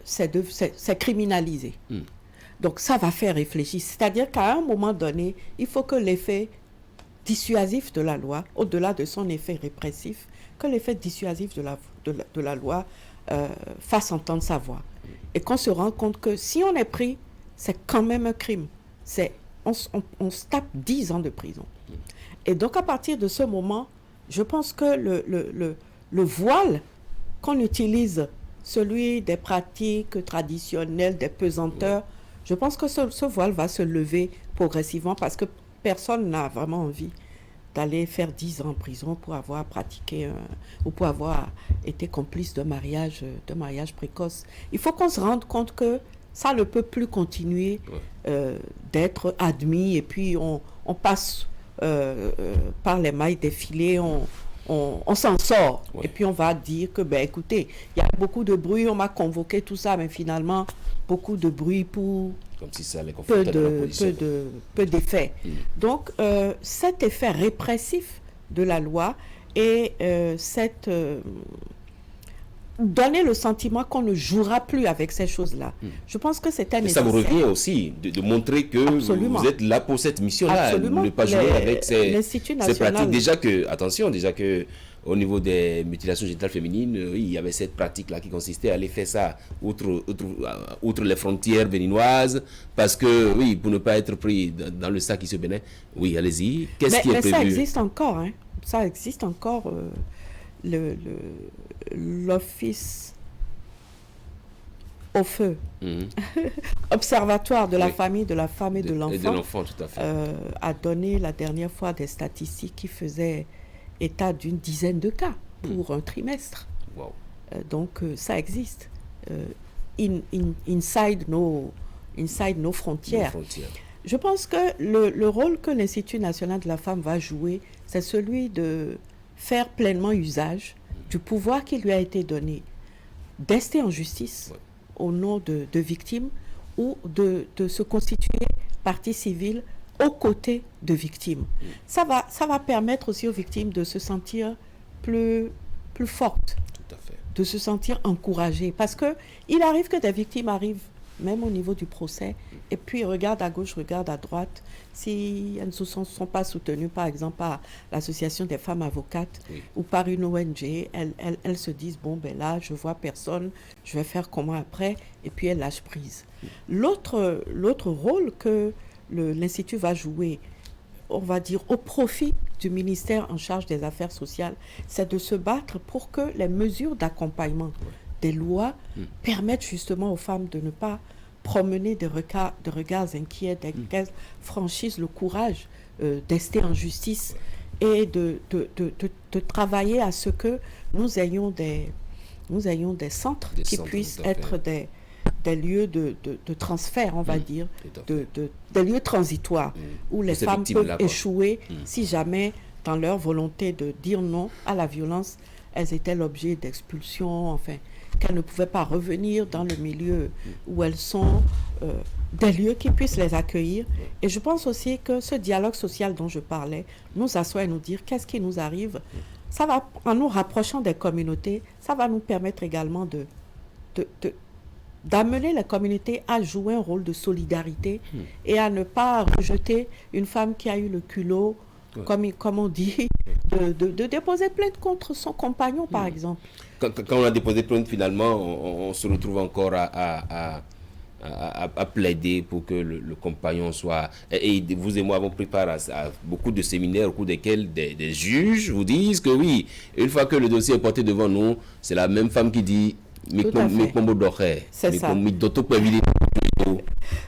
S5: c'est criminalisé. Donc ça va faire réfléchir. C'est-à-dire qu'à un moment donné, il faut que l'effet dissuasif de la loi, au-delà de son effet répressif, que l'effet dissuasif de la loi fasse entendre sa voix. Et qu'on se rende compte que si on est pris, c'est quand même un crime. On se tape 10 ans de prison. Et donc à partir de ce moment, je pense que le voile qu'on utilise, celui des pratiques traditionnelles, des pesanteurs, je pense que ce voile va se lever progressivement parce que personne n'a vraiment envie d'aller faire 10 ans en prison pour avoir pratiqué ou pour avoir été complice de mariage précoce. Il faut qu'on se rende compte que ça ne peut plus continuer d'être admis et puis on passe par les mailles des filets, on s'en sort. Et puis on va dire que, écoutez, il y a beaucoup de bruit, on m'a convoqué tout ça, mais finalement, beaucoup de bruit pour
S20: comme si ça allait
S5: peu d'effets. Donc, cet effet répressif de la loi et donner le sentiment qu'on ne jouera plus avec ces choses-là. Je pense que c'est nécessaire.
S20: Ça vous revient aussi de montrer que vous êtes là pour cette mission-là, ne pas jouer avec ces pratiques. Déjà que au niveau des mutilations génitales féminines, il y avait cette pratique-là qui consistait à aller faire ça outre les frontières béninoises, parce que, pour ne pas être pris dans le sac ici au Bénin. Oui, allez-y. Qu'est-ce qui est prévu?
S5: Ça existe encore, hein. Ça existe encore. L'Office au feu, Observatoire de la famille, de la femme et de l'enfant,
S20: tout à fait.
S5: A donné la dernière fois des statistiques qui faisaient état d'une dizaine de cas pour un trimestre.
S20: Wow.
S5: Donc ça existe. Inside nos frontières. Je pense que le rôle que l'Institut national de la femme va jouer, c'est celui de faire pleinement usage du pouvoir qui lui a été donné d'ester en justice au nom de victimes ou de se constituer partie civile aux côtés de victimes. Ça va permettre aussi aux victimes de se sentir plus fortes,
S20: Tout à fait.
S5: de se sentir encouragées. Parce qu'il arrive que des victimes arrivent, même au niveau du procès, et puis regardent à gauche, regardent à droite. Si elles ne se sont pas soutenues, par exemple, par l'Association des femmes avocates ou par une ONG, elles se disent, bon, ben là, je vois personne, je vais faire comment après, et puis elles lâchent prise. L'autre rôle que l'Institut va jouer, on va dire, au profit du ministère en charge des Affaires sociales, c'est de se battre pour que les mesures d'accompagnement des lois permettent justement aux femmes de ne pas promener de regards inquiets, qu'elles franchissent le courage d'ester en justice et de travailler à ce que nous ayons des centres qui puissent être des lieux de transfert, on va dire, des lieux transitoires où les femmes peuvent échouer si jamais, dans leur volonté de dire non à la violence, elles étaient l'objet d'expulsion, enfin, qu'elles ne pouvaient pas revenir dans le milieu où elles sont, des lieux qui puissent les accueillir. Et je pense aussi que ce dialogue social dont je parlais nous assoit et nous dire qu'est-ce qui nous arrive. Ça va, en nous rapprochant des communautés, ça va nous permettre également d'amener la communauté à jouer un rôle de solidarité et à ne pas rejeter une femme qui a eu le culot, comme on dit, de déposer plainte contre son compagnon, par exemple.
S20: Quand on a déposé plainte, finalement, on se retrouve encore à plaider pour que le compagnon soit... Et vous et moi avons pris part à beaucoup de séminaires au cours desquels des juges vous disent que oui, une fois que le dossier est porté devant nous, c'est la même femme qui dit...
S5: C'est ça.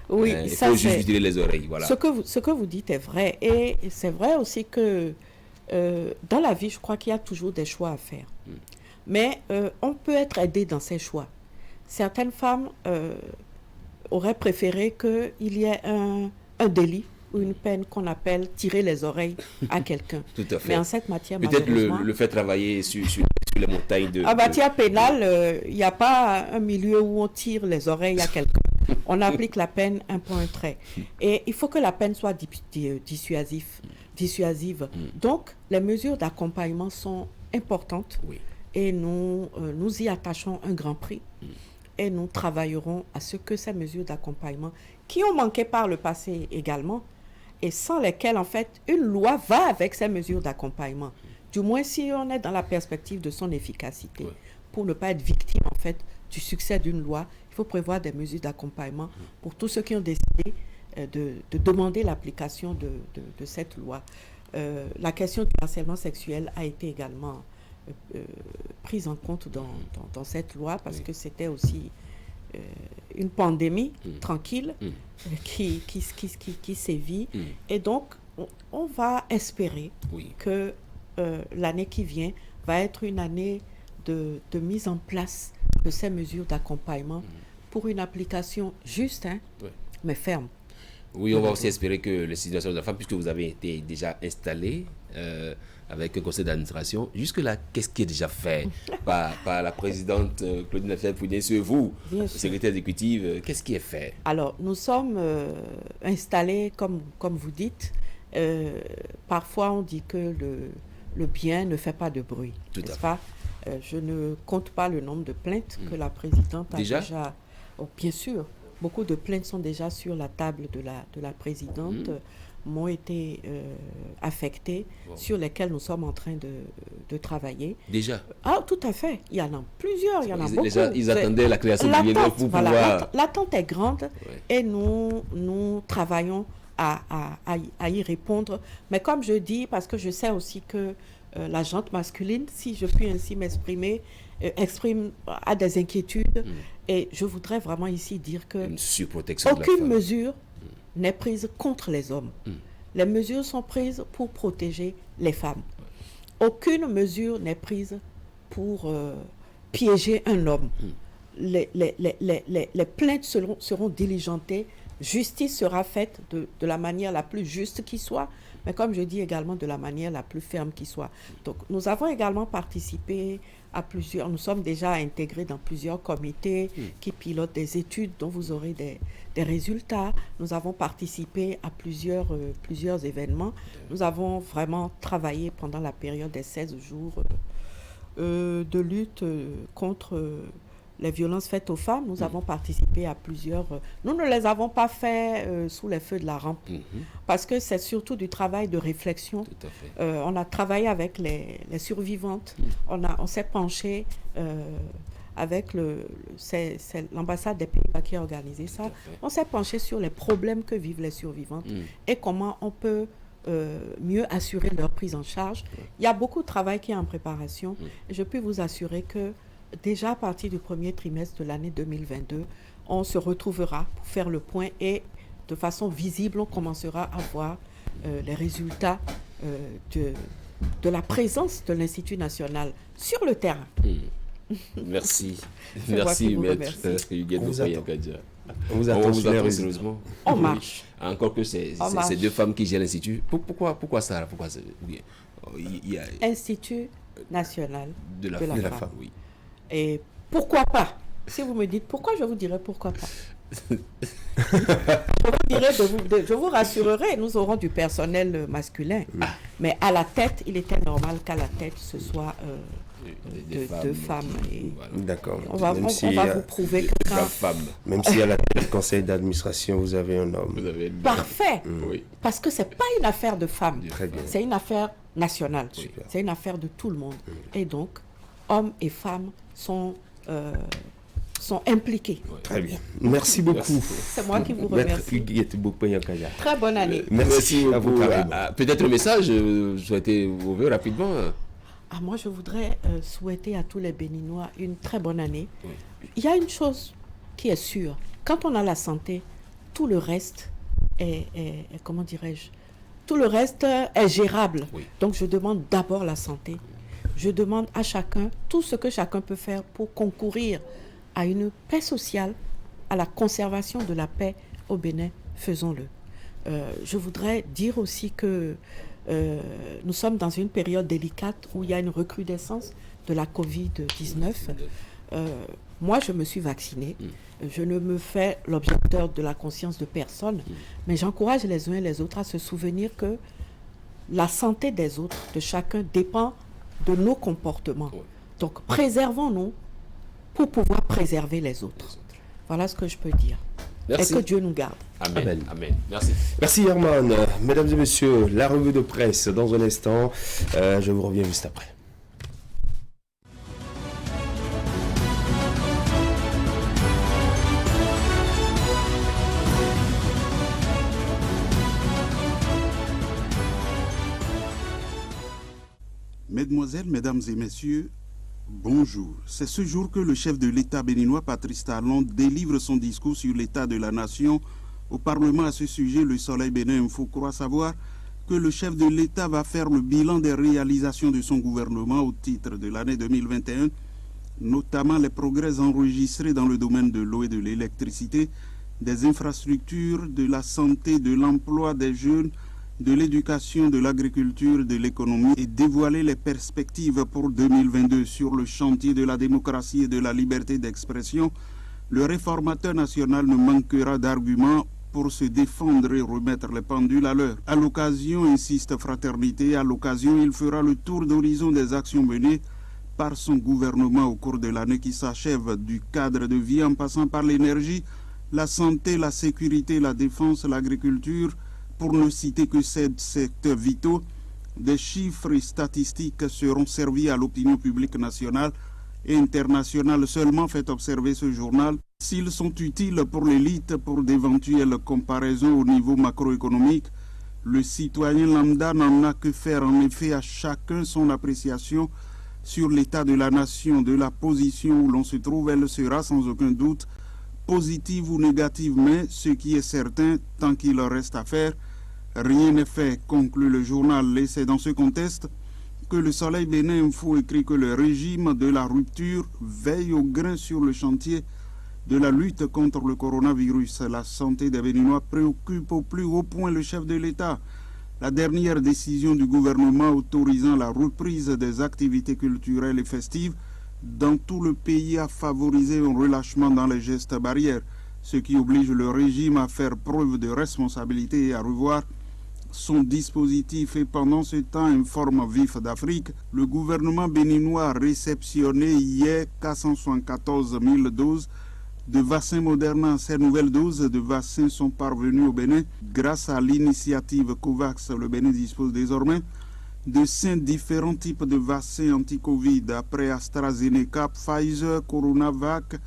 S5: Oui,
S20: il faut juste tirer les oreilles. Voilà.
S5: Ce que vous dites est vrai. Et c'est vrai aussi que dans la vie, je crois qu'il y a toujours des choix à faire. Mais on peut être aidé dans ces choix. Certaines femmes auraient préféré qu'il y ait un délit ou une peine qu'on appelle tirer les oreilles à quelqu'un.
S20: Tout à fait.
S5: Mais en cette matière,
S20: peut-être le fait travailler sur les montagnes de...
S5: En matière pénale, il n'y a pas un milieu où on tire les oreilles à quelqu'un. On applique la peine un point, un trait. Et il faut que la peine soit dissuasive. Donc, les mesures d'accompagnement sont importantes et nous y attachons un grand prix. Et nous travaillerons à ce que ces mesures d'accompagnement, qui ont manqué par le passé également, et sans lesquelles, en fait, une loi va avec ces mesures d'accompagnement. Du moins, si on est dans la perspective de son efficacité. Pour ne pas être victime, en fait, du succès d'une loi, il faut prévoir des mesures d'accompagnement pour tous ceux qui ont décidé de demander l'application de cette loi. La question du harcèlement sexuel a été également prise en compte dans cette loi parce que c'était aussi une pandémie tranquille qui sévit. Et donc, on va espérer que l'année qui vient va être une année de mise en place de ces mesures d'accompagnement pour une application juste, mais ferme.
S20: Oui, on va aussi espérer que les situations de la femme, puisque vous avez été déjà installé avec un conseil d'administration, jusque-là, qu'est-ce qui est déjà fait par la présidente Claudine Lefebvre-Fouillet, sur vous, secrétaire exécutive, qu'est-ce qui est fait?
S5: Alors, nous sommes installés, comme vous dites, parfois on dit que le bien ne fait pas de bruit, n'est-ce pas? Je ne compte pas le nombre de plaintes que la présidente a déjà... Oh, bien sûr, beaucoup de plaintes sont déjà sur la table de la présidente, m'ont été affectées, sur lesquelles nous sommes en train de travailler.
S20: Déjà?
S5: Ah, tout à fait. Il y en a plusieurs, il y en a beaucoup.
S20: Ils attendaient la création du lien pour pouvoir...
S5: L'attente est grande et nous travaillons à y répondre. Mais comme je dis, parce que je sais aussi que la gente masculine, si je puis ainsi m'exprimer, a des inquiétudes. Et je voudrais vraiment ici dire que aucune mesure n'est prise contre les hommes. Les mesures sont prises pour protéger les femmes. Aucune mesure n'est prise pour piéger un homme. Les plaintes seront diligentées. Justice sera faite de la manière la plus juste qui soit, mais comme je dis également de la manière la plus ferme qui soit. Donc nous avons également participé Nous sommes déjà intégrés dans plusieurs comités qui pilotent des études dont vous aurez des résultats. Nous avons participé à plusieurs événements. Nous avons vraiment travaillé pendant la période des 16 jours de lutte contre les violences faites aux femmes. Nous avons participé à plusieurs... nous ne les avons pas fait sous les feux de la rampe, parce que c'est surtout du travail de réflexion.
S20: Tout à fait.
S5: On a travaillé avec les survivantes. On s'est penché avec c'est l'ambassade des Pays-Bas qui a organisé ça. On s'est penché sur les problèmes que vivent les survivantes et comment on peut mieux assurer leur prise en charge. Il y a beaucoup de travail qui est en préparation. Je peux vous assurer que déjà à partir du premier trimestre de l'année 2022, on se retrouvera pour faire le point et de façon visible, on commencera à voir les résultats de la présence de l'Institut national sur le terrain.
S20: Merci. Merci, maître Huguette Bokoya-Kadja.
S1: On vous attend
S20: sérieusement.
S5: On marche.
S20: Encore que c'est deux femmes qui gèrent l'Institut. Pourquoi ça?
S5: Institut national de la femme.
S20: Oui.
S5: Et pourquoi pas? Si vous me dites pourquoi, je vous dirai pourquoi pas. Je vous rassurerai, nous aurons du personnel masculin. Mais à la tête, il était normal qu'à la tête, ce soit deux femmes.
S1: D'accord.
S5: On va vous prouver que
S1: même si à la tête du conseil d'administration, vous avez un homme.
S5: Parfait.
S20: Oui.
S5: Parce que ce n'est pas une affaire de femmes. C'est une affaire nationale. C'est une affaire de tout le monde. Et donc, hommes et femmes sont impliqués.
S1: Très bien. Merci beaucoup.
S5: C'est moi qui vous remercie. Très bonne année.
S1: Merci à vous.
S20: Peut-être le message, souhaitez ouvrir rapidement.
S5: Moi, je voudrais souhaiter à tous les Béninois une très bonne année. Il y a une chose qui est sûre. Quand on a la santé, tout le reste est comment dirais-je, tout le reste est gérable. Donc, je demande d'abord la santé. Je demande à chacun tout ce que chacun peut faire pour concourir à une paix sociale, à la conservation de la paix au Bénin. Faisons-le. Je voudrais dire aussi que nous sommes dans une période délicate où il y a une recrudescence de la Covid-19. Moi, je me suis vaccinée. Je ne me fais l'objecteur de la conscience de personne, mais j'encourage les uns et les autres à se souvenir que la santé des autres, de chacun, dépend de nos comportements. Donc, préservons-nous pour pouvoir préserver les autres. Voilà ce que je peux dire.
S20: Merci.
S5: Et que Dieu nous garde.
S20: Amen. Amen. Merci.
S1: Merci Herman. Mesdames et messieurs, la revue de presse dans un instant. Je vous reviens juste après.
S2: Mesdemoiselles, Mesdames et Messieurs, bonjour. C'est ce jour que le chef de l'État béninois, Patrice Talon, délivre son discours sur l'état de la nation au Parlement. À ce sujet, le Soleil Bénin Info croit savoir que le chef de l'État va faire le bilan des réalisations de son gouvernement au titre de l'année 2021, notamment les progrès enregistrés dans le domaine de l'eau et de l'électricité, des infrastructures, de la santé, de l'emploi des jeunes, de l'éducation, de l'agriculture, de l'économie et dévoiler les perspectives pour 2022 sur le chantier de la démocratie et de la liberté d'expression. Le réformateur national ne manquera d'arguments pour se défendre et remettre les pendules à l'heure. À l'occasion, insiste Fraternité, à l'occasion, il fera le tour d'horizon des actions menées par son gouvernement au cours de l'année qui s'achève, du cadre de vie en passant par l'énergie, la santé, la sécurité, la défense, l'agriculture, pour ne citer que ces secteurs vitaux. Des chiffres et statistiques seront servis à l'opinion publique nationale et internationale seulement, fait observer ce journal. S'ils sont utiles pour l'élite pour d'éventuelles comparaisons au niveau macroéconomique, le citoyen lambda n'en a que faire. En effet, à chacun son appréciation sur l'état de la nation, de la position où l'on se trouve. Elle sera sans aucun doute positive ou négative, mais ce qui est certain, tant qu'il reste à faire, rien n'est fait, conclut le journal. Et c'est dans ce contexte que le Soleil Bénin Info écrit que le régime de la rupture veille au grain sur le chantier de la lutte contre le coronavirus. La santé des Béninois préoccupe au plus haut point le chef de l'État. La dernière décision du gouvernement autorisant la reprise des activités culturelles et festives dans tout le pays à favoriser un relâchement dans les gestes barrières, ce qui oblige le régime à faire preuve de responsabilité et à revoir son dispositif. Et pendant ce temps, informe Vif d'Afrique, le gouvernement béninois a réceptionné hier 474 000 doses de vaccins Moderna. Ces nouvelles doses de vaccins sont parvenues au Bénin grâce à l'initiative COVAX. Le Bénin dispose désormais de 5 différents types de vaccins anti-Covid. Après AstraZeneca, Pfizer, Coronavac,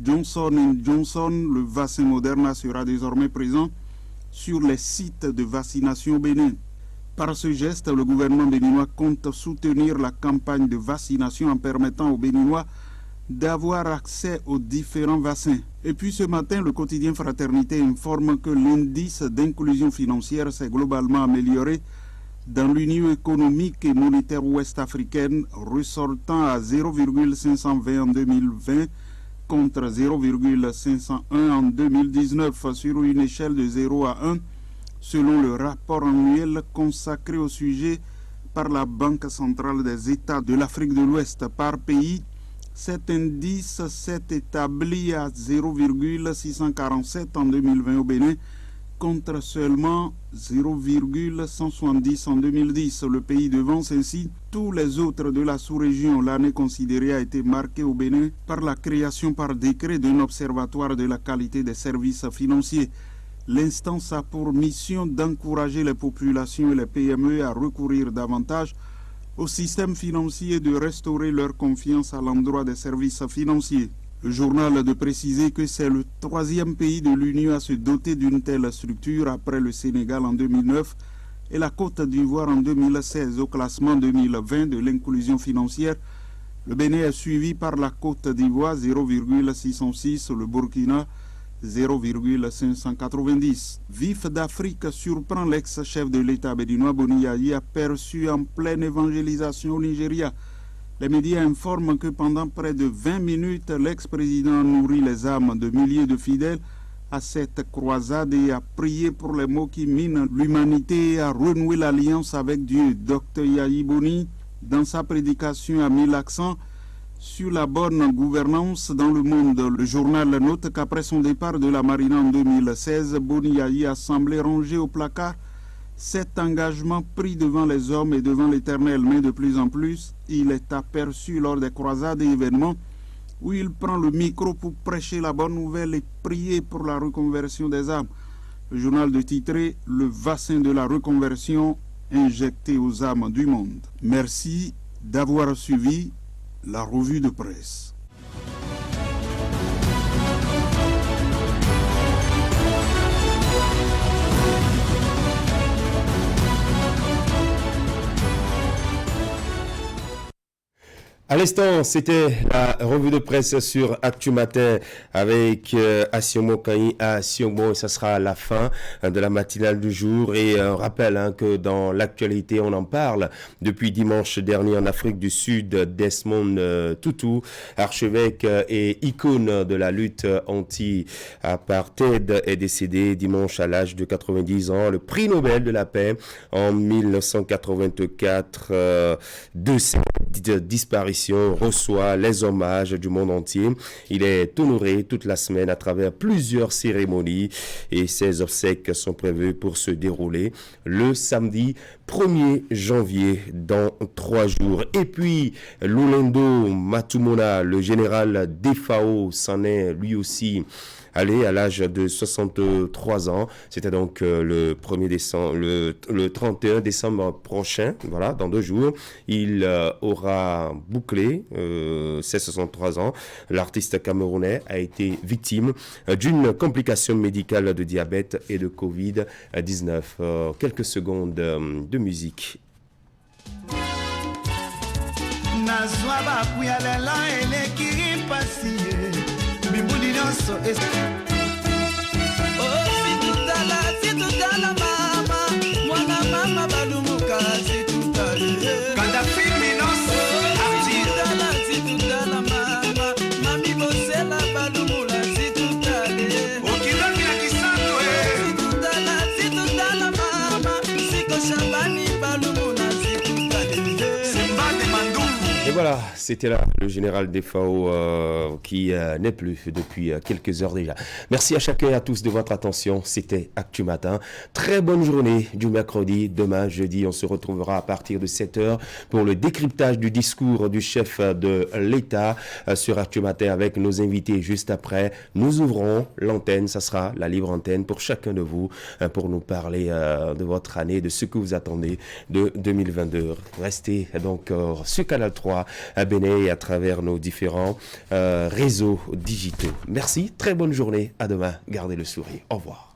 S2: Johnson & Johnson, le vaccin Moderna sera désormais présent sur les sites de vaccination au Bénin. Par ce geste, le gouvernement béninois compte soutenir la campagne de vaccination en permettant aux Béninois d'avoir accès aux différents vaccins. Et puis ce matin, le quotidien Fraternité informe que l'indice d'inclusion financière s'est globalement amélioré dans l'Union économique et monétaire ouest-africaine, ressortant à 0,520 en 2020 contre 0,501 en 2019 sur une échelle de 0 à 1, selon le rapport annuel consacré au sujet par la Banque centrale des États de l'Afrique de l'Ouest. Par pays, cet indice s'est établi à 0,647 en 2020 au Bénin, contre seulement 0,170 en 2010. Le pays devance ainsi tous les autres de la sous-région. L'année considérée a été marquée au Bénin par la création par décret d'un observatoire de la qualité des services financiers. L'instance a pour mission d'encourager les populations et les PME à recourir davantage au système financier et de restaurer leur confiance à l'endroit des services financiers. Le journal a de préciser que c'est le 3e pays de l'Union à se doter d'une telle structure après le Sénégal en 2009 et la Côte d'Ivoire en 2016. Au classement 2020 de l'inclusion financière, le Bénin est suivi par la Côte d'Ivoire 0,606, le Burkina 0,590. Vif d'Afrique surprend l'ex-chef de l'État béninois Boni Yayi aperçu en pleine évangélisation au Nigeria. Les médias informent que pendant près de 20 minutes, l'ex-président nourrit les âmes de milliers de fidèles à cette croisade et a prié pour les maux qui minent l'humanité et a renoué l'alliance avec Dieu. Dr Yayi Boni, dans sa prédication, a mis l'accent sur la bonne gouvernance dans le monde. Le journal note qu'après son départ de la marine en 2016, Boni Yayi a semblé ranger au placard cet engagement pris devant les hommes et devant l'Éternel, mais de plus en plus, il est aperçu lors des croisades et événements où il prend le micro pour prêcher la bonne nouvelle et prier pour la reconversion des âmes. Le journal de titrer « Le vaccin de la reconversion injecté aux âmes du monde ». Merci d'avoir suivi la revue de presse.
S1: À l'instant, c'était la revue de presse sur Actu Matin avec Assiomo Kani à Siongo. Ça sera la fin de la matinale du jour. Et un rappel que dans l'actualité, on en parle depuis dimanche dernier en Afrique du Sud. Desmond Tutu, archevêque et icône de la lutte anti-apartheid, est décédé dimanche à l'âge de 90 ans. Le prix Nobel de la paix en 1984 de cette disparition reçoit les hommages du monde entier. Il est honoré toute la semaine à travers plusieurs cérémonies et ses obsèques sont prévues pour se dérouler le samedi 1er janvier dans 3 jours. Et puis Lulendo Matumona, le général d'FAO, s'en est lui aussi allé à l'âge de 63 ans. C'était donc le 1er décembre, le 31 décembre prochain, voilà, dans 2 jours. Il aura bouclé ses 63 ans. L'artiste camerounais a été victime d'une complication médicale de diabète et de Covid-19. Quelques secondes de musique. Voilà, c'était là le général des FAO qui n'est plus depuis quelques heures déjà. Merci à chacun et à tous de votre attention. C'était Actu Matin. Très bonne journée du mercredi. Demain, jeudi, on se retrouvera à partir de 7h pour le décryptage du discours du chef de l'État sur Actu Matin avec nos invités juste après. Nous ouvrons l'antenne, ça sera la libre antenne pour chacun de vous pour nous parler de votre année, de ce que vous attendez de 2022. Restez donc sur Canal 3 à Bénin et à travers nos différents réseaux digitaux. Merci, très bonne journée, à demain, gardez le sourire, au revoir.